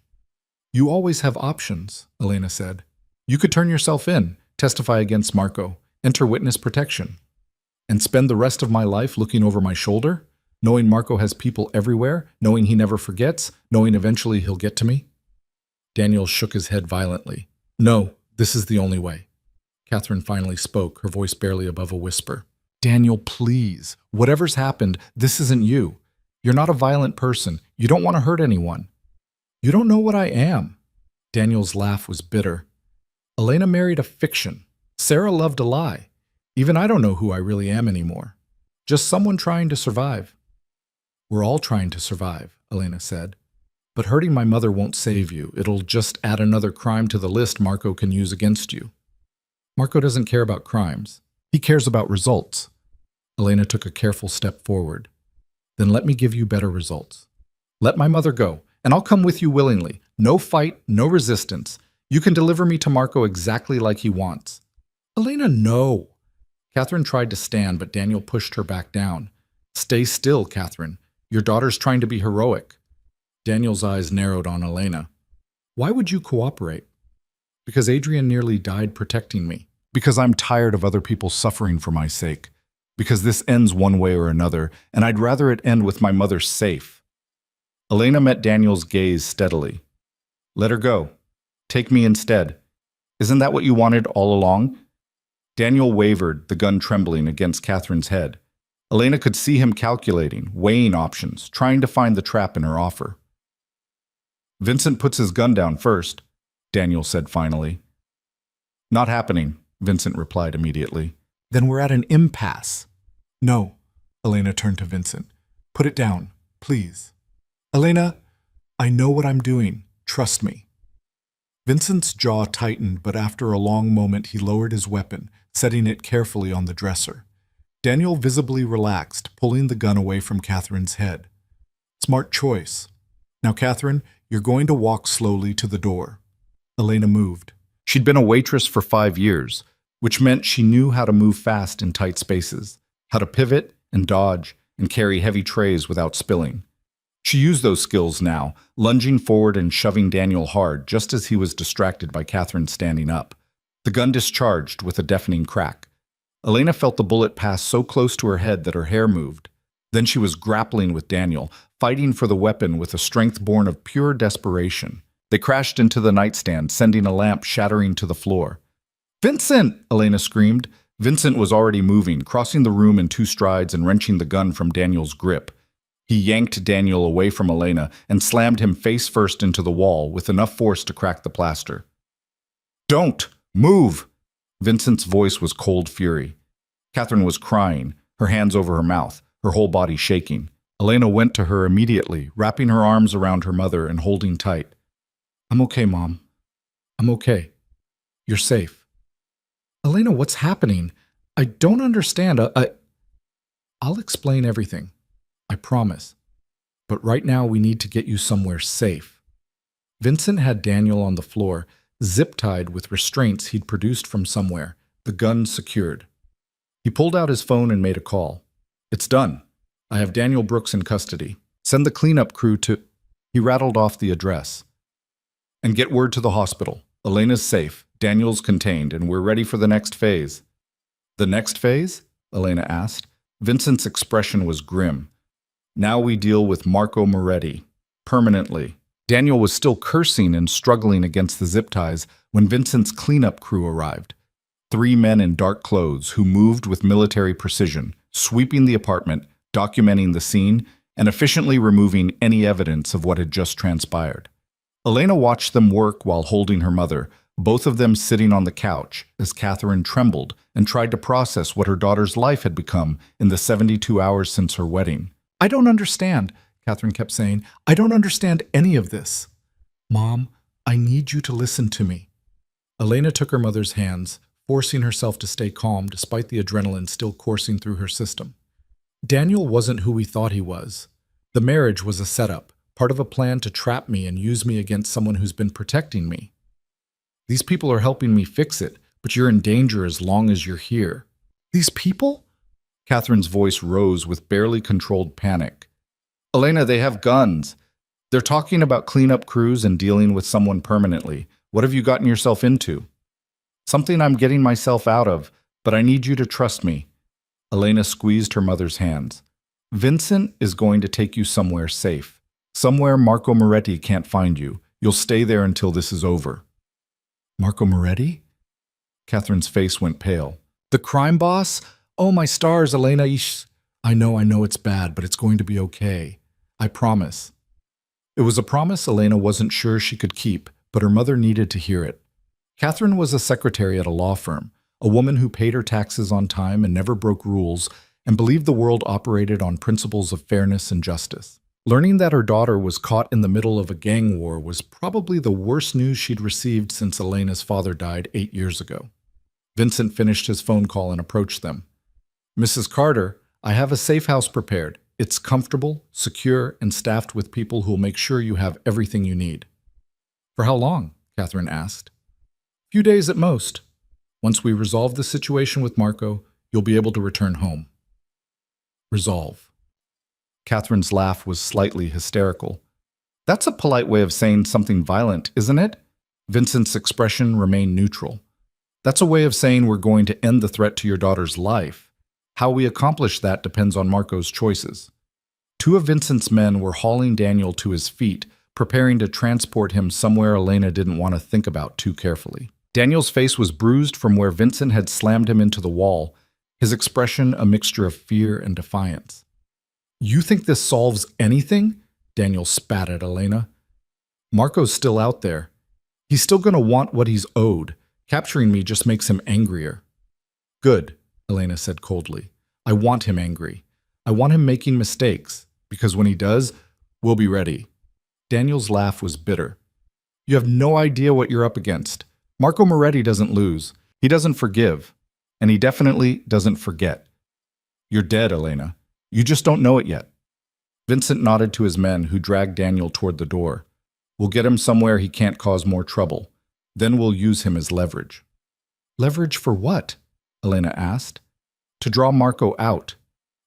You always have options, Elena said. You could turn yourself in, testify against Marco, enter witness protection, and spend the rest of my life looking over my shoulder, knowing Marco has people everywhere, knowing he never forgets, knowing eventually he'll get to me. Daniel shook his head violently. No, this is the only way. Catherine finally spoke, her voice barely above a whisper. Daniel, please. Whatever's happened, this isn't you. You're not a violent person. You don't want to hurt anyone. You don't know what I am. Daniel's laugh was bitter. Elena married a fiction. Sarah loved a lie. Even I don't know who I really am anymore. Just someone trying to survive. We're all trying to survive, Elena said. But hurting my mother won't save you. It'll just add another crime to the list Marco can use against you. Marco doesn't care about crimes. He cares about results. Elena took a careful step forward. Then let me give you better results. Let my mother go, and I'll come with you willingly. No fight, no resistance. You can deliver me to Marco exactly like he wants. Elena, no. Catherine tried to stand, but Daniel pushed her back down. Stay still, Catherine. Your daughter's trying to be heroic. Daniel's eyes narrowed on Elena. Why would you cooperate? Because Adrian nearly died protecting me. Because I'm tired of other people suffering for my sake. Because this ends one way or another, and I'd rather it end with my mother safe. Elena met Daniel's gaze steadily. Let her go. Take me instead. Isn't that what you wanted all along? Daniel wavered, the gun trembling against Catherine's head. Elena could see him calculating, weighing options, trying to find the trap in her offer. Vincent puts his gun down first, Daniel said finally. Not happening, Vincent replied immediately. Then we're at an impasse. No, Elena turned to Vincent. Put it down, please. Elena, I know what I'm doing. Trust me. Vincent's jaw tightened, but after a long moment he lowered his weapon, setting it carefully on the dresser. Daniel visibly relaxed, pulling the gun away from Catherine's head. Smart choice. Now, Catherine, you're going to walk slowly to the door. Elena moved. She'd been a waitress for 5 years, which meant she knew how to move fast in tight spaces, how to pivot and dodge and carry heavy trays without spilling. She used those skills now, lunging forward and shoving Daniel hard just as he was distracted by Catherine standing up. The gun discharged with a deafening crack. Elena felt the bullet pass so close to her head that her hair moved. Then she was grappling with Daniel, fighting for the weapon with a strength born of pure desperation. They crashed into the nightstand, sending a lamp shattering to the floor. "Vincent!" Elena screamed. Vincent was already moving, crossing the room in 2 strides and wrenching the gun from Daniel's grip. He yanked Daniel away from Elena and slammed him face first into the wall with enough force to crack the plaster. "Don't! Move!" Vincent's voice was cold fury. Catherine was crying, her hands over her mouth, her whole body shaking. Elena went to her immediately, wrapping her arms around her mother and holding tight. "I'm okay, Mom. I'm okay. You're safe." "Elena, what's happening? I don't understand. I'll explain everything. I promise. But right now we need to get you somewhere safe." Vincent had Daniel on the floor, zip-tied with restraints he'd produced from somewhere, the gun secured. He pulled out his phone and made a call. "It's done. I have Daniel Brooks in custody. Send the cleanup crew to—" He rattled off the address. "And get word to the hospital. Elena's safe, Daniel's contained, and we're ready for the next phase." "The next phase?" Elena asked. Vincent's expression was grim. "Now we deal with Marco Moretti. Permanently." Daniel was still cursing and struggling against the zip ties when Vincent's cleanup crew arrived. 3 men in dark clothes who moved with military precision, sweeping the apartment, documenting the scene, and efficiently removing any evidence of what had just transpired. Elena watched them work while holding her mother, both of them sitting on the couch as Catherine trembled and tried to process what her daughter's life had become in the 72 hours since her wedding. "I don't understand," Catherine kept saying. "I don't understand any of this." "Mom, I need you to listen to me." Elena took her mother's hands, forcing herself to stay calm despite the adrenaline still coursing through her system. "Daniel wasn't who we thought he was. The marriage was a setup, part of a plan to trap me and use me against someone who's been protecting me. These people are helping me fix it, but you're in danger as long as you're here." "These people?" Catherine's voice rose with barely controlled panic. "Elena, they have guns. They're talking about cleanup crews and dealing with someone permanently. What have you gotten yourself into?" "Something I'm getting myself out of, but I need you to trust me." Elena squeezed her mother's hands. "Vincent is going to take you somewhere safe. Somewhere Marco Moretti can't find you. You'll stay there until this is over." "Marco Moretti?" Catherine's face went pale. "The crime boss? Oh, my stars, Elena. I know it's bad, but it's going to be okay. I promise." It was a promise Elena wasn't sure she could keep, but her mother needed to hear it. Catherine was a secretary at a law firm, a woman who paid her taxes on time and never broke rules, and believed the world operated on principles of fairness and justice. Learning that her daughter was caught in the middle of a gang war was probably the worst news she'd received since Elena's father died 8 years ago. Vincent finished his phone call and approached them. "Mrs. Carter, I have a safe house prepared. It's comfortable, secure, and staffed with people who'll make sure you have everything you need." "For how long?" Catherine asked. "Few days at most. Once we resolve the situation with Marco, you'll be able to return home." "Resolve." Catherine's laugh was slightly hysterical. "That's a polite way of saying something violent, isn't it?" Vincent's expression remained neutral. "That's a way of saying we're going to end the threat to your daughter's life. How we accomplish that depends on Marco's choices." 2 of Vincent's men were hauling Daniel to his feet, preparing to transport him somewhere Elena didn't want to think about too carefully. Daniel's face was bruised from where Vincent had slammed him into the wall, his expression a mixture of fear and defiance. "You think this solves anything?" Daniel spat at Elena. "Marco's still out there. He's still going to want what he's owed. Capturing me just makes him angrier." "Good," Elena said coldly. "I want him angry. I want him making mistakes, because when he does, we'll be ready." Daniel's laugh was bitter. "You have no idea what you're up against. Marco Moretti doesn't lose. He doesn't forgive. And he definitely doesn't forget. You're dead, Elena. You just don't know it yet." Vincent nodded to his men, who dragged Daniel toward the door. "We'll get him somewhere he can't cause more trouble. Then we'll use him as leverage." "Leverage for what?" Elena asked. "To draw Marco out.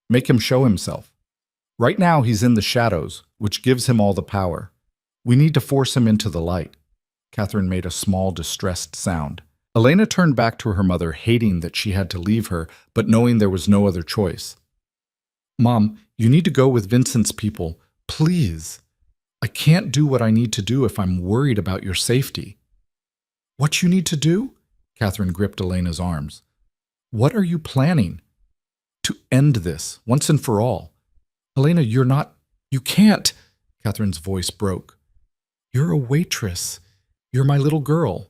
Make him show himself. Right now he's in the shadows, which gives him all the power. We need to force him into the light." Catherine made a small, distressed sound. Elena turned back to her mother, hating that she had to leave her, but knowing there was no other choice. "Mom, You need to go with Vincent's people. Please. I can't do what I need to do if I'm worried about your safety. What you need to do? Catherine gripped Elena's arms. What are you planning? To end this, once and for all. Elena, you can't. Catherine's voice broke. You're a waitress. You're my little girl.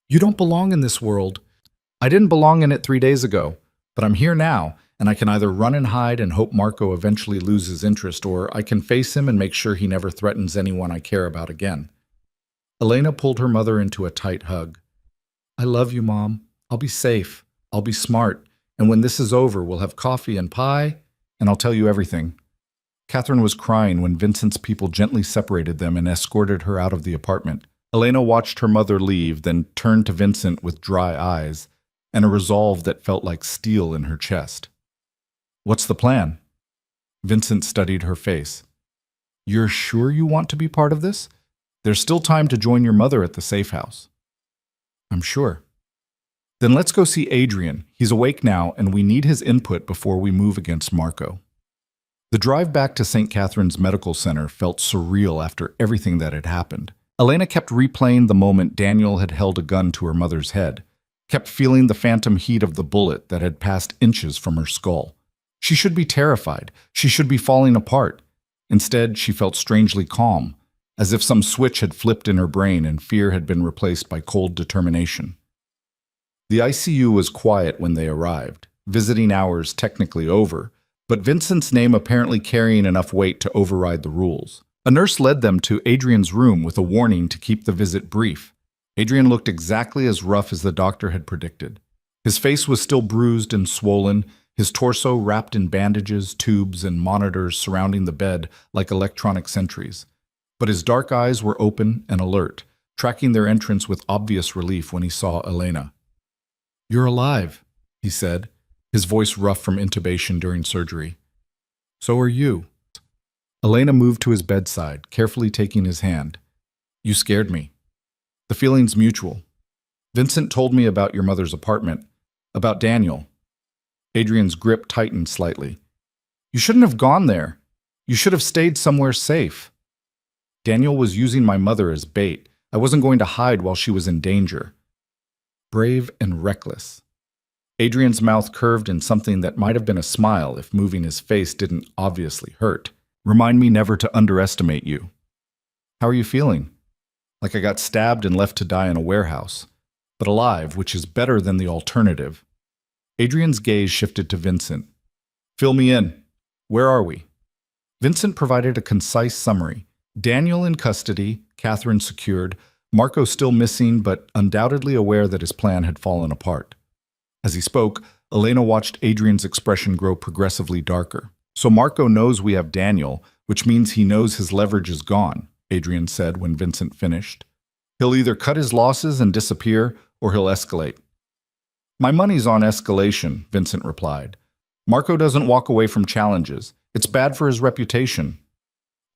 You don't belong in this world. I didn't belong in it 3 days ago, but I'm here now, and I can either run and hide and hope Marco eventually loses interest, or I can face him and make sure he never threatens anyone I care about again. Elena pulled her mother into a tight hug. I love you, Mom. I'll be safe. I'll be smart. And when this is over, we'll have coffee and pie, and I'll tell you everything. Catherine was crying when Vincent's people gently separated them and escorted her out of the apartment. Elena watched her mother leave, then turned to Vincent with dry eyes and a resolve that felt like steel in her chest. What's the plan? Vincent studied her face. You're sure you want to be part of this? There's still time to join your mother at the safe house. I'm sure. Then let's go see Adrian. He's awake now, and we need his input before we move against Marco. The drive back to St. Catherine's Medical Center felt surreal after everything that had happened. Elena kept replaying the moment Daniel had held a gun to her mother's head, kept feeling the phantom heat of the bullet that had passed inches from her skull. She should be terrified. She should be falling apart. Instead, she felt strangely calm, as if some switch had flipped in her brain and fear had been replaced by cold determination. The ICU was quiet when they arrived, visiting hours technically over, but Vincent's name apparently carrying enough weight to override the rules. A nurse led them to Adrian's room with a warning to keep the visit brief. Adrian looked exactly as rough as the doctor had predicted. His face was still bruised and swollen, his torso wrapped in bandages, tubes, and monitors surrounding the bed like electronic sentries. But his dark eyes were open and alert, tracking their entrance with obvious relief when he saw Elena. You're alive, he said, his voice rough from intubation during surgery. So are you. Elena moved to his bedside, carefully taking his hand. You scared me. The feeling's mutual. Vincent told me about your mother's apartment, about Daniel. Adrian's grip tightened slightly. You shouldn't have gone there. You should have stayed somewhere safe. Daniel was using my mother as bait. I wasn't going to hide while she was in danger. Brave and reckless. Adrian's mouth curved in something that might have been a smile if moving his face didn't obviously hurt. Remind me never to underestimate you. How are you feeling? Like I got stabbed and left to die in a warehouse, but alive, which is better than the alternative. Adrian's gaze shifted to Vincent. Fill me in. Where are we? Vincent provided a concise summary. Daniel in custody, Catherine secured, Marco still missing but undoubtedly aware that his plan had fallen apart. As he spoke, Elena watched Adrian's expression grow progressively darker. So Marco knows we have Daniel, which means he knows his leverage is gone, Adrian said when Vincent finished. He'll either cut his losses and disappear, or he'll escalate. My money's on escalation, Vincent replied. Marco doesn't walk away from challenges. It's bad for his reputation.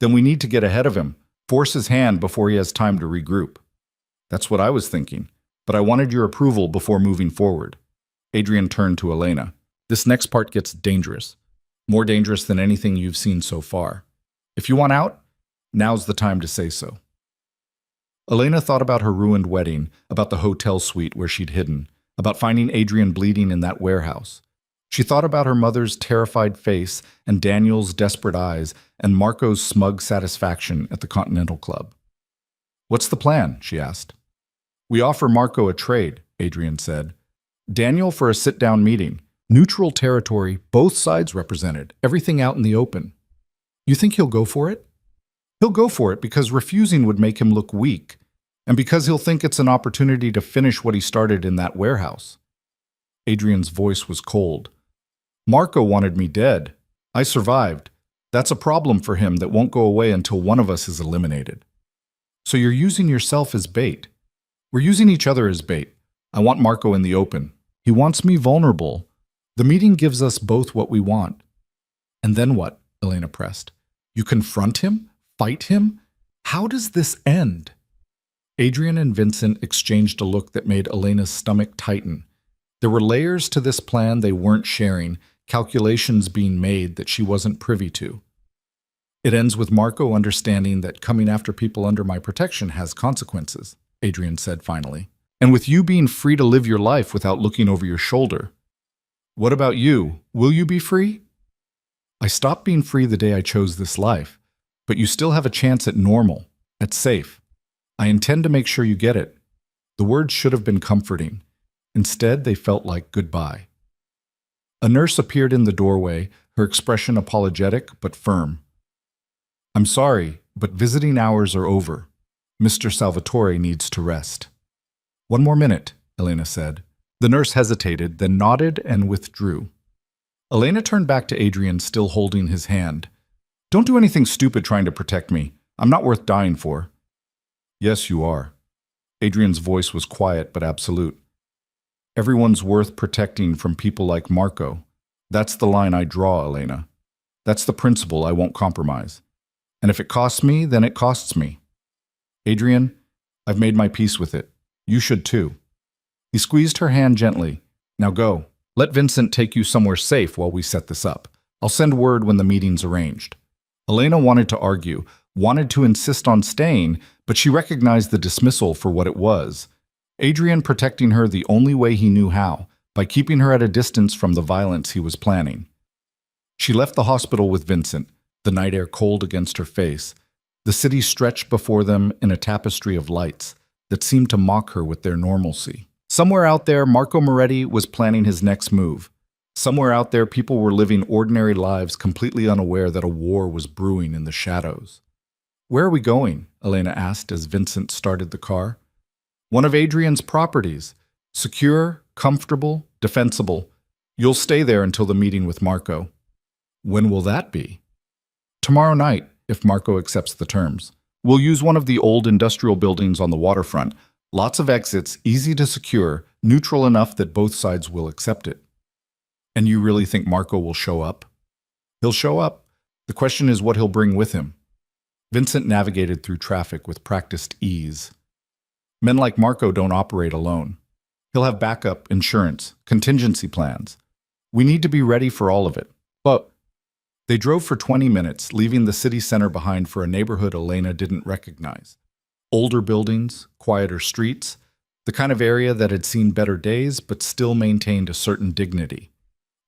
Then we need to get ahead of him, force his hand before he has time to regroup. That's what I was thinking, but I wanted your approval before moving forward. Adrian turned to Elena. This next part gets dangerous. More dangerous than anything you've seen so far. If you want out, now's the time to say so. Elena thought about her ruined wedding, about the hotel suite where she'd hidden, about finding Adrian bleeding in that warehouse. She thought about her mother's terrified face and Daniel's desperate eyes and Marco's smug satisfaction at the Continental Club. What's the plan? She asked. We offer Marco a trade, Adrian said. Daniel for a sit-down meeting. Neutral territory, both sides represented, everything out in the open. You think he'll go for it? He'll go for it because refusing would make him look weak, and because he'll think it's an opportunity to finish what he started in that warehouse. Adrian's voice was cold. Marco wanted me dead. I survived. That's a problem for him that won't go away until one of us is eliminated. So you're using yourself as bait. We're using each other as bait. I want Marco in the open. He wants me vulnerable. The meeting gives us both what we want. And then what? Elena pressed. You confront him? Fight him? How does this end? Adrian and Vincent exchanged a look that made Elena's stomach tighten. There were layers to this plan they weren't sharing, calculations being made that she wasn't privy to. It ends with Marco understanding that coming after people under my protection has consequences, Adrian said finally. And with you being free to live your life without looking over your shoulder. What about you? Will you be free? I stopped being free the day I chose this life, but you still have a chance at normal, at safe. I intend to make sure you get it. The words should have been comforting. Instead, they felt like goodbye. A nurse appeared in the doorway, her expression apologetic but firm. I'm sorry, but visiting hours are over. Mr. Salvatore needs to rest. One more minute, Elena said. The nurse hesitated, then nodded and withdrew. Elena turned back to Adrian, still holding his hand. Don't do anything stupid trying to protect me. I'm not worth dying for. Yes, you are. Adrian's voice was quiet but absolute. Everyone's worth protecting from people like Marco. That's the line I draw, Elena. That's the principle I won't compromise. And if it costs me, then it costs me. Adrian, I've made my peace with it. You should too. He squeezed her hand gently. Now go. Let Vincent take you somewhere safe while we set this up. I'll send word when the meeting's arranged. Elena wanted to argue, wanted to insist on staying, but she recognized the dismissal for what it was. Adrian protecting her the only way he knew how, by keeping her at a distance from the violence he was planning. She left the hospital with Vincent, the night air cold against her face. The city stretched before them in a tapestry of lights that seemed to mock her with their normalcy. Somewhere out there, Marco Moretti was planning his next move. Somewhere out there, people were living ordinary lives completely unaware that a war was brewing in the shadows. Where are we going? Elena asked as Vincent started the car. One of Adrian's properties. Secure, comfortable, defensible. You'll stay there until the meeting with Marco. When will that be? Tomorrow night, if Marco accepts the terms. We'll use one of the old industrial buildings on the waterfront. Lots of exits, easy to secure, neutral enough that both sides will accept it. And you really think Marco will show up? He'll show up. The question is what he'll bring with him. Vincent navigated through traffic with practiced ease. Men like Marco don't operate alone. He'll have backup, insurance, contingency plans. We need to be ready for all of it. But they drove for 20 minutes, leaving the city center behind for a neighborhood Elena didn't recognize. Older buildings, quieter streets, the kind of area that had seen better days but still maintained a certain dignity.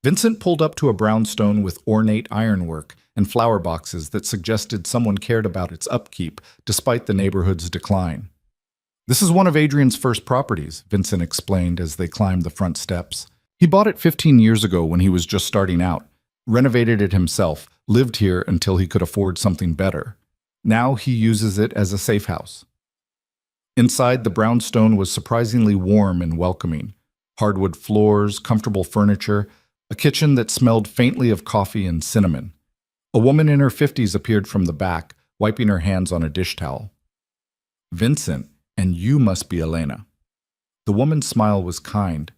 Vincent pulled up to a brownstone with ornate ironwork and flower boxes that suggested someone cared about its upkeep despite the neighborhood's decline. This is one of Adrian's first properties, Vincent explained as they climbed the front steps. He bought it 15 years ago when he was just starting out, renovated it himself, lived here until he could afford something better. Now he uses it as a safe house. Inside, the brownstone was surprisingly warm and welcoming. Hardwood floors, comfortable furniture, a kitchen that smelled faintly of coffee and cinnamon. A woman in her 50s appeared from the back, wiping her hands on a dish towel. Vincent, and you must be Elena. The woman's smile was kind.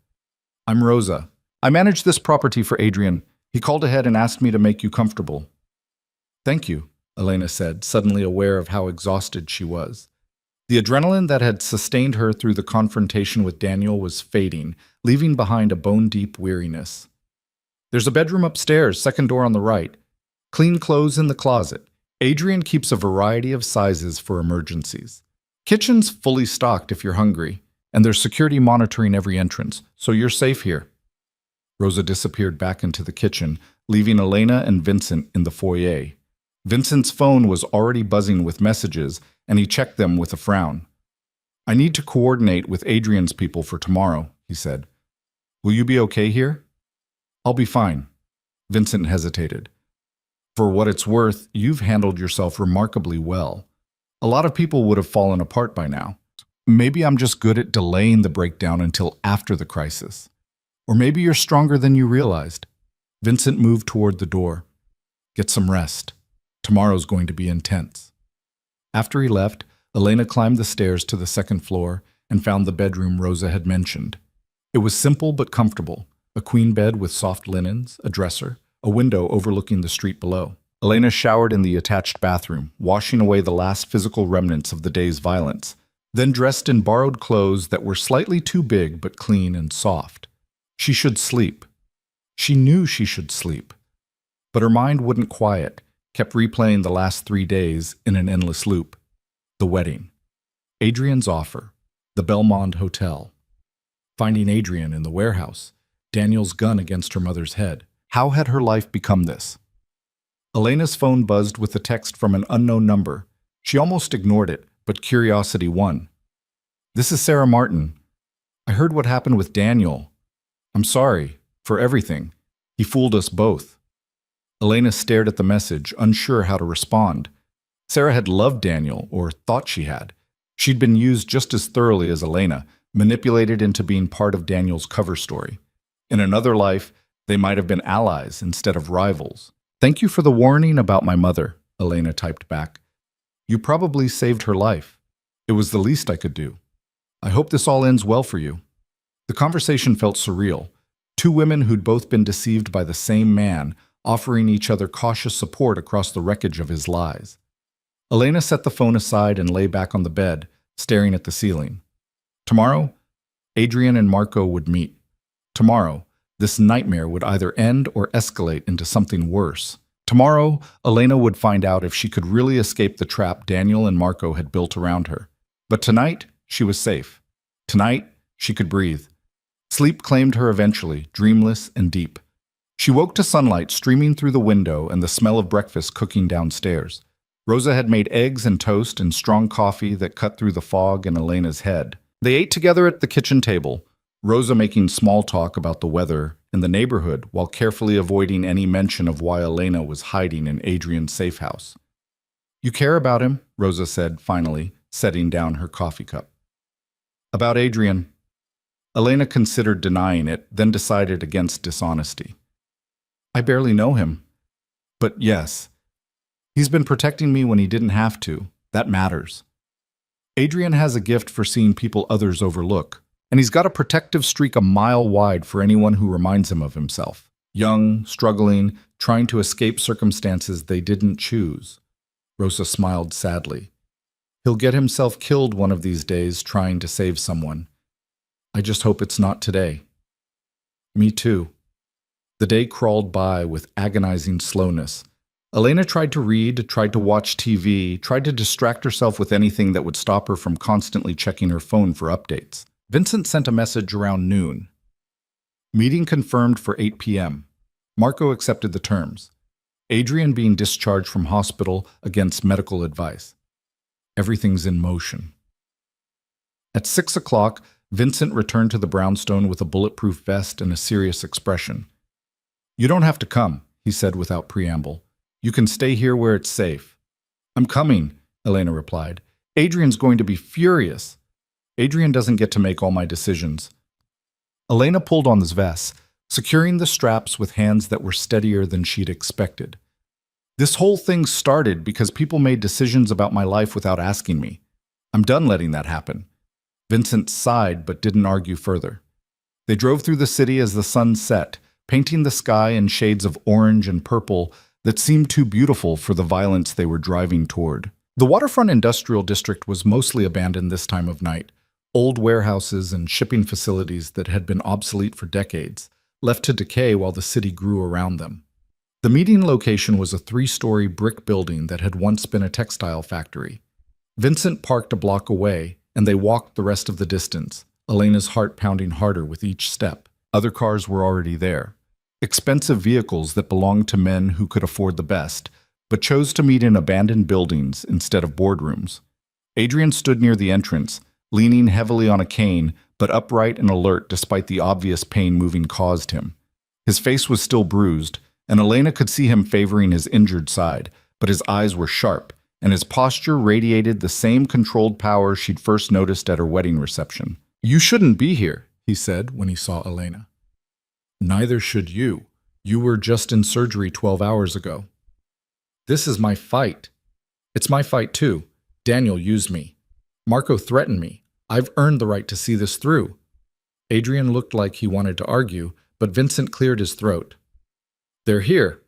I'm Rosa. I manage this property for Adrian. He called ahead and asked me to make you comfortable. Thank you, Elena said, suddenly aware of how exhausted she was. The adrenaline that had sustained her through the confrontation with Daniel was fading, leaving behind a bone-deep weariness. There's a bedroom upstairs, second door on the right. Clean clothes in the closet. Adrian keeps a variety of sizes for emergencies. Kitchen's fully stocked if you're hungry, and there's security monitoring every entrance, so you're safe here. Rosa disappeared back into the kitchen, leaving Elena and Vincent in the foyer. Vincent's phone was already buzzing with messages, and he checked them with a frown. I need to coordinate with Adrian's people for tomorrow, he said. Will you be okay here? I'll be fine. Vincent hesitated. For what it's worth, you've handled yourself remarkably well. A lot of people would have fallen apart by now. Maybe I'm just good at delaying the breakdown until after the crisis. Or maybe you're stronger than you realized. Vincent moved toward the door. Get some rest. Tomorrow's going to be intense. After he left, Elena climbed the stairs to the second floor and found the bedroom Rosa had mentioned. It was simple but comfortable. A queen bed with soft linens, a dresser, a window overlooking the street below. Elena showered in the attached bathroom, washing away the last physical remnants of the day's violence, then dressed in borrowed clothes that were slightly too big but clean and soft. She should sleep. She knew she should sleep, but her mind wouldn't quiet, kept replaying the last 3 days in an endless loop. The wedding, Adrian's offer, the Belmont Hotel, finding Adrian in the warehouse, Daniel's gun against her mother's head. How had her life become this? Elena's phone buzzed with a text from an unknown number. She almost ignored it, but curiosity won. "This is Sarah Martin. I heard what happened with Daniel. I'm sorry for everything. He fooled us both." Elena stared at the message, unsure how to respond. Sarah had loved Daniel, or thought she had. She'd been used just as thoroughly as Elena, manipulated into being part of Daniel's cover story. In another life, they might have been allies instead of rivals. "Thank you for the warning about my mother," Elena typed back. "You probably saved her life. It was the least I could do. I hope this all ends well for you." The conversation felt surreal. Two women who'd both been deceived by the same man, offering each other cautious support across the wreckage of his lies. Elena set the phone aside and lay back on the bed, staring at the ceiling. Tomorrow, Adrian and Marco would meet. Tomorrow, this nightmare would either end or escalate into something worse. Tomorrow, Elena would find out if she could really escape the trap Daniel and Marco had built around her. But tonight, she was safe. Tonight, she could breathe. Sleep claimed her eventually, dreamless and deep. She woke to sunlight streaming through the window and the smell of breakfast cooking downstairs. Rosa had made eggs and toast and strong coffee that cut through the fog in Elena's head. They ate together at the kitchen table, Rosa making small talk about the weather and the neighborhood while carefully avoiding any mention of why Elena was hiding in Adrian's safe house. "You care about him," Rosa said finally, setting down her coffee cup. "About Adrian." Elena considered denying it, then decided against dishonesty. "I barely know him. But yes, he's been protecting me when he didn't have to. That matters. Adrian has a gift for seeing people others overlook, and he's got a protective streak a mile wide for anyone who reminds him of himself. Young, struggling, trying to escape circumstances they didn't choose." Rosa smiled sadly. "He'll get himself killed one of these days trying to save someone. I just hope it's not today." "Me too." The day crawled by with agonizing slowness. Elena tried to read, tried to watch TV, tried to distract herself with anything that would stop her from constantly checking her phone for updates. Vincent sent a message around noon. Meeting confirmed for 8 p.m. Marco accepted the terms. Adrian being discharged from hospital against medical advice. Everything's in motion. At 6 o'clock, Vincent returned to the brownstone with a bulletproof vest and a serious expression. "You don't have to come," he said without preamble. "You can stay here where it's safe." "I'm coming," Elena replied. "Adrian's going to be furious." "Adrian doesn't get to make all my decisions." Elena pulled on his vest, securing the straps with hands that were steadier than she'd expected. "This whole thing started because people made decisions about my life without asking me. I'm done letting that happen." Vincent sighed but didn't argue further. They drove through the city as the sun set, painting the sky in shades of orange and purple that seemed too beautiful for the violence they were driving toward. The waterfront industrial district was mostly abandoned this time of night. Old warehouses and shipping facilities that had been obsolete for decades, left to decay while the city grew around them. The meeting location was a 3-story brick building that had once been a textile factory. Vincent parked a block away, and they walked the rest of the distance, Elena's heart pounding harder with each step. Other cars were already there. Expensive vehicles that belonged to men who could afford the best, but chose to meet in abandoned buildings instead of boardrooms. Adrian stood near the entrance, leaning heavily on a cane, but upright and alert despite the obvious pain moving caused him. His face was still bruised, and Elena could see him favoring his injured side, but his eyes were sharp, and his posture radiated the same controlled power she'd first noticed at her wedding reception. "You shouldn't be here," he said when he saw Elena. "Neither should you. You were just in surgery 12 hours ago." "This is my fight." "It's my fight too. Daniel used me. Marco threatened me. I've earned the right to see this through." Adrian looked like he wanted to argue, but Vincent cleared his throat. "They're here."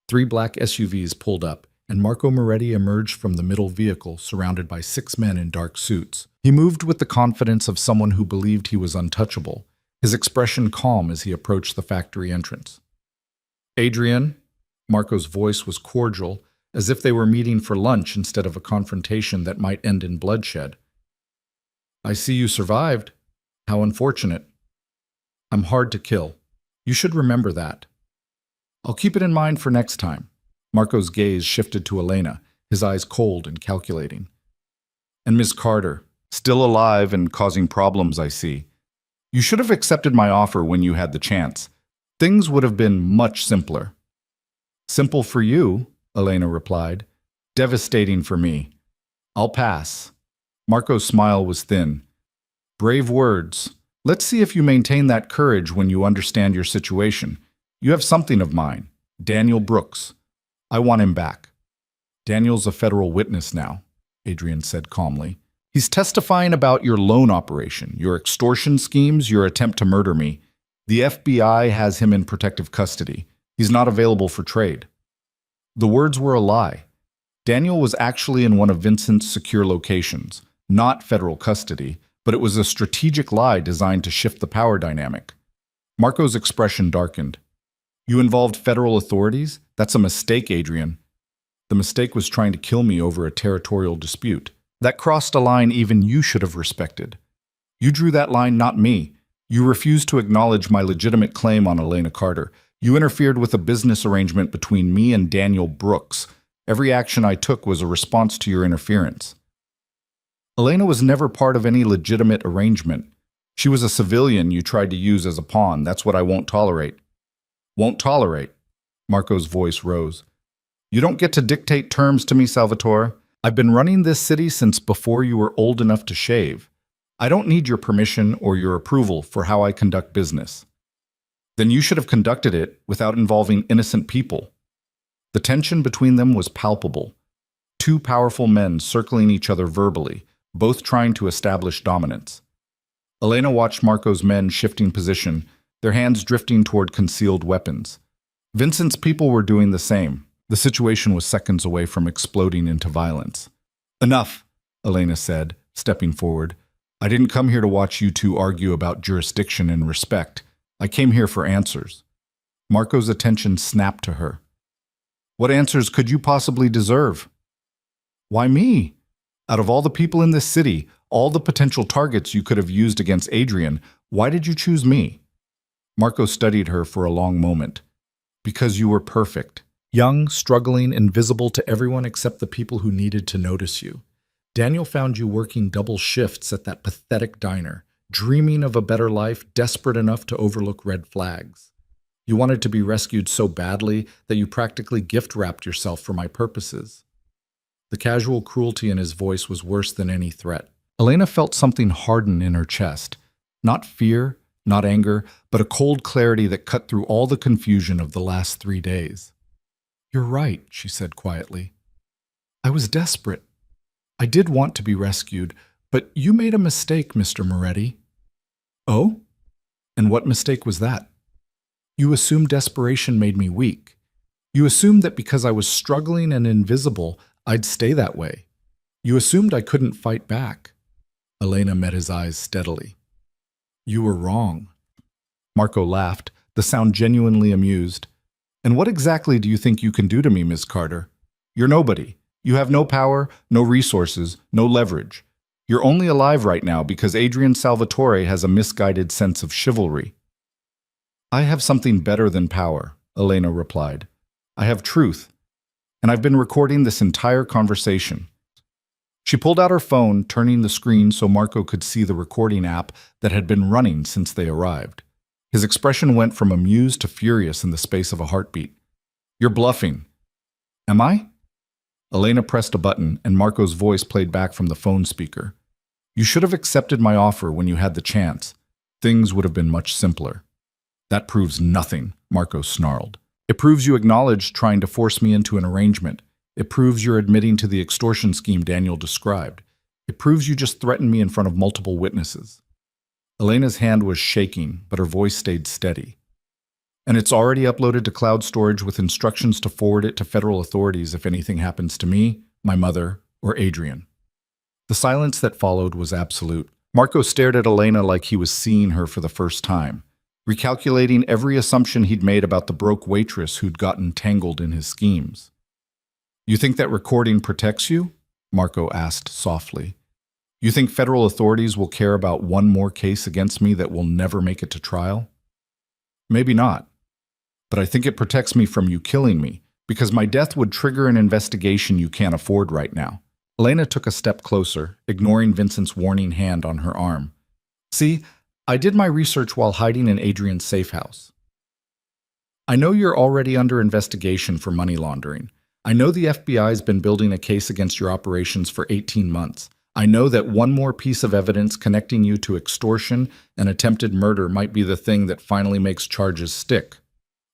3 black SUVs pulled up, and Marco Moretti emerged from the middle vehicle, surrounded by 6 men in dark suits. He moved with the confidence of someone who believed he was untouchable. his expression calm as he approached the factory entrance. Adrian, Marco's voice was cordial, as if they were meeting for lunch instead of a confrontation that might end in bloodshed. I see you survived. How unfortunate. I'm hard to kill. You should remember that. I'll keep it in mind for next time. Marco's gaze shifted to Elena, his eyes cold and calculating. And Miss Carter, still alive and causing problems, I see. You should have accepted my offer when you had the chance. Things would have been much simpler. Simple for you, Elena replied. Devastating for me. I'll pass. Marco's smile was thin. Brave words. Let's see if you maintain that courage when you understand your situation. You have something of mine. Daniel Brooks. I want him back. Daniel's a federal witness now, Adrian said calmly. He's testifying about your loan operation, your extortion schemes, your attempt to murder me. The FBI has him in protective custody. He's not available for trade. The words were a lie. Daniel was actually in one of Vincent's secure locations, not federal custody, but it was a strategic lie designed to shift the power dynamic. Marco's expression darkened. You involved federal authorities? That's a mistake, Adrian. The mistake was trying to kill me over a territorial dispute. That crossed a line even you should have respected. You drew that line, not me. You refused to acknowledge my legitimate claim on Elena Carter. You interfered with a business arrangement between me and Daniel Brooks. Every action I took was a response to your interference. Elena was never part of any legitimate arrangement. She was a civilian you tried to use as a pawn. That's what I won't tolerate. Won't tolerate? Marco's voice rose. You don't get to dictate terms to me, Salvatore. I've been running this city since before you were old enough to shave. I don't need your permission or your approval for how I conduct business. Then you should have conducted it without involving innocent people. The tension between them was palpable. Two powerful men circling each other verbally, both trying to establish dominance. Elena watched Marco's men shifting position, their hands drifting toward concealed weapons. Vincent's people were doing the same. The situation was seconds away from exploding into violence. Enough, Elena said, stepping forward. I didn't come here to watch you two argue about jurisdiction and respect. I came here for answers. Marco's attention snapped to her. What answers could you possibly deserve? Why me? Out of all the people in this city, all the potential targets you could have used against Adrian, why did you choose me? Marco studied her for a long moment. Because you were perfect. Young, struggling, invisible to everyone except the people who needed to notice you. Daniel found you working double shifts at that pathetic diner, dreaming of a better life, desperate enough to overlook red flags. You wanted to be rescued so badly that you practically gift-wrapped yourself for my purposes. The casual cruelty in his voice was worse than any threat. Elena felt something harden in her chest. Not fear, not anger, but a cold clarity that cut through all the confusion of the last 3 days. You're right, she said quietly. I was desperate. I did want to be rescued, but you made a mistake, Mr. Moretti. Oh? And what mistake was that? You assumed desperation made me weak. You assumed that because I was struggling and invisible, I'd stay that way. You assumed I couldn't fight back. Elena met his eyes steadily. You were wrong. Marco laughed, the sound genuinely amused. And what exactly do you think you can do to me, Miss Carter? You're nobody. You have no power, no resources, no leverage. You're only alive right now because Adrian Salvatore has a misguided sense of chivalry. I have something better than power, Elena replied. I have truth, and I've been recording this entire conversation. She pulled out her phone, turning the screen so Marco could see the recording app that had been running since they arrived. His expression went from amused to furious in the space of a heartbeat. You're bluffing. Am I? Elena pressed a button, and Marco's voice played back from the phone speaker. You should have accepted my offer when you had the chance. Things would have been much simpler. That proves nothing, Marco snarled. It proves you acknowledged trying to force me into an arrangement. It proves you're admitting to the extortion scheme Daniel described. It proves you just threatened me in front of multiple witnesses. Elena's hand was shaking, but her voice stayed steady. And it's already uploaded to cloud storage with instructions to forward it to federal authorities if anything happens to me, my mother, or Adrian. The silence that followed was absolute. Marco stared at Elena like he was seeing her for the first time, recalculating every assumption he'd made about the broke waitress who'd gotten tangled in his schemes. "You think that recording protects you?" Marco asked softly. "You think federal authorities will care about one more case against me that will never make it to trial?" "Maybe not. But I think it protects me from you killing me, because my death would trigger an investigation you can't afford right now." Elena took a step closer, ignoring Vincent's warning hand on her arm. "See, I did my research while hiding in Adrian's safe house. I know you're already under investigation for money laundering. I know the FBI's been building a case against your operations for 18 months. I know that one more piece of evidence connecting you to extortion and attempted murder might be the thing that finally makes charges stick."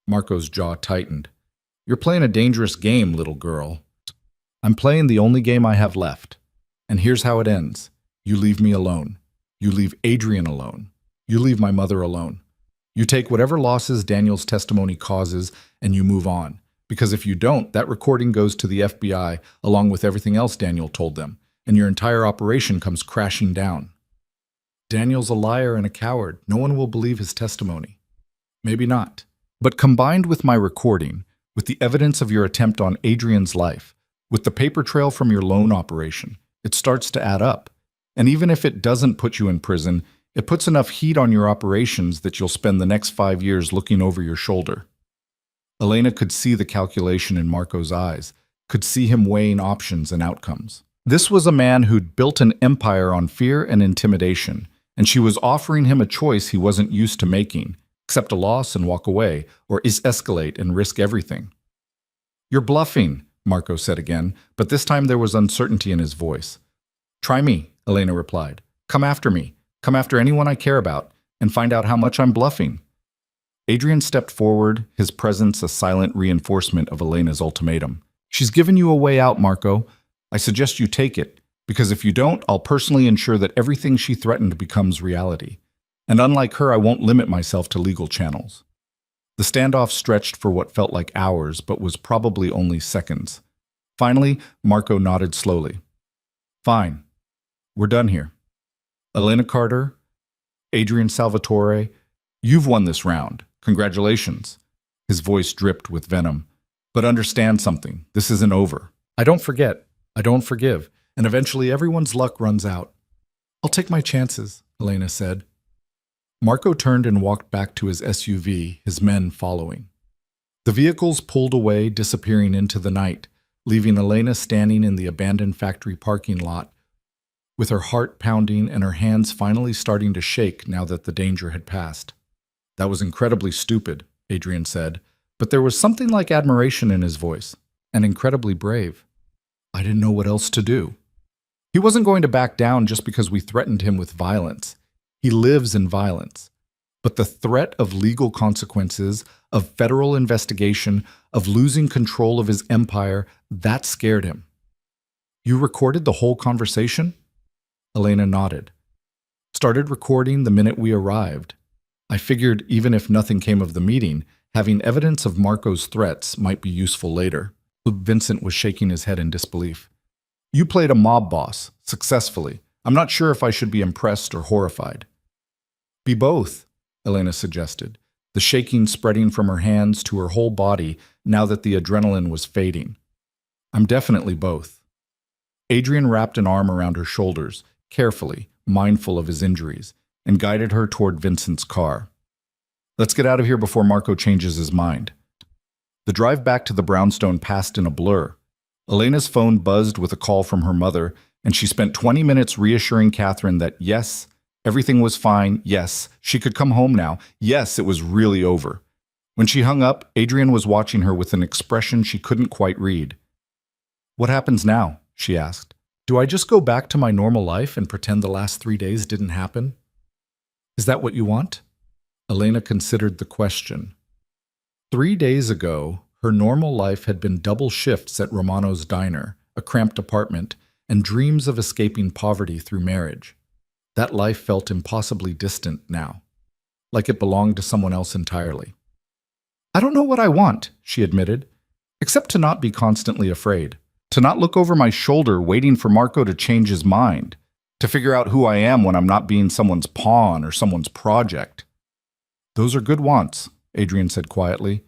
Marco's jaw tightened. "You're playing a dangerous game, little girl." "I'm playing the only game I have left. And here's how it ends. You leave me alone. You leave Adrian alone. You leave my mother alone. You take whatever losses Daniel's testimony causes and you move on. Because if you don't, that recording goes to the FBI along with everything else Daniel told them, and your entire operation comes crashing down. Daniel's a liar and a coward. No one will believe his testimony." "Maybe not. But combined with my recording, with the evidence of your attempt on Adrian's life, with the paper trail from your loan operation, it starts to add up. And even if it doesn't put you in prison, it puts enough heat on your operations that you'll spend the next 5 years looking over your shoulder." Elena could see the calculation in Marco's eyes, could see him weighing options and outcomes. This was a man who'd built an empire on fear and intimidation, and she was offering him a choice he wasn't used to making: accept a loss and walk away, or escalate and risk everything. "You're bluffing," Marco said again, but this time there was uncertainty in his voice. "Try me," Elena replied. "Come after me. Come after anyone I care about, and find out how much I'm bluffing." Adrian stepped forward, his presence a silent reinforcement of Elena's ultimatum. "She's given you a way out, Marco. I suggest you take it, because if you don't, I'll personally ensure that everything she threatened becomes reality. And unlike her, I won't limit myself to legal channels." The standoff stretched for what felt like hours, but was probably only seconds. Finally, Marco nodded slowly. "Fine. We're done here. Elena Carter, Adrian Salvatore, you've won this round. Congratulations." His voice dripped with venom. "But understand something. This isn't over. I don't forget. I don't forgive. And eventually everyone's luck runs out." "I'll take my chances," Elena said. Marco turned and walked back to his SUV, his men following. The vehicles pulled away, disappearing into the night, leaving Elena standing in the abandoned factory parking lot, with her heart pounding and her hands finally starting to shake now that the danger had passed. "That was incredibly stupid," Adrian said, but there was something like admiration in his voice, and incredibly brave. "I didn't know what else to do." He wasn't going to back down just because we threatened him with violence. He lives in violence. But the threat of legal consequences, of federal investigation, of losing control of his empire, that scared him. "You recorded the whole conversation?" Elena nodded. "Started recording the minute we arrived. I figured even if nothing came of the meeting, having evidence of Marco's threats might be useful later." Vincent was shaking his head in disbelief. "You played a mob boss, successfully. I'm not sure if I should be impressed or horrified." "Be both," Elena suggested, the shaking spreading from her hands to her whole body now that the adrenaline was fading. "I'm definitely both." Adrian wrapped an arm around her shoulders, carefully, mindful of his injuries, and guided her toward Vincent's car. "Let's get out of here before Marco changes his mind." The drive back to the brownstone passed in a blur. Elena's phone buzzed with a call from her mother, and she spent 20 minutes reassuring Catherine that yes, everything was fine, yes, she could come home now, yes, it was really over. When she hung up, Adrian was watching her with an expression she couldn't quite read. "What happens now?" she asked. "Do I just go back to my normal life and pretend the last 3 days didn't happen? Is that what you want?" Elena considered the question. 3 days ago, her normal life had been double shifts at Romano's diner, a cramped apartment, and dreams of escaping poverty through marriage. That life felt impossibly distant now, like it belonged to someone else entirely. "I don't know what I want," she admitted, "except to not be constantly afraid, to not look over my shoulder waiting for Marco to change his mind. To figure out who I am when I'm not being someone's pawn or someone's project. Those are good wants, Adrian said quietly,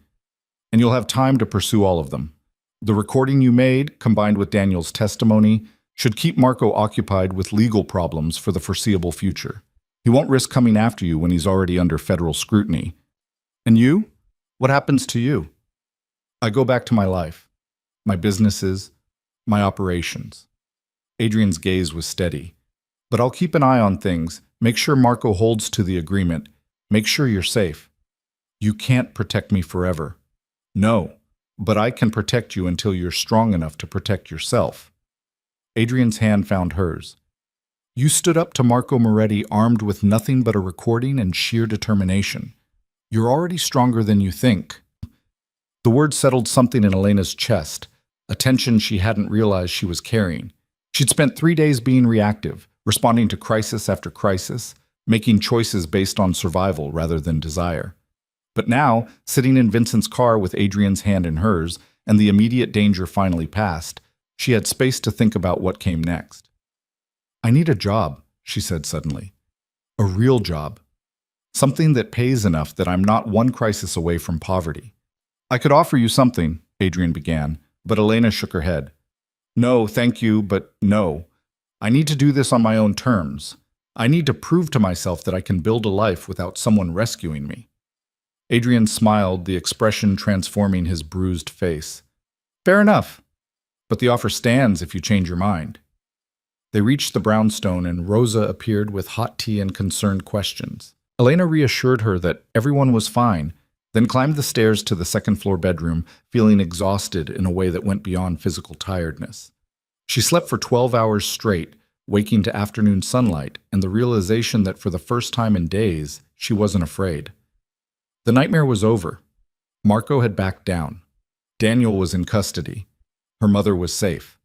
and you'll have time to pursue all of them. The recording you made, combined with Daniel's testimony, should keep Marco occupied with legal problems for the foreseeable future. He won't risk coming after you when he's already under federal scrutiny. And you? What happens to you? I go back to my life, my businesses, my operations. Adrian's gaze was steady. But I'll keep an eye on things, make sure Marco holds to the agreement, make sure you're safe. You can't protect me forever. No, but I can protect you until you're strong enough to protect yourself. Adrian's hand found hers. You stood up to Marco Moretti armed with nothing but a recording and sheer determination. You're already stronger than you think. The word settled something in Elena's chest, a tension she hadn't realized she was carrying. She'd spent 3 days being reactive, responding to crisis after crisis, making choices based on survival rather than desire. But now, sitting in Vincent's car with Adrian's hand in hers, and the immediate danger finally passed, she had space to think about what came next. I need a job, she said suddenly. A real job. Something that pays enough that I'm not one crisis away from poverty. I could offer you something, Adrian began, but Elena shook her head. No, thank you, but no. I need to do this on my own terms. I need to prove to myself that I can build a life without someone rescuing me. Adrian smiled, the expression transforming his bruised face. Fair enough, but the offer stands if you change your mind. They reached the brownstone and Rosa appeared with hot tea and concerned questions. Elena reassured her that everyone was fine, then climbed the stairs to the second-floor bedroom, feeling exhausted in a way that went beyond physical tiredness. She slept for 12 hours straight, waking to afternoon sunlight and the realization that for the first time in days, she wasn't afraid. The nightmare was over. Marco had backed down. Daniel was in custody. Her mother was safe.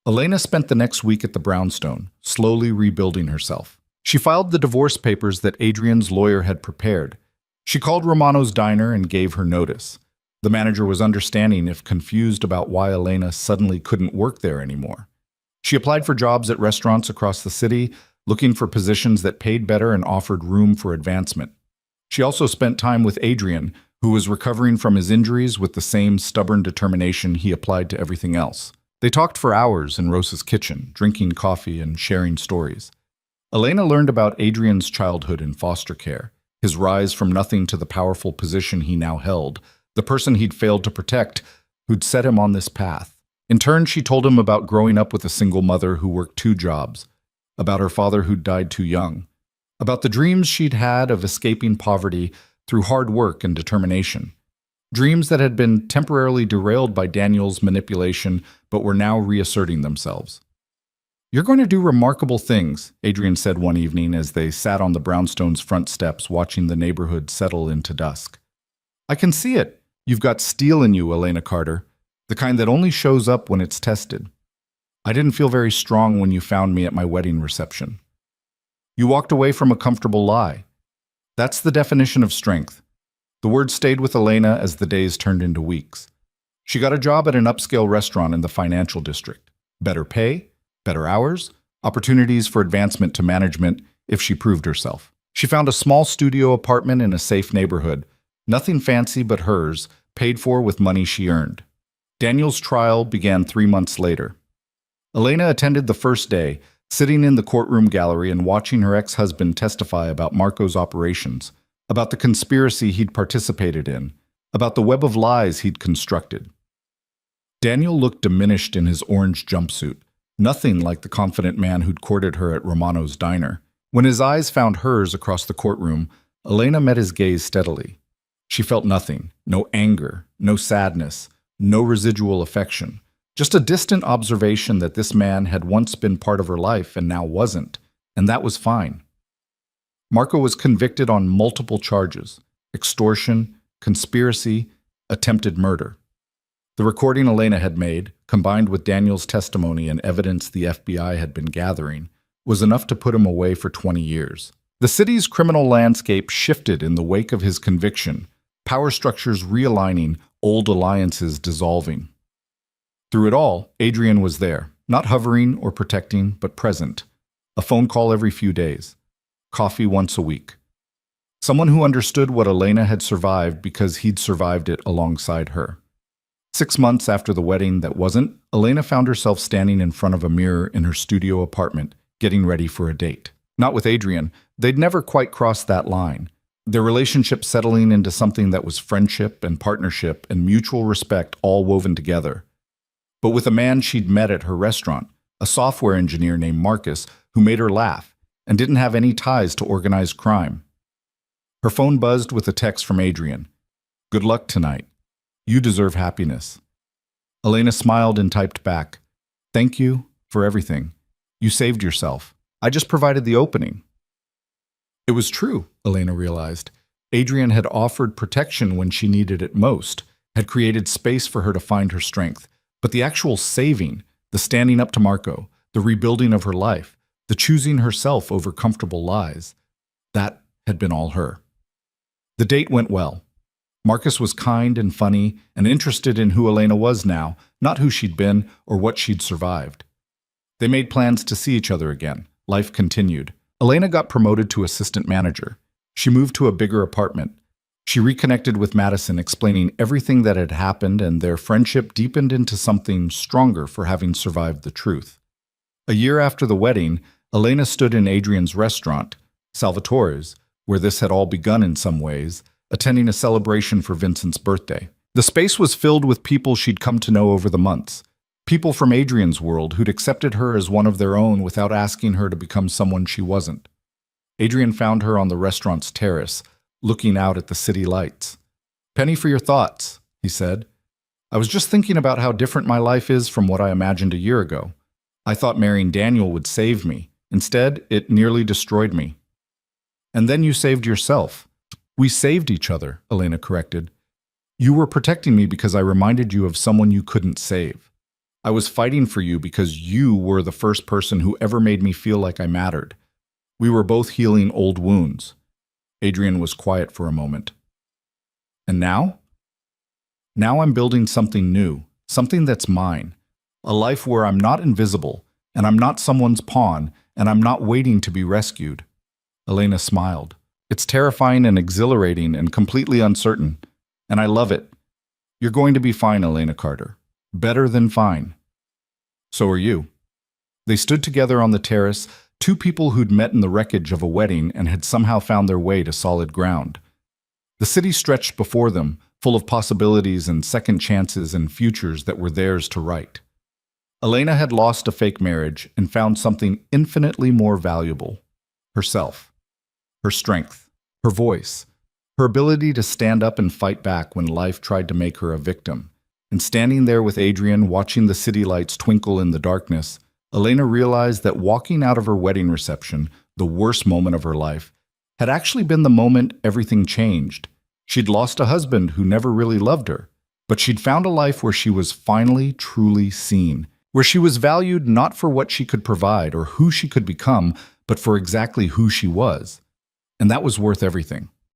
Elena spent the next week at the brownstone, slowly rebuilding herself. She filed the divorce papers that Adrian's lawyer had prepared. She called Romano's diner and gave her notice. The manager was understanding if confused about why Elena suddenly couldn't work there anymore. She applied for jobs at restaurants across the city, looking for positions that paid better and offered room for advancement. She also spent time with Adrian, who was recovering from his injuries with the same stubborn determination he applied to everything else. They talked for hours in Rosa's kitchen, drinking coffee and sharing stories. Elena learned about Adrian's childhood in foster care, his rise from nothing to the powerful position he now held, the person he'd failed to protect, who'd set him on this path. In turn, she told him about growing up with a single mother who worked 2 jobs, about her father who'd died too young, about the dreams she'd had of escaping poverty through hard work and determination. Dreams that had been temporarily derailed by Daniel's manipulation, but were now reasserting themselves. You're going to do remarkable things, Adrian said one evening as they sat on the brownstone's front steps watching the neighborhood settle into dusk. I can see it. You've got steel in you, Elena Carter, the kind that only shows up when it's tested. I didn't feel very strong when you found me at my wedding reception. You walked away from a comfortable lie. That's the definition of strength. The word stayed with Elena as the days turned into weeks. She got a job at an upscale restaurant in the financial district. Better pay, better hours, opportunities for advancement to management if she proved herself. She found a small studio apartment in a safe neighborhood, nothing fancy but hers, paid for with money she earned. Daniel's trial began 3 months later. Elena attended the first day, sitting in the courtroom gallery and watching her ex-husband testify about Marco's operations, about the conspiracy he'd participated in, about the web of lies he'd constructed. Daniel looked diminished in his orange jumpsuit, nothing like the confident man who'd courted her at Romano's diner. When his eyes found hers across the courtroom, Elena met his gaze steadily. She felt nothing, no anger, no sadness, no residual affection, just a distant observation that this man had once been part of her life and now wasn't, and that was fine. Marco was convicted on multiple charges: extortion, conspiracy, attempted murder. The recording Elena had made, combined with Daniel's testimony and evidence the FBI had been gathering, was enough to put him away for 20 years. The city's criminal landscape shifted in the wake of his conviction, power structures realigning, old alliances dissolving. Through it all, Adrian was there, not hovering or protecting, but present. A phone call every few days. Coffee once a week. Someone who understood what Elena had survived because he'd survived it alongside her. 6 months after the wedding that wasn't, Elena found herself standing in front of a mirror in her studio apartment, getting ready for a date. Not with Adrian. They'd never quite crossed that line. Their relationship settling into something that was friendship and partnership and mutual respect all woven together. But with a man she'd met at her restaurant, a software engineer named Marcus, who made her laugh and didn't have any ties to organized crime. Her phone buzzed with a text from Adrian. "Good luck tonight. You deserve happiness." Elena smiled and typed back, "Thank you for everything. You saved yourself. I just provided the opening." It was true, Elena realized. Adrian had offered protection when she needed it most, had created space for her to find her strength. But the actual saving, the standing up to Marco, the rebuilding of her life, the choosing herself over comfortable lies, that had been all her. The date went well. Marcus was kind and funny and interested in who Elena was now, not who she'd been or what she'd survived. They made plans to see each other again. Life continued. Elena got promoted to assistant manager. She moved to a bigger apartment. She reconnected with Madison, explaining everything that had happened, and their friendship deepened into something stronger for having survived the truth. A year after the wedding, Elena stood in Adrian's restaurant, Salvatore's, where this had all begun in some ways, attending a celebration for Vincent's birthday. The space was filled with people she'd come to know over the months. People from Adrian's world who'd accepted her as one of their own without asking her to become someone she wasn't. Adrian found her on the restaurant's terrace, looking out at the city lights. "Penny for your thoughts," he said. "I was just thinking about how different my life is from what I imagined a year ago. I thought marrying Daniel would save me. Instead, it nearly destroyed me." "And then you saved yourself." "We saved each other," Elena corrected. "You were protecting me because I reminded you of someone you couldn't save. I was fighting for you because you were the first person who ever made me feel like I mattered. We were both healing old wounds." Adrian was quiet for a moment. "And now?" "Now I'm building something new, something that's mine. A life where I'm not invisible, and I'm not someone's pawn, and I'm not waiting to be rescued." Elena smiled. "It's terrifying and exhilarating and completely uncertain, and I love it. You're going to be fine, Elena Carter. Better than fine. So are you." They stood together on the terrace, two people who'd met in the wreckage of a wedding and had somehow found their way to solid ground. The city stretched before them, full of possibilities and second chances and futures that were theirs to write. Elena had lost a fake marriage and found something infinitely more valuable: herself, her strength, her voice, her ability to stand up and fight back when life tried to make her a victim. And standing there with Adrian, watching the city lights twinkle in the darkness, Elena realized that walking out of her wedding reception, the worst moment of her life, had actually been the moment everything changed. She'd lost a husband who never really loved her, but she'd found a life where she was finally truly seen, where she was valued not for what she could provide or who she could become, but for exactly who she was. And that was worth everything.